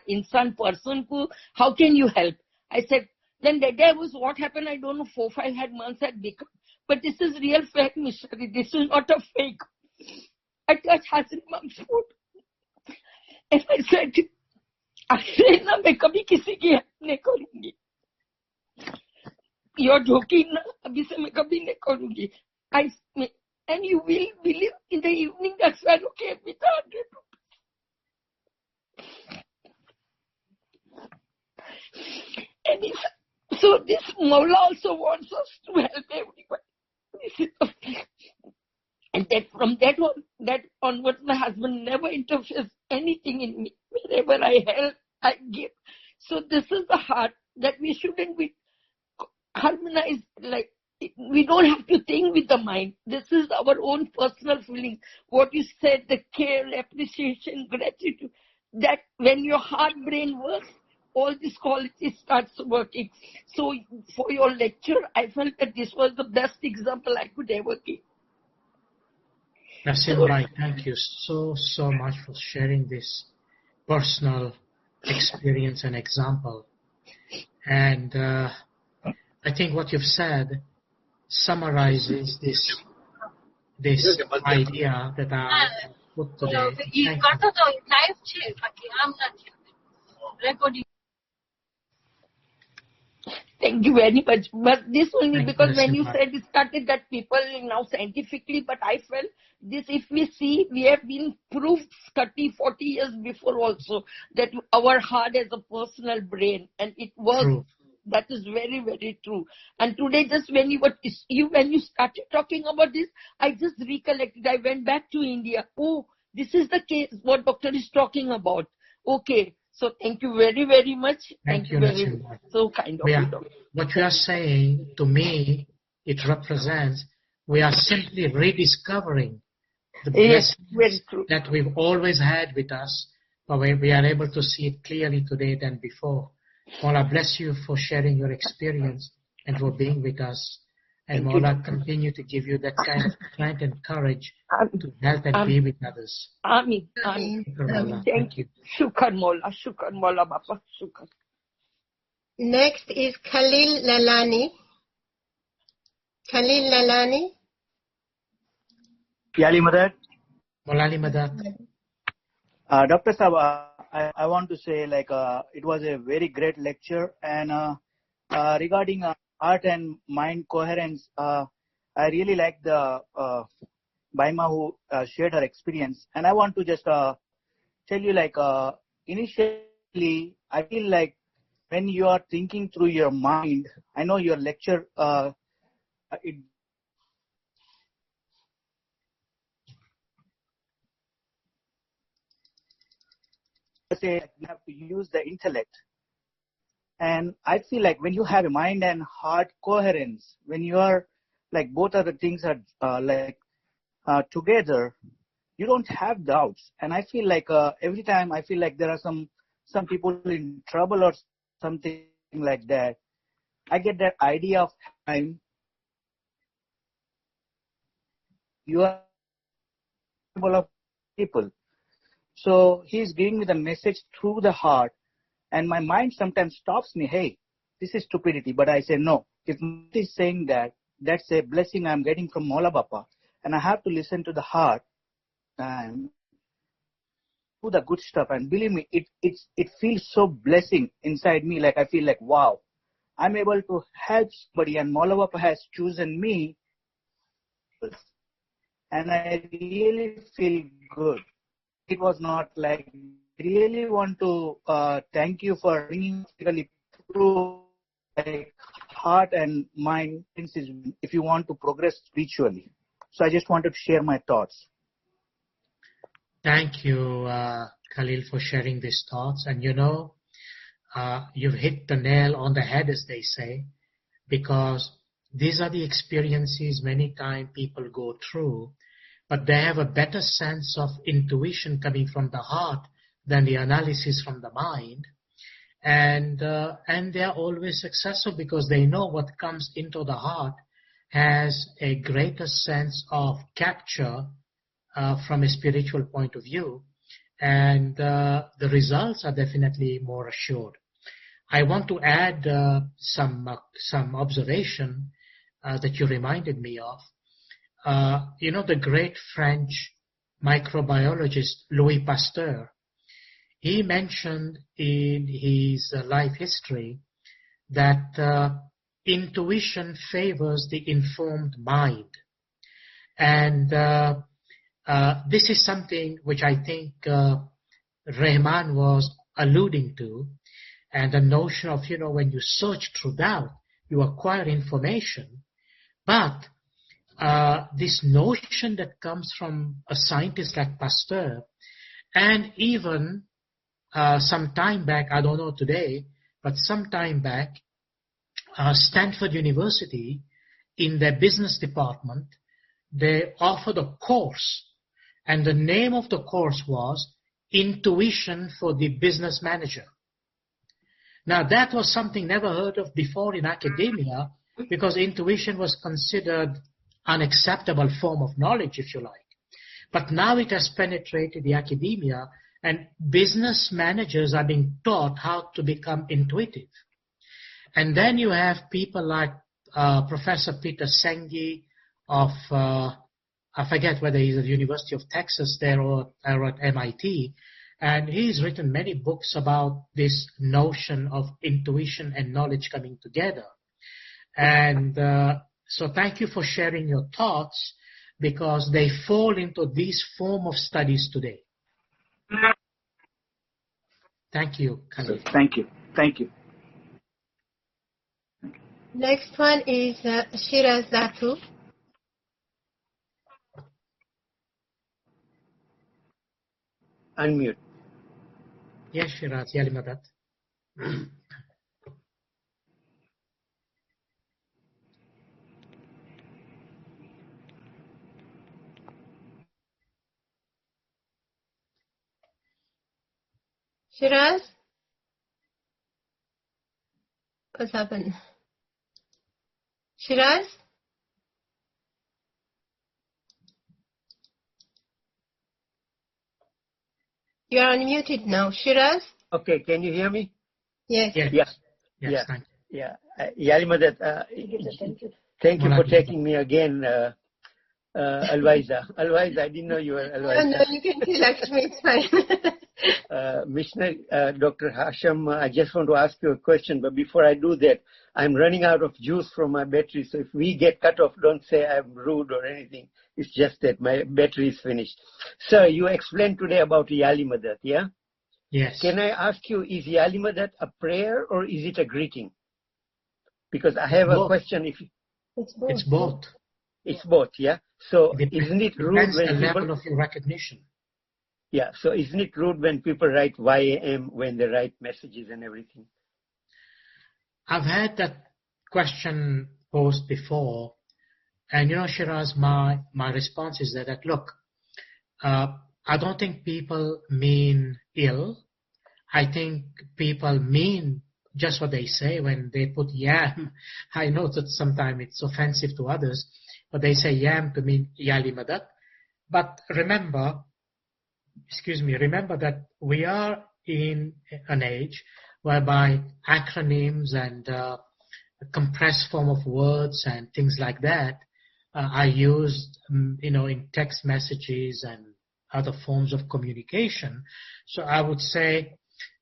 Speaker 6: insan person ko, how can you help? I said, then that day was what happened, I don't know, 4-5 months had become. But this is real fake missionary. This is not a fake. I touched Hassan Mom's foot. And I said, na main kabhi kisi ki help nahi karungi. You're joking na, abhi se main kabhi nahi karungi. And you will believe in the evening that fellow came with $100. And he said, so this Mawla also wants us to help everybody. And that from that onwards, my husband never interferes anything in me. Wherever I help, I give. So this is the heart that we shouldn't be harmonized. Like we don't have to think with the mind. This is our own personal feeling. What you said, the care, appreciation, gratitude. That when your heart brain works, all these qualities starts working. So for your lecture, I felt that this was the best example I could ever give.
Speaker 3: Nasim Bhai, thank you so much for sharing this personal experience and example. And I think what you've said summarizes this idea that I put today.
Speaker 6: Thank you very much. But this only
Speaker 3: Thank
Speaker 6: because
Speaker 3: you,
Speaker 6: when you
Speaker 3: Nasim Bhai.
Speaker 6: said it started that people now scientifically, but I felt this, if we see, we have been proved 30, 40 years before also that our heart has a personal brain and it works.
Speaker 3: True.
Speaker 6: That is very, very true. And today, just when you started talking about this, I just recollected. I went back to India. Oh, this is the case, what doctor is talking about. Okay. So thank you very, very much.
Speaker 3: Thank you,
Speaker 6: very
Speaker 3: Nasim
Speaker 6: much.
Speaker 3: Bhai.
Speaker 6: So kind of you, doctor.
Speaker 3: What you are saying, to me, it represents we are simply rediscovering the blessings that we've always had with us, but we are able to see it clearly today than before. Mawla, bless you for sharing your experience and for being with us. And Mawla, continue to give you that kind of strength and courage to help and be with others.
Speaker 6: Ameen.
Speaker 3: Thank you.
Speaker 6: Shukran Mawla Bapa. Shukran.
Speaker 1: Next is Khalil Lalani. Khalil Lalani.
Speaker 7: Yali Madad.
Speaker 3: Mawlani Madad.
Speaker 7: Dr. Sahab, I want to say it was a very great lecture, and regarding heart and mind coherence, I really like the Baima who shared her experience, and I want to just tell you initially I feel like when you are thinking through your mind, I know your lecture, it say you have to use the intellect. And I feel like when you have a mind and heart coherence, when you are like both of the things are together, you don't have doubts. And I feel like every time I feel like there are some people in trouble or something like that, I get that idea of time. You are able of people. So he's giving me the message through the heart. And my mind sometimes stops me, hey, this is stupidity. But I say, no, if he's saying that, that's a blessing I'm getting from Mola Bapa. And I have to listen to the heart and do the good stuff. And believe me, it feels so blessing inside me. Like I feel like, wow, I'm able to help somebody and Mola Bapa has chosen me. And I really feel good. It was not like, I really want to thank you for bringing through like heart and mind if you want to progress spiritually. So I just wanted to share my thoughts.
Speaker 3: Thank you, Khalil, for sharing these thoughts. And you've hit the nail on the head, as they say, because these are the experiences many times people go through, but they have a better sense of intuition coming from the heart than the analysis from the mind. And they are always successful because they know what comes into the heart has a greater sense of capture from a spiritual point of view. And the results are definitely more assured. I want to add some observation that you reminded me of. The great French microbiologist Louis Pasteur, he mentioned in his life history that intuition favors the informed mind. And this is something which I think Rahman was alluding to. And the notion of, when you search through doubt, you acquire information. But this notion that comes from a scientist like Pasteur, and even some time back, I don't know today, but some time back, Stanford University, in their business department, they offered a course. And the name of the course was Intuition for the Business Manager. Now, that was something never heard of before in academia, because intuition was considered unacceptable form of knowledge, if you like. But now it has penetrated the academia, and business managers are being taught how to become intuitive. And then you have people like Professor Peter Senge of, I forget whether he's at the University of Texas there or at MIT, and he's written many books about this notion of intuition and knowledge coming together. And so thank you for sharing your thoughts, because they fall into this form of studies today. Thank you, Khalil.
Speaker 7: Thank you. Thank you.
Speaker 1: Next one is Shiraz Datu.
Speaker 8: Unmute.
Speaker 3: Yes, Shiraz, يا لمدد.
Speaker 1: Shiraz? What's happened? Shiraz? You are unmuted now. Shiraz?
Speaker 8: Okay, can you hear me?
Speaker 1: Yes.
Speaker 3: Yes.
Speaker 8: Yeah.
Speaker 3: Yes,
Speaker 8: Yeah.
Speaker 3: thank you.
Speaker 8: Yeah. Yalimadat, thank you for taking me again, ALWAAZ. ALWAAZ, I didn't know you were ALWAAZ.
Speaker 1: No, you can select me, it's fine.
Speaker 8: Missionary Dr. HASSAM, I just want to ask you a question, but before I do that, I'm running out of juice from my battery, so if we get cut off, don't say I'm rude or anything. It's just that my battery is finished. Sir, you explained today about Yalimadat, yeah?
Speaker 3: Yes.
Speaker 8: Can I ask you, is Ya Ali Madad a prayer or is it a greeting? Because I have a question. If
Speaker 3: It's both.
Speaker 8: it's both, yeah. So isn't it rude
Speaker 3: Depends
Speaker 8: when
Speaker 3: the
Speaker 8: people?
Speaker 3: level of your recognition.
Speaker 8: Yeah. So isn't it rude when people write YAM when they write messages and everything?
Speaker 3: I've had that question posed before, and Shiraz, my response is that look, I don't think people mean ill. I think people mean just what they say when they put yam. I know that sometimes it's offensive to others, but they say yam to mean Ya Ali Madad. But remember that we are in an age whereby acronyms and compressed form of words and things like that are used, in text messages and other forms of communication. So I would say,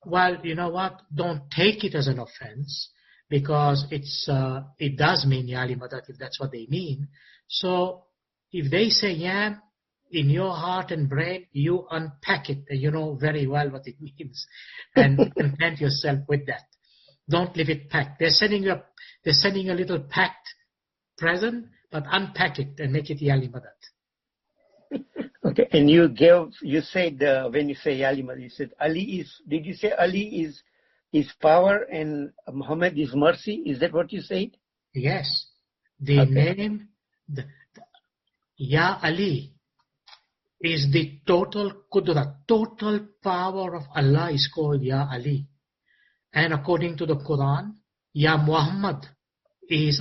Speaker 3: well, you know what? Don't take it as an offense because it does mean Ya Ali Madad if that's what they mean. So if they say yam, in your heart and brain, you unpack it. You know very well what it means, and content yourself with that. Don't leave it packed. They're sending you a little packed present, but unpack it and make it Ya Ali Madad.
Speaker 8: Okay, and you said when you say Ya Ali Madad, you said did you say Ali is power and Muhammad is mercy? Is that what you said?
Speaker 3: Yes. The name, Ya Ali, is the total qudrat, total power of Allah is called Ya Ali. And according to the Quran, Ya Muhammad is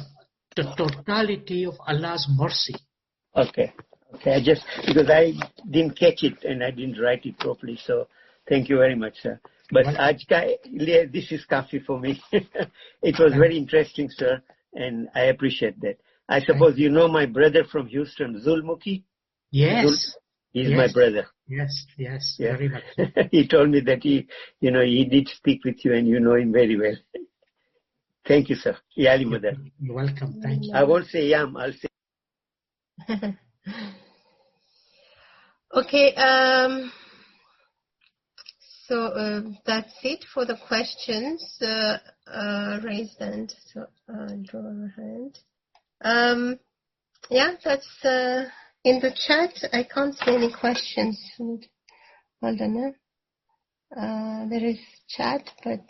Speaker 3: the totality of Allah's mercy.
Speaker 8: Okay. Because I didn't catch it and I didn't write it properly, so thank you very much, sir. But this is kafi for me. It was very interesting, sir, and I appreciate that. I suppose you know my brother from Houston, Zulmuki?
Speaker 3: Yes.
Speaker 8: He's my brother.
Speaker 3: Yes, very much.
Speaker 8: He told me that he did speak with you and you know him very well. Thank you, sir. Ya Ali Madad.
Speaker 3: You're welcome. Thank you.
Speaker 8: I won't say yam, I'll say.
Speaker 1: Okay, so that's it for the questions raised and draw a hand. That's in the chat. I can't see any questions. Hold on. There is chat, but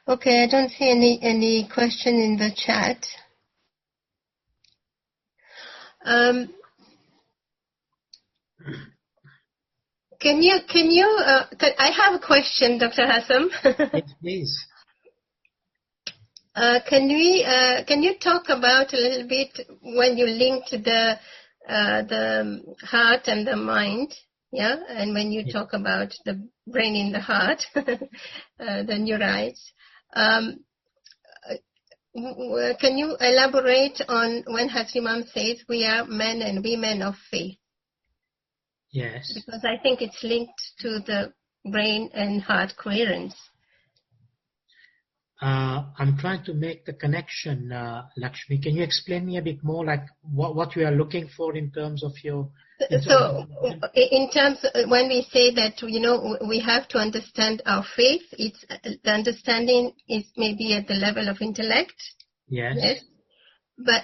Speaker 1: okay, I don't see any question in the chat. I have a question, Dr. Hassam.
Speaker 3: Please.
Speaker 1: Can you talk about a little bit when you linked the heart and the mind, yeah, and when you talk about the brain in the heart, the neurites. Can you elaborate on when Imam says we are men and women of faith?
Speaker 3: Yes.
Speaker 1: Because I think it's linked to the brain and heart coherence.
Speaker 3: I'm trying to make the connection, Lakshmi. Can you explain me a bit more, like what you are looking for in terms of your...
Speaker 1: In terms, when we say that, we have to understand our faith, it's the understanding is maybe at the level of intellect.
Speaker 3: Yes.
Speaker 1: But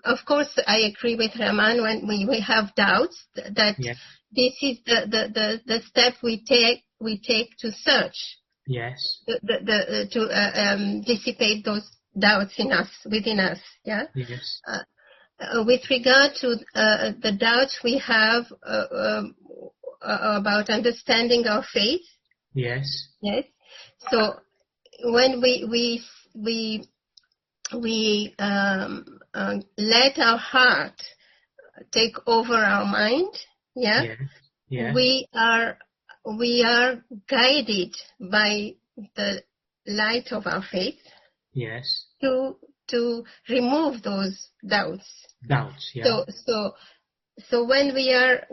Speaker 1: of course, I agree with Rahman when we have doubts that this is the step we take to search.
Speaker 3: Yes.
Speaker 1: To dissipate those doubts within us. Yeah.
Speaker 3: Yes.
Speaker 1: With regard to the doubts we have about understanding our faith.
Speaker 3: Yes.
Speaker 1: Yes. So when we let our heart take over our mind, we are guided by the light of our faith.
Speaker 3: Yes.
Speaker 1: To remove those doubts.
Speaker 3: Doubts. Yeah.
Speaker 1: So when we are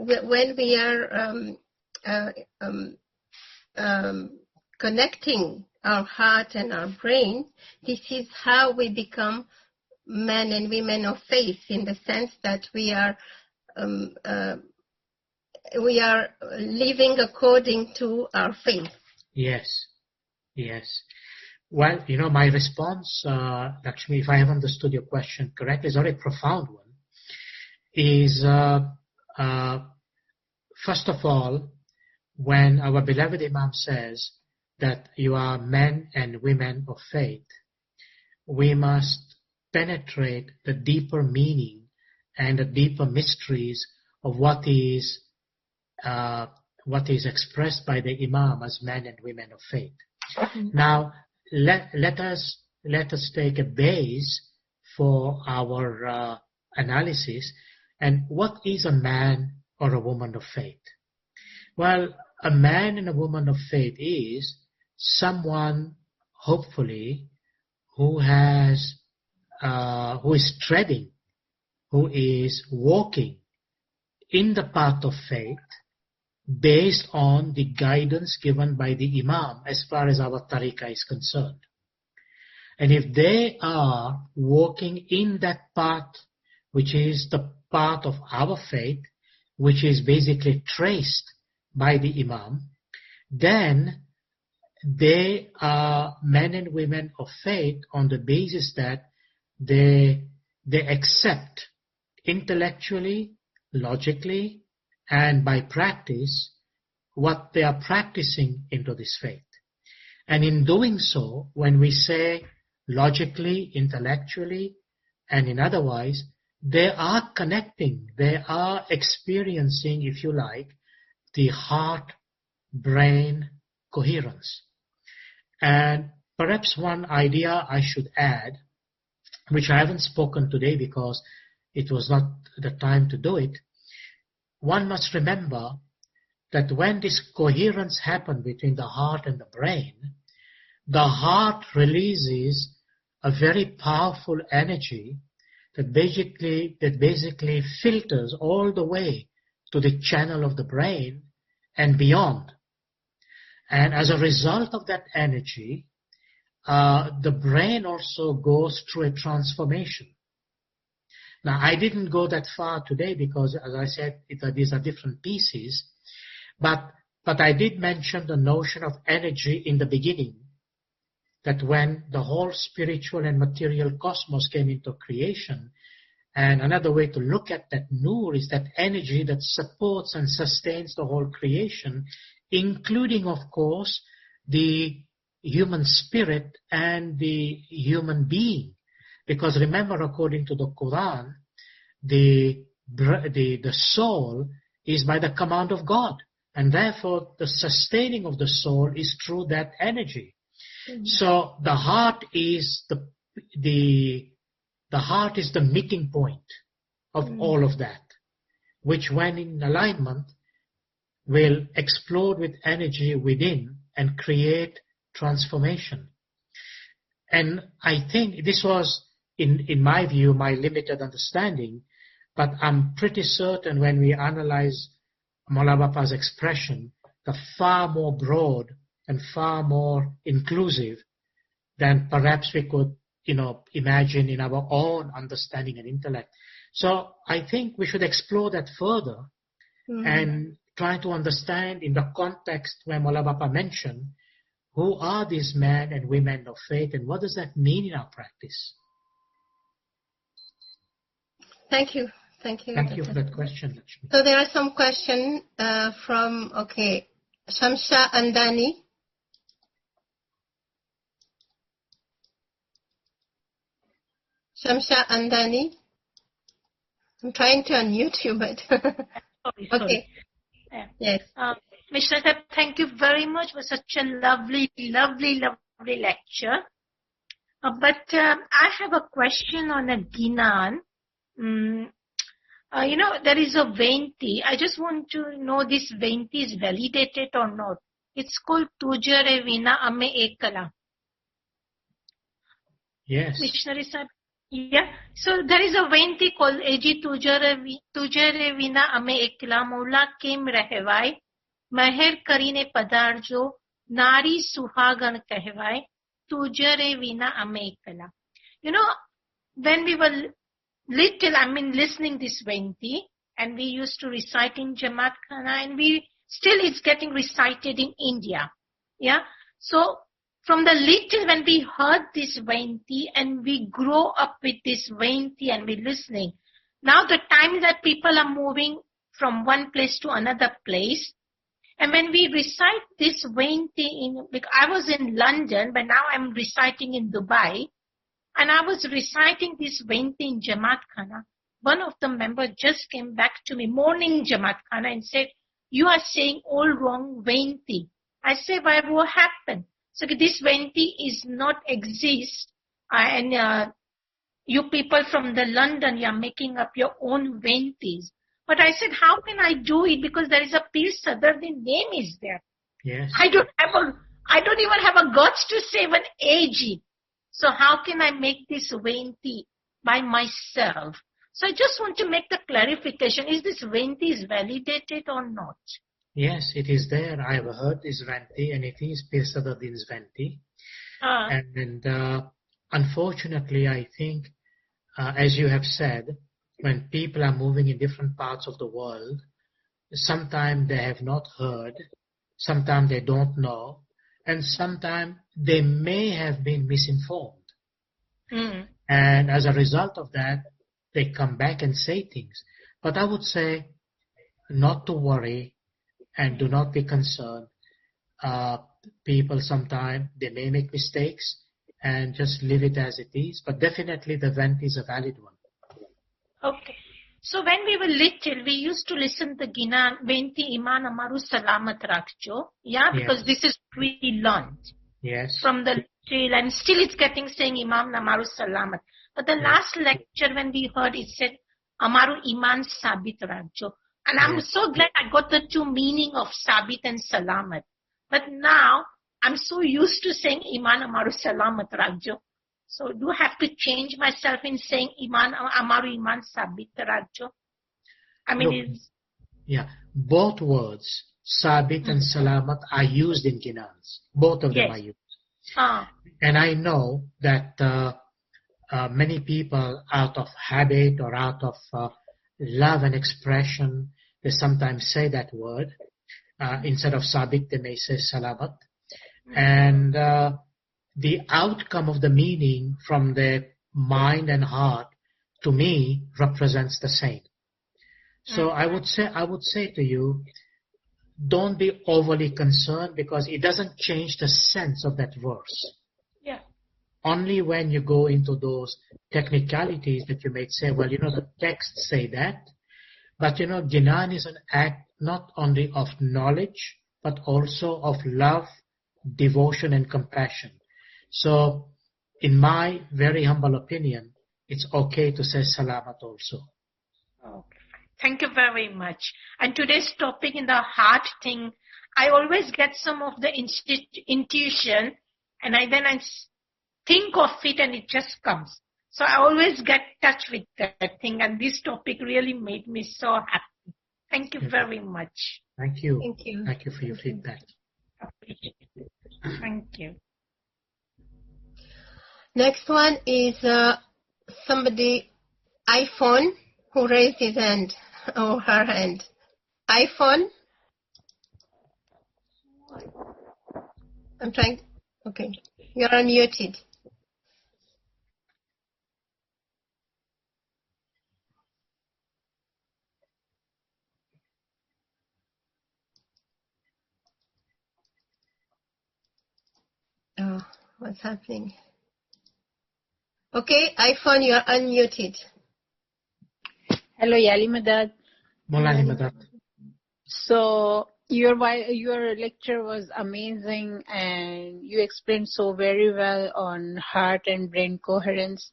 Speaker 1: connecting our heart and our brain, this is how we become men and women of faith, in the sense that we are living according to our faith.
Speaker 3: Yes, yes. Well, my response, Lakshmi, if I have understood your question correctly, is a very profound one, is first of all, when our beloved Imam says that you are men and women of faith, we must penetrate the deeper meaning and the deeper mysteries of what is expressed by the Imam as men and women of faith. Now, let us take a base for our analysis. And what is a man or a woman of faith? Well, a man and a woman of faith is someone, hopefully, who is treading, who is walking in the path of faith, based on the guidance given by the Imam as far as our tariqah is concerned. And if they are walking in that path, which is the path of our faith, which is basically traced by the Imam, then they are men and women of faith on the basis that they accept intellectually, logically, and by practice what they are practicing into this faith. And in doing so, when we say logically, intellectually, and in otherwise, they are connecting, they are experiencing, if you like, the heart-brain coherence. And perhaps one idea I should add, which I haven't spoken today because it was not the time to do it, one must remember that when this coherence happens between the heart and the brain, the heart releases a very powerful energy that basically filters all the way to the channel of the brain and beyond. And as a result of that energy, the brain also goes through a transformation. Now, I didn't go that far today because, as I said, these are different pieces. But I did mention the notion of energy in the beginning, that when the whole spiritual and material cosmos came into creation, and another way to look at that nur is that energy that supports and sustains the whole creation, including, of course, the human spirit and the human being. Because remember, according to the Quran, the soul is by the command of God. And therefore, the sustaining of the soul is through that energy. Mm-hmm. So the heart is the meeting point of all of that, which when in alignment will explode with energy within and create transformation. And I think this was, in my view, my limited understanding, but I'm pretty certain when we analyze Maulana Bapa's expression, the far more broad and far more inclusive than perhaps we could, imagine in our own understanding and intellect. So I think we should explore that further and try to understand in the context where Maulana Bapa mentioned, who are these men and women of faith and what does that mean in our practice?
Speaker 1: Thank you. Thank you.
Speaker 3: Thank you for that question, Lakshmi.
Speaker 1: So there are some questions from, Shamsha Andani. Shamsha Andani. I'm trying to unmute you, but...
Speaker 9: Sorry.
Speaker 1: Okay. Yes.
Speaker 9: Mr. Sahib, thank you very much for such a lovely lecture. But I have a question on a Gnan. There is a Venti. I just want to know this Venti is validated or not. It's called Tujare Vina Ame Ekala.
Speaker 3: Yes.
Speaker 9: Missionary Sahib. Yeah. So there is a Venti called Eji Tujare Vina Ame Ekala Mola Kim Rehevai Meher Karine Padarjo Nari Suhagan Kehevai Tujare Vina Ame Ekala. when we were little, listening this Venti, and we used to recite in Jamaat Khana, and it's getting recited in India. Yeah. So from the little, when we heard this Venti and we grow up with this Venti and we're listening, now the time that people are moving from one place to another place, and when we recite this Venti because I was in London, but now I'm reciting in Dubai, and I was reciting this Venti in Jamaat Khana. One of the members just came back to me, morning Jamaat Khana, and said, "You are saying all wrong Venti." I said, "Why? What happened?" So this Venti is not exist, and you people from the London, you are making up your own Ventis. But I said, how can I do it? Because there is a Pir Sadr, the name is there.
Speaker 3: Yes.
Speaker 9: I don't even have a guts to say an AG. So how can I make this Venti by myself? So I just want to make the clarification. Is this Venti is validated or not?
Speaker 3: Yes, it is there. I have heard this Venti, and it is Pir Sadruddin's Venti. And unfortunately, I think, as you have said, when people are moving in different parts of the world, sometimes they have not heard, sometimes they don't know, and sometimes they may have been misinformed. And as a result of that, they come back and say things. But I would say not to worry and do not be concerned. People sometimes, they may make mistakes and just leave it as it is. But definitely the Venti is a valid one.
Speaker 9: Okay. So when we were little, we used to listen to Ginan, Venti Iman Amaru Salamat Rakjo. Yeah, because this is we learned.
Speaker 3: Yes.
Speaker 9: From the little, and still it's getting saying Imam Amaru Salamat. But the last lecture when we heard it said Amaru Iman Sabit Rakjo. And I'm so glad I got the two meaning of Sabit and Salamat. But now I'm so used to saying Iman Amaru Salamat Rakjo. So do I have to change myself in saying Iman Amaru Iman Sabit Rakjo?
Speaker 3: Both words, Sabit and Salamat, are used in Ginans. Both of them are used. And I know that many people, out of habit or out of love and expression, they sometimes say that word. Instead of Sabit, they may say Salamat. And the outcome of the meaning from the mind and heart, to me, represents the same. So I would say to you, don't be overly concerned, because it doesn't change the sense of that verse.
Speaker 9: Yeah.
Speaker 3: Only when you go into those technicalities that you may say, well, the texts say that. But Ginan is an act not only of knowledge, but also of love, devotion, and compassion. So, in my very humble opinion, it's okay to say Salamat also.
Speaker 9: Okay. Thank you very much. And today's topic in the heart thing, I always get some of the intuition, and then I think of it and it just comes. So I always get touch with that thing, and this topic really made me so happy. Thank you very much.
Speaker 3: Thank you.
Speaker 1: Thank you.
Speaker 3: Thank you for your feedback.
Speaker 9: Thank you.
Speaker 1: Next one is somebody, iPhone, who raised his hand or her hand. iPhone. I'm trying. Okay. You're unmuted. Oh, what's happening? Okay, iPhone, you're unmuted.
Speaker 2: Hello, Yali Madad.
Speaker 3: Molani Madad.
Speaker 2: So your lecture was amazing, and you explained so very well on heart and brain coherence.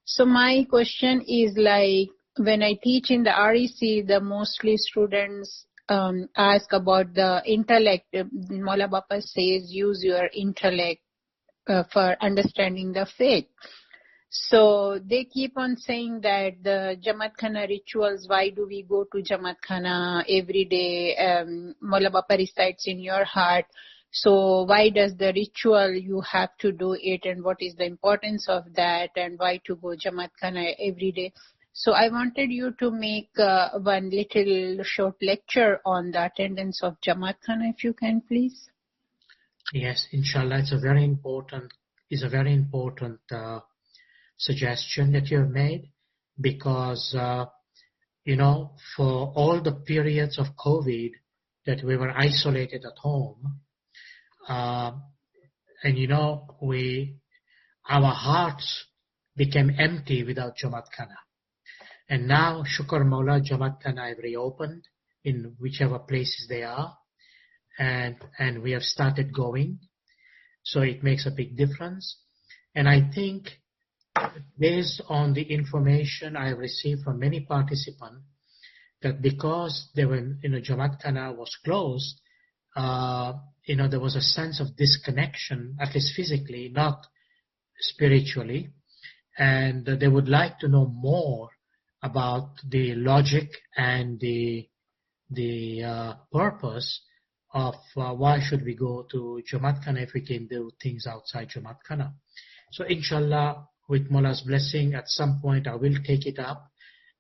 Speaker 2: So my question is, like, when I teach in the REC, the mostly students ask about the intellect. Maula Bapa says use your intellect for understanding the faith. So they keep on saying that the Jamaat Khana rituals, why do we go to Jamaat Khana every day? Maula Bapa recites in your heart. So why does the ritual you have to do it, and what is the importance of that, and why to go Jamaat Khana every day? So I wanted you to make one little short lecture on the attendance of Jamaat Khana, if you can, please.
Speaker 3: Yes, inshallah, it's a very important suggestion that you have made, because for all the periods of COVID that we were isolated at home, and our hearts became empty without Jamaat Khana. And now, Shukr Mawla, Jamaat Khana have reopened in whichever places they are, and we have started going. So it makes a big difference. And I think, based on the information I have received from many participants, that because they were, Jamaat Khana was closed, there was a sense of disconnection, at least physically, not spiritually, and they would like to know more about the logic and the purpose of why should we go to Jamaat Khana if we can do things outside Jamaat Khana. So inshallah, with Mullah's blessing, at some point I will take it up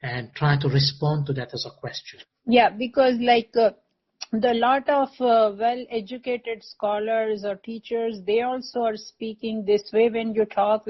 Speaker 3: and try to respond to that as a question.
Speaker 2: Yeah, because the lot of well-educated scholars or teachers, they also are speaking this way when you talk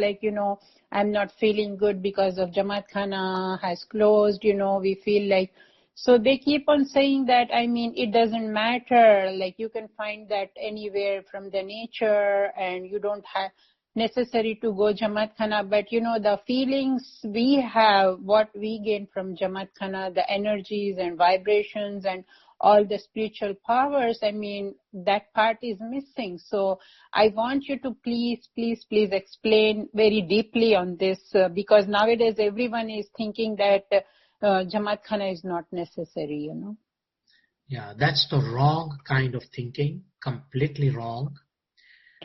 Speaker 2: I'm not feeling good because of Jamaat Khana has closed, we feel like. So they keep on saying that, it doesn't matter, you can find that anywhere from the nature, and you don't have necessary to go Jamaat Khana. But the feelings we have, what we gain from Jamaat Khana, the energies and vibrations and all the spiritual powers, that part is missing. So I want you to please explain very deeply on this, because nowadays everyone is thinking that Jamaat Khana is not necessary,
Speaker 3: Yeah, that's the wrong kind of thinking, completely wrong.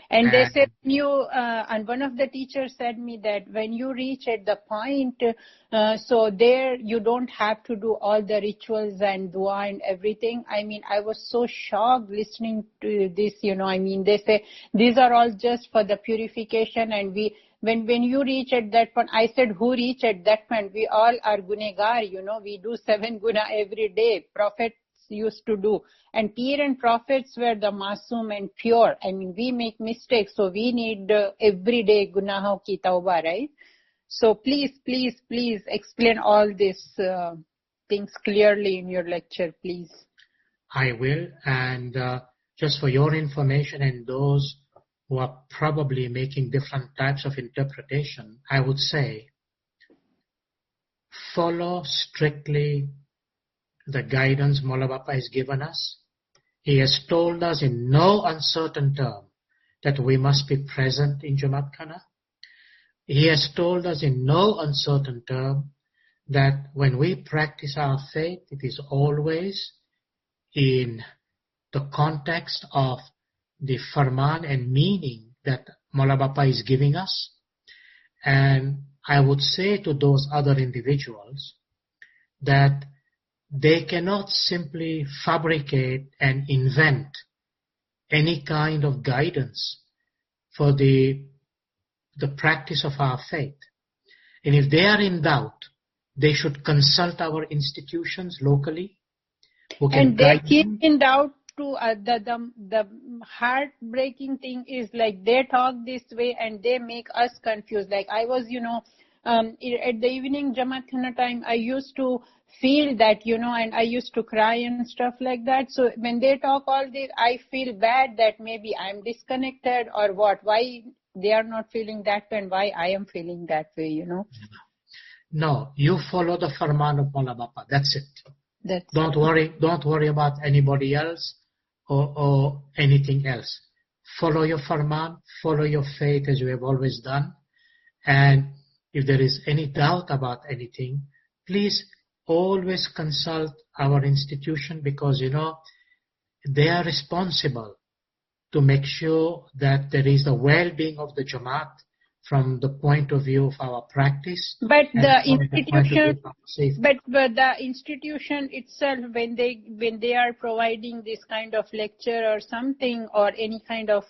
Speaker 2: And they said and one of the teachers said me that when you reach at the point, so there you don't have to do all the rituals and dua and everything. I was so shocked listening to this, they say these are all just for the purification, and when you reach at that point, I said, who reach at that point? We all are gunegar, we do 7 guna every day. Prophets used to do. And peer and prophets were the masoom and pure. We make mistakes, so we need everyday gunaho ki tawbah, right? So please explain all these things clearly in your lecture, please.
Speaker 3: I will. And just for your information and those who are probably making different types of interpretation, I would say, follow strictly the guidance Maula Bapa has given us. He has told us in no uncertain term that we must be present in Jamaat Khana. He has told us in no uncertain term that when we practice our faith, it is always in the context of the farman and meaning that Maula Bapa is giving us. And I would say to those other individuals that they cannot simply fabricate and invent any kind of guidance for the practice of our faith. And if they are in doubt, they should consult our institutions locally who can
Speaker 2: and
Speaker 3: guide
Speaker 2: they keep
Speaker 3: them.
Speaker 2: in doubt too. The heartbreaking thing is they talk this way and they make us confused. I was, at the evening Jamaat Khana time, I used to feel that, and I used to cry and stuff like that. So when they talk all this, I feel bad that maybe I'm disconnected or what. Why they are not feeling that way and why I am feeling that way,
Speaker 3: No, you follow the farman of Maula Bapa. That's it. Don't worry about anybody else or anything else. Follow your farman, follow your faith as you have always done. And if there is any doubt about anything, please always consult our institution, because, they are responsible to make sure that there is the well-being of the Jamaat from the point of view of our practice.
Speaker 2: But the
Speaker 3: institution,
Speaker 2: but the institution itself, when they are providing this kind of lecture or something, or any kind of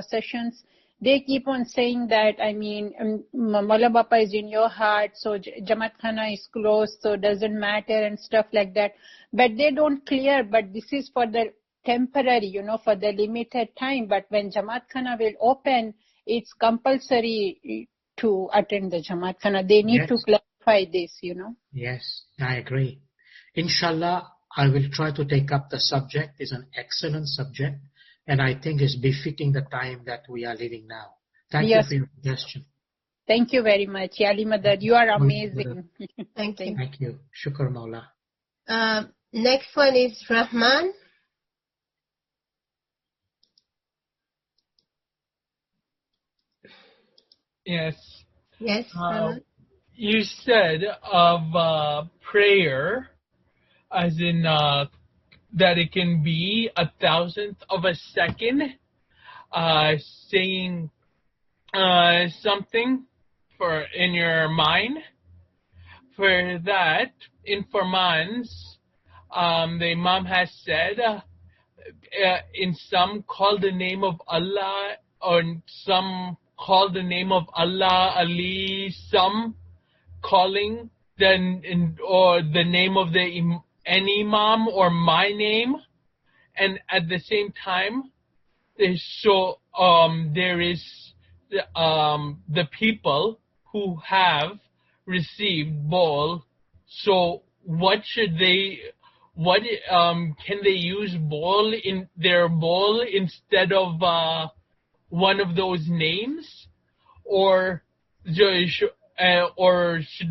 Speaker 2: sessions, they keep on saying that, I mean, Maula Bapa is in your heart, so Jamaat Khana is closed, so doesn't matter and stuff like that. But they don't clear, but this is for the temporary, for the limited time. But when Jamaat Khana will open, it's compulsory to attend the Jamaat Khana. They need to clarify this,
Speaker 3: Yes, I agree. Inshallah, I will try to take up the subject. It's an excellent subject, and I think it's befitting the time that we are living now. Thank you for your suggestion.
Speaker 2: Thank you very much. Yali Madad, you are amazing.
Speaker 1: Thank you.
Speaker 3: Thank you. Shukr Maula.
Speaker 1: Next one is Rahman.
Speaker 4: Yes.
Speaker 1: Yes.
Speaker 4: You said of prayer, as in that it can be 1,000th of a second, saying something in your mind. For that, in Farmans, the Imam has said, in some call the name of Allah, or some call the name of Allah, Ali, some calling or the name of an Imam or my name, and at the same time, there is the people who have received bowl. So what should they? What can they use bowl in their bowl instead of one of those names, or should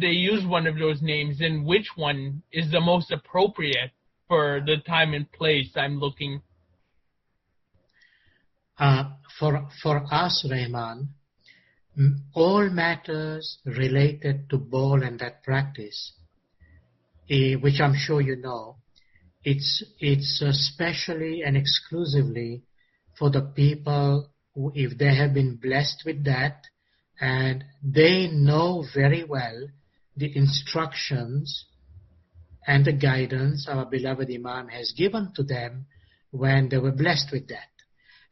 Speaker 4: they use one of those names? And which one is the most appropriate for the time and place I'm looking?
Speaker 3: For us, Rahman, all matters related to bowl and that practice, which I'm sure you know, it's especially and exclusively for the people who, if they have been blessed with that, and they know very well the instructions and the guidance our beloved Imam has given to them when they were blessed with that.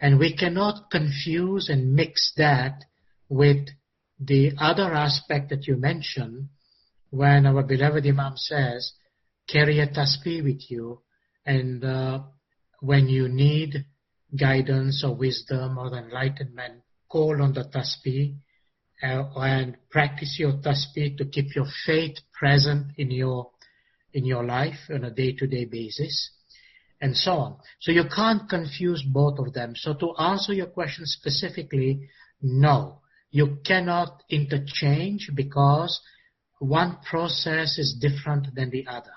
Speaker 3: And we cannot confuse and mix that with the other aspect that you mentioned, when our beloved Imam says, carry a tasbih with you, and when you need guidance or wisdom or enlightenment, call on the tasbih and practice your tasbih to keep your faith present in your life on a day-to-day basis, and so on. So you can't confuse both of them. So to answer your question specifically, no, you cannot interchange, because one process is different than the other.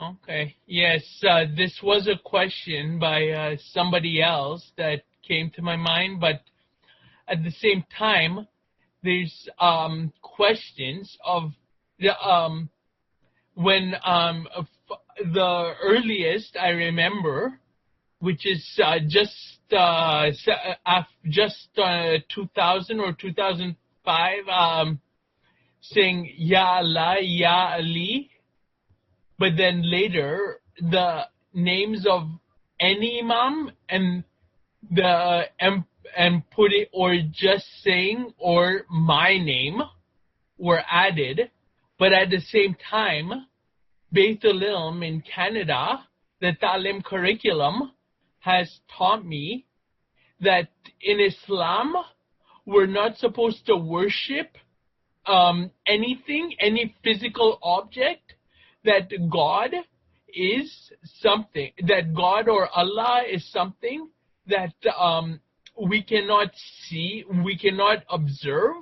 Speaker 4: Okay. Yes, this was a question by somebody else that came to my mind, but at the same time, there's questions of when the earliest I remember, which is just 2000 or 2005, saying Ya Allah, Ya Ali. But then later, the names of any Imam and put it, or just saying, or my name were added. But at the same time, Baitul Ilm in Canada, the Talim curriculum has taught me that in Islam, we're not supposed to worship anything, any physical object, that God is something, that God or Allah is something that we cannot see, we cannot observe.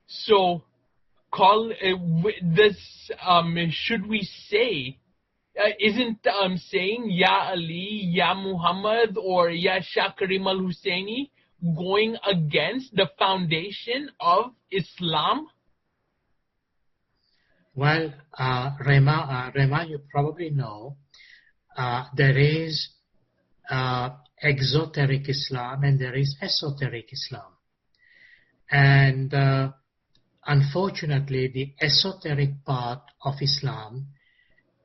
Speaker 4: So, should we say, isn't saying Ya Ali, Ya Muhammad, or Ya Shah Karim al-Husseini going against the foundation of Islam?
Speaker 3: Well, Rema, you probably know there is exoteric Islam and there is esoteric Islam. And unfortunately, the esoteric part of Islam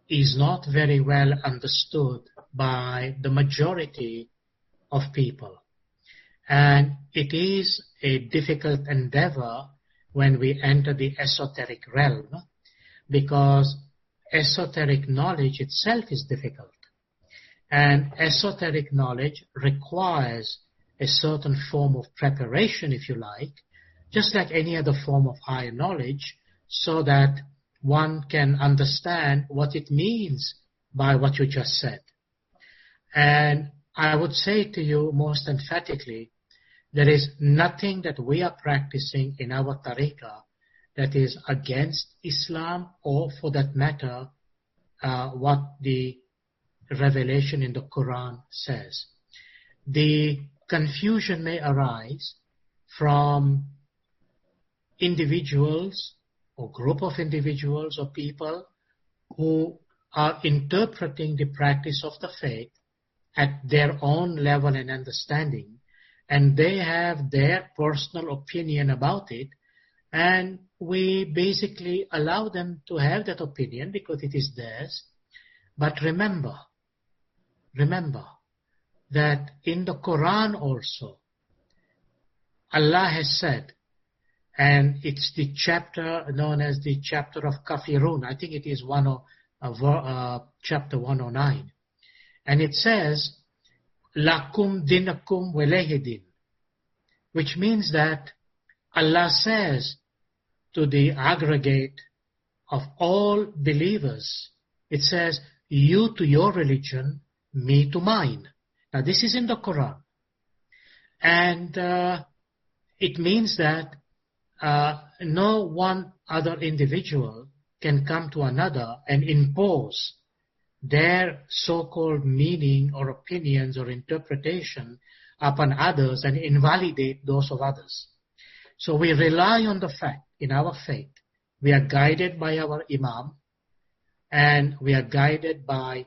Speaker 3: is not very well understood by the majority of people. And it is a difficult endeavor when we enter the esoteric realm, because esoteric knowledge itself is difficult. And esoteric knowledge requires a certain form of preparation, if you like, just like any other form of higher knowledge, so that one can understand what it means by what you just said. And I would say to you most emphatically, there is nothing that we are practicing in our tariqah that is against Islam or, for that matter, what the revelation in the Quran says. The confusion may arise from individuals or group of individuals or people who are interpreting the practice of the faith at their own level and understanding, and they have their personal opinion about it, and we basically allow them to have that opinion because it is theirs. But remember that in the Quran also, Allah has said, and it's the chapter known as the chapter of Kafirun. I think it is chapter 109. And it says, Lakum dinakum waliyadin, which means that Allah says to the aggregate of all believers, it says, you to your religion, me to mine. Now this is in the Quran. And it means that no one other individual can come to another and impose their so-called meaning or opinions or interpretation upon others and invalidate those of others. So we rely on the fact in our faith, we are guided by our Imam, and we are guided by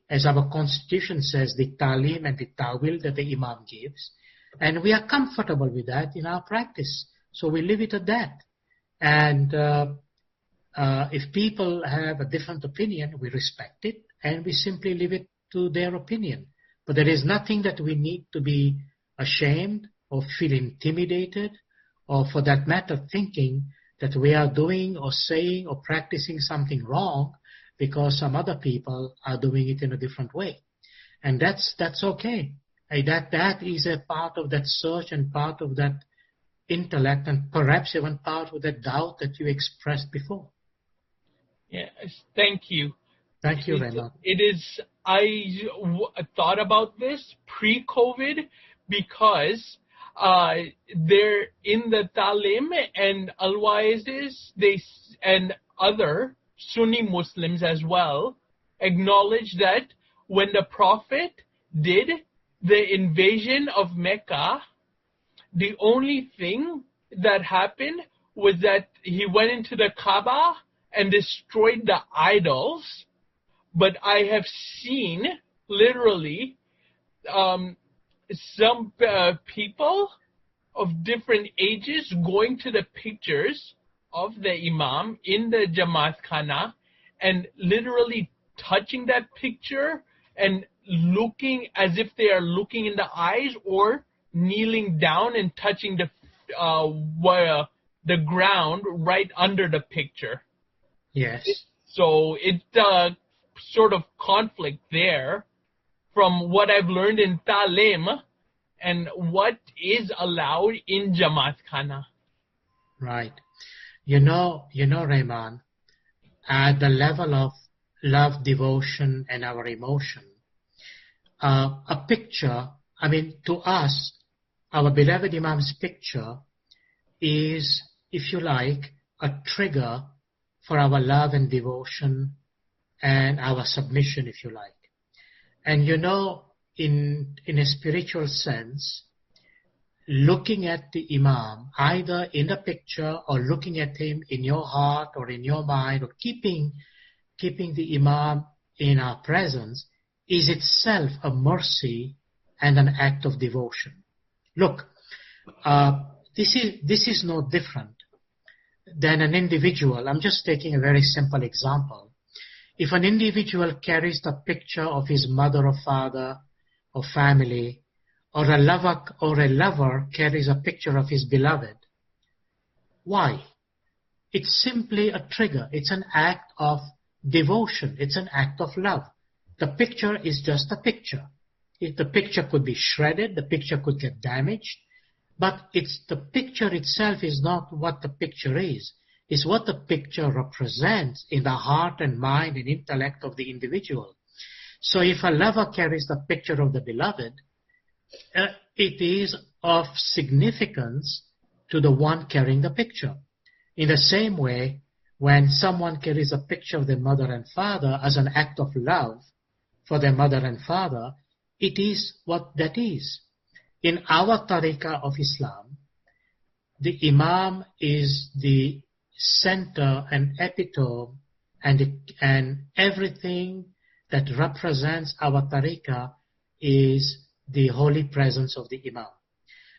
Speaker 3: as our constitution says, the talim and the tawil that the Imam gives, and we are comfortable with that in our practice. So we leave it at that. And if people have a different opinion, we respect it, and we simply leave it to their opinion. But there is nothing that we need to be ashamed or feel intimidated, or for that matter, thinking that we are doing or saying or practicing something wrong because some other people are doing it in a different way. And that's okay. That is a part of that search and part of that intellect, and perhaps even part of that doubt that you expressed before.
Speaker 4: Yes, thank you.
Speaker 3: Thank you, Raymond.
Speaker 4: I thought about this pre-COVID because they're in the Talim and ALWAAZ, and other Sunni Muslims as well acknowledge that when the Prophet did the invasion of Mecca, the only thing that happened was that he went into the Kaaba and destroyed the idols. But I have seen, literally, some people of different ages going to the pictures of the Imam in the Jamaat Khana and literally touching that picture and looking as if they are looking in the eyes, or kneeling down and touching the ground right under the picture.
Speaker 3: Yes.
Speaker 4: So it's sort of conflict there from what I've learned in Talim and what is allowed in Jamaat Khana.
Speaker 3: Right. You know, Rahman, at the level of love, devotion, and our emotion, a picture, I mean, to us, our beloved Imam's picture is, if you like, a trigger for our love and devotion and our submission, if you like. And you know, in a spiritual sense, looking at the Imam, either in a picture or looking at him in your heart or in your mind, or keeping the Imam in our presence, is itself a mercy and an act of devotion. Look, this is no different than an individual. I'm just taking a very simple example. If an individual carries the picture of his mother or father or family, or a lover carries a picture of his beloved, why? It's simply a trigger. It's an act of devotion. It's an act of love. The picture is just a picture. The picture could be shredded. The picture could get damaged. But the picture itself is not what the picture is. It's what the picture represents in the heart and mind and intellect of the individual. So if a lover carries the picture of the beloved, it is of significance to the one carrying the picture. In the same way, when someone carries a picture of their mother and father as an act of love for their mother and father, it is what that is. In our tariqah of Islam, the Imam is the center and epitome and everything that represents our tariqah is the holy presence of the Imam.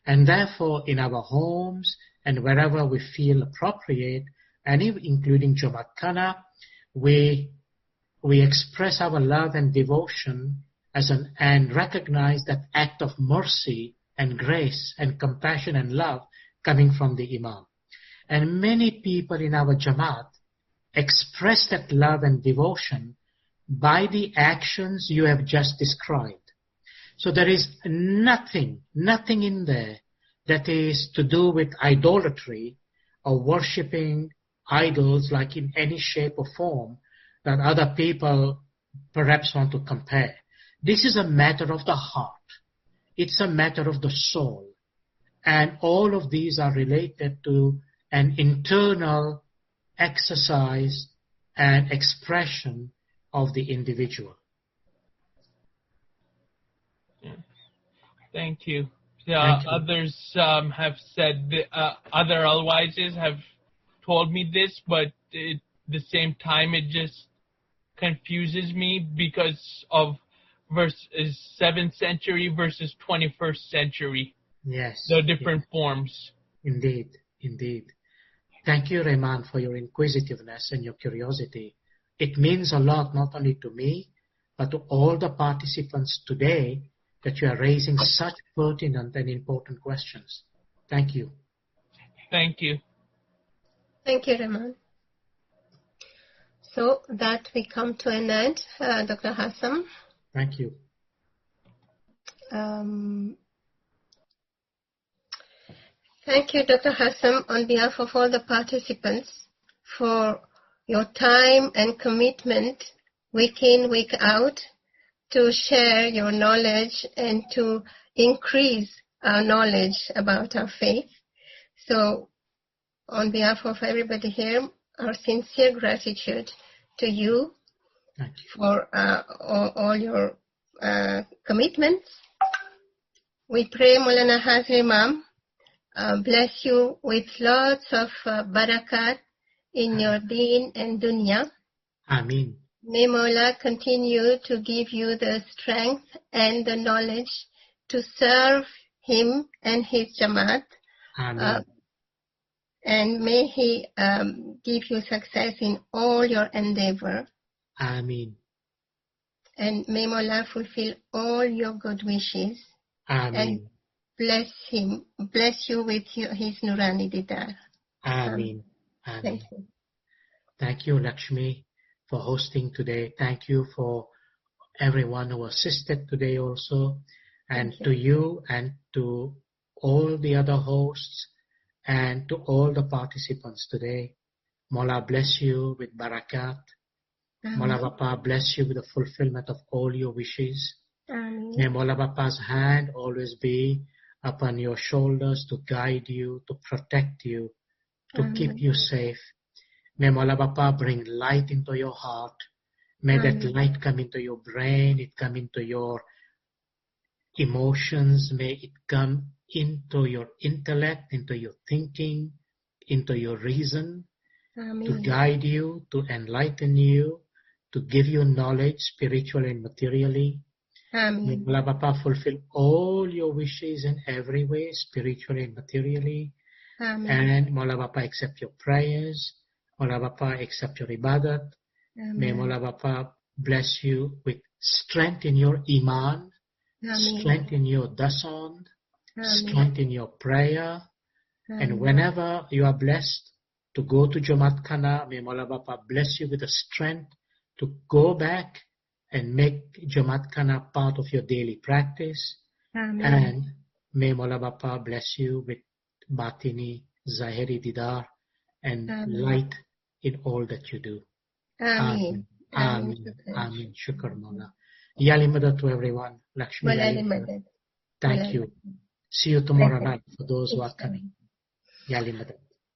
Speaker 3: And therefore, in our homes and wherever we feel appropriate, and even including Jumat Khana, we express our love and devotion and recognize that act of mercy and grace and compassion and love coming from the Imam. And many people in our Jamaat express that love and devotion by the actions you have just described. So there is nothing in there that is to do with idolatry or worshipping idols like in any shape or form that other people perhaps want to compare. This is a matter of the heart. It's a matter of the soul. And all of these are related to an internal exercise and expression of the individual.
Speaker 4: Thank you.
Speaker 3: Thank you.
Speaker 4: Others have said, other ALWAAZs have told me this, but at the same time it just confuses me because of 7th century versus 21st century.
Speaker 3: Yes.
Speaker 4: The different forms.
Speaker 3: Indeed. Thank you, Rehman, for your inquisitiveness and your curiosity. It means a lot not only to me, but to all the participants today that you are raising such pertinent and important questions. Thank you.
Speaker 4: Thank you.
Speaker 1: Thank you, Rehman. So that we come to an end, Dr. Hassam.
Speaker 3: Thank you.
Speaker 1: Thank you, Dr. Hassam, on behalf of all the participants for your time and commitment week in, week out to share your knowledge and to increase our knowledge about our faith. So on behalf of everybody here, our sincere gratitude to you.
Speaker 3: Thank you
Speaker 1: for all your commitments. We pray Maulana Hazir Imam bless you with lots of barakat in your deen and dunya.
Speaker 3: Ameen.
Speaker 1: May Mawla continue to give you the strength and the knowledge to serve him and his Jamaat.
Speaker 3: Ameen.
Speaker 1: And may he give you success in all your endeavor.
Speaker 3: Ameen.
Speaker 1: And may Mawla fulfill all your good wishes.
Speaker 3: Ameen.
Speaker 1: And bless you with his Nurani Didar.
Speaker 3: Ameen.
Speaker 1: Thank you.
Speaker 3: Thank you, Lakshmi, for hosting today. Thank you for everyone who assisted today also. And to you and to all the other hosts and to all the participants today. Mawla bless you with barakat. Mawla Bapa bless you with the fulfillment of all your wishes. May Mawla Bapa's hand always be upon your shoulders to guide you, to protect you, to keep you safe. May Mawla Bapa bring light into your heart. May that light come into your brain, it come into your emotions, may it come into your intellect, into your thinking, into your reason, to guide you, to enlighten you, to give you knowledge spiritually and materially. May
Speaker 1: Ameen.
Speaker 3: Mola Bapa fulfill all your wishes in every way, spiritually and materially.
Speaker 1: Ameen.
Speaker 3: And Mola Bapa accept your prayers. Mola Bapa accept your ibadat. May
Speaker 1: Ameen.
Speaker 3: Mola Bapa bless you with strength in your iman,
Speaker 1: Ameen.
Speaker 3: strength in your dasan,
Speaker 1: Ameen.
Speaker 3: strength in your prayer. And
Speaker 1: Ameen.
Speaker 3: whenever you are blessed to go to Jamaat Khana, may Mola Bapa bless you with the strength to go back and make Jamaat Khana part of your daily practice.
Speaker 1: Ameen.
Speaker 3: And may Mola Bapa bless you with Batini, Zahiri Didar, and
Speaker 1: Ameen.
Speaker 3: light in all that you do.
Speaker 1: Ameen.
Speaker 3: Ameen.
Speaker 1: Shukran.
Speaker 3: Ameen. Shukr Mola. Yali Madad to everyone. Lakshmi
Speaker 1: Walali
Speaker 3: Yali.
Speaker 1: Madad.
Speaker 3: Thank
Speaker 1: Walali
Speaker 3: you.
Speaker 1: Madad.
Speaker 3: See you tomorrow
Speaker 1: Blessed.
Speaker 3: night for those who are
Speaker 1: Inshallah.
Speaker 3: coming. Yali Madad.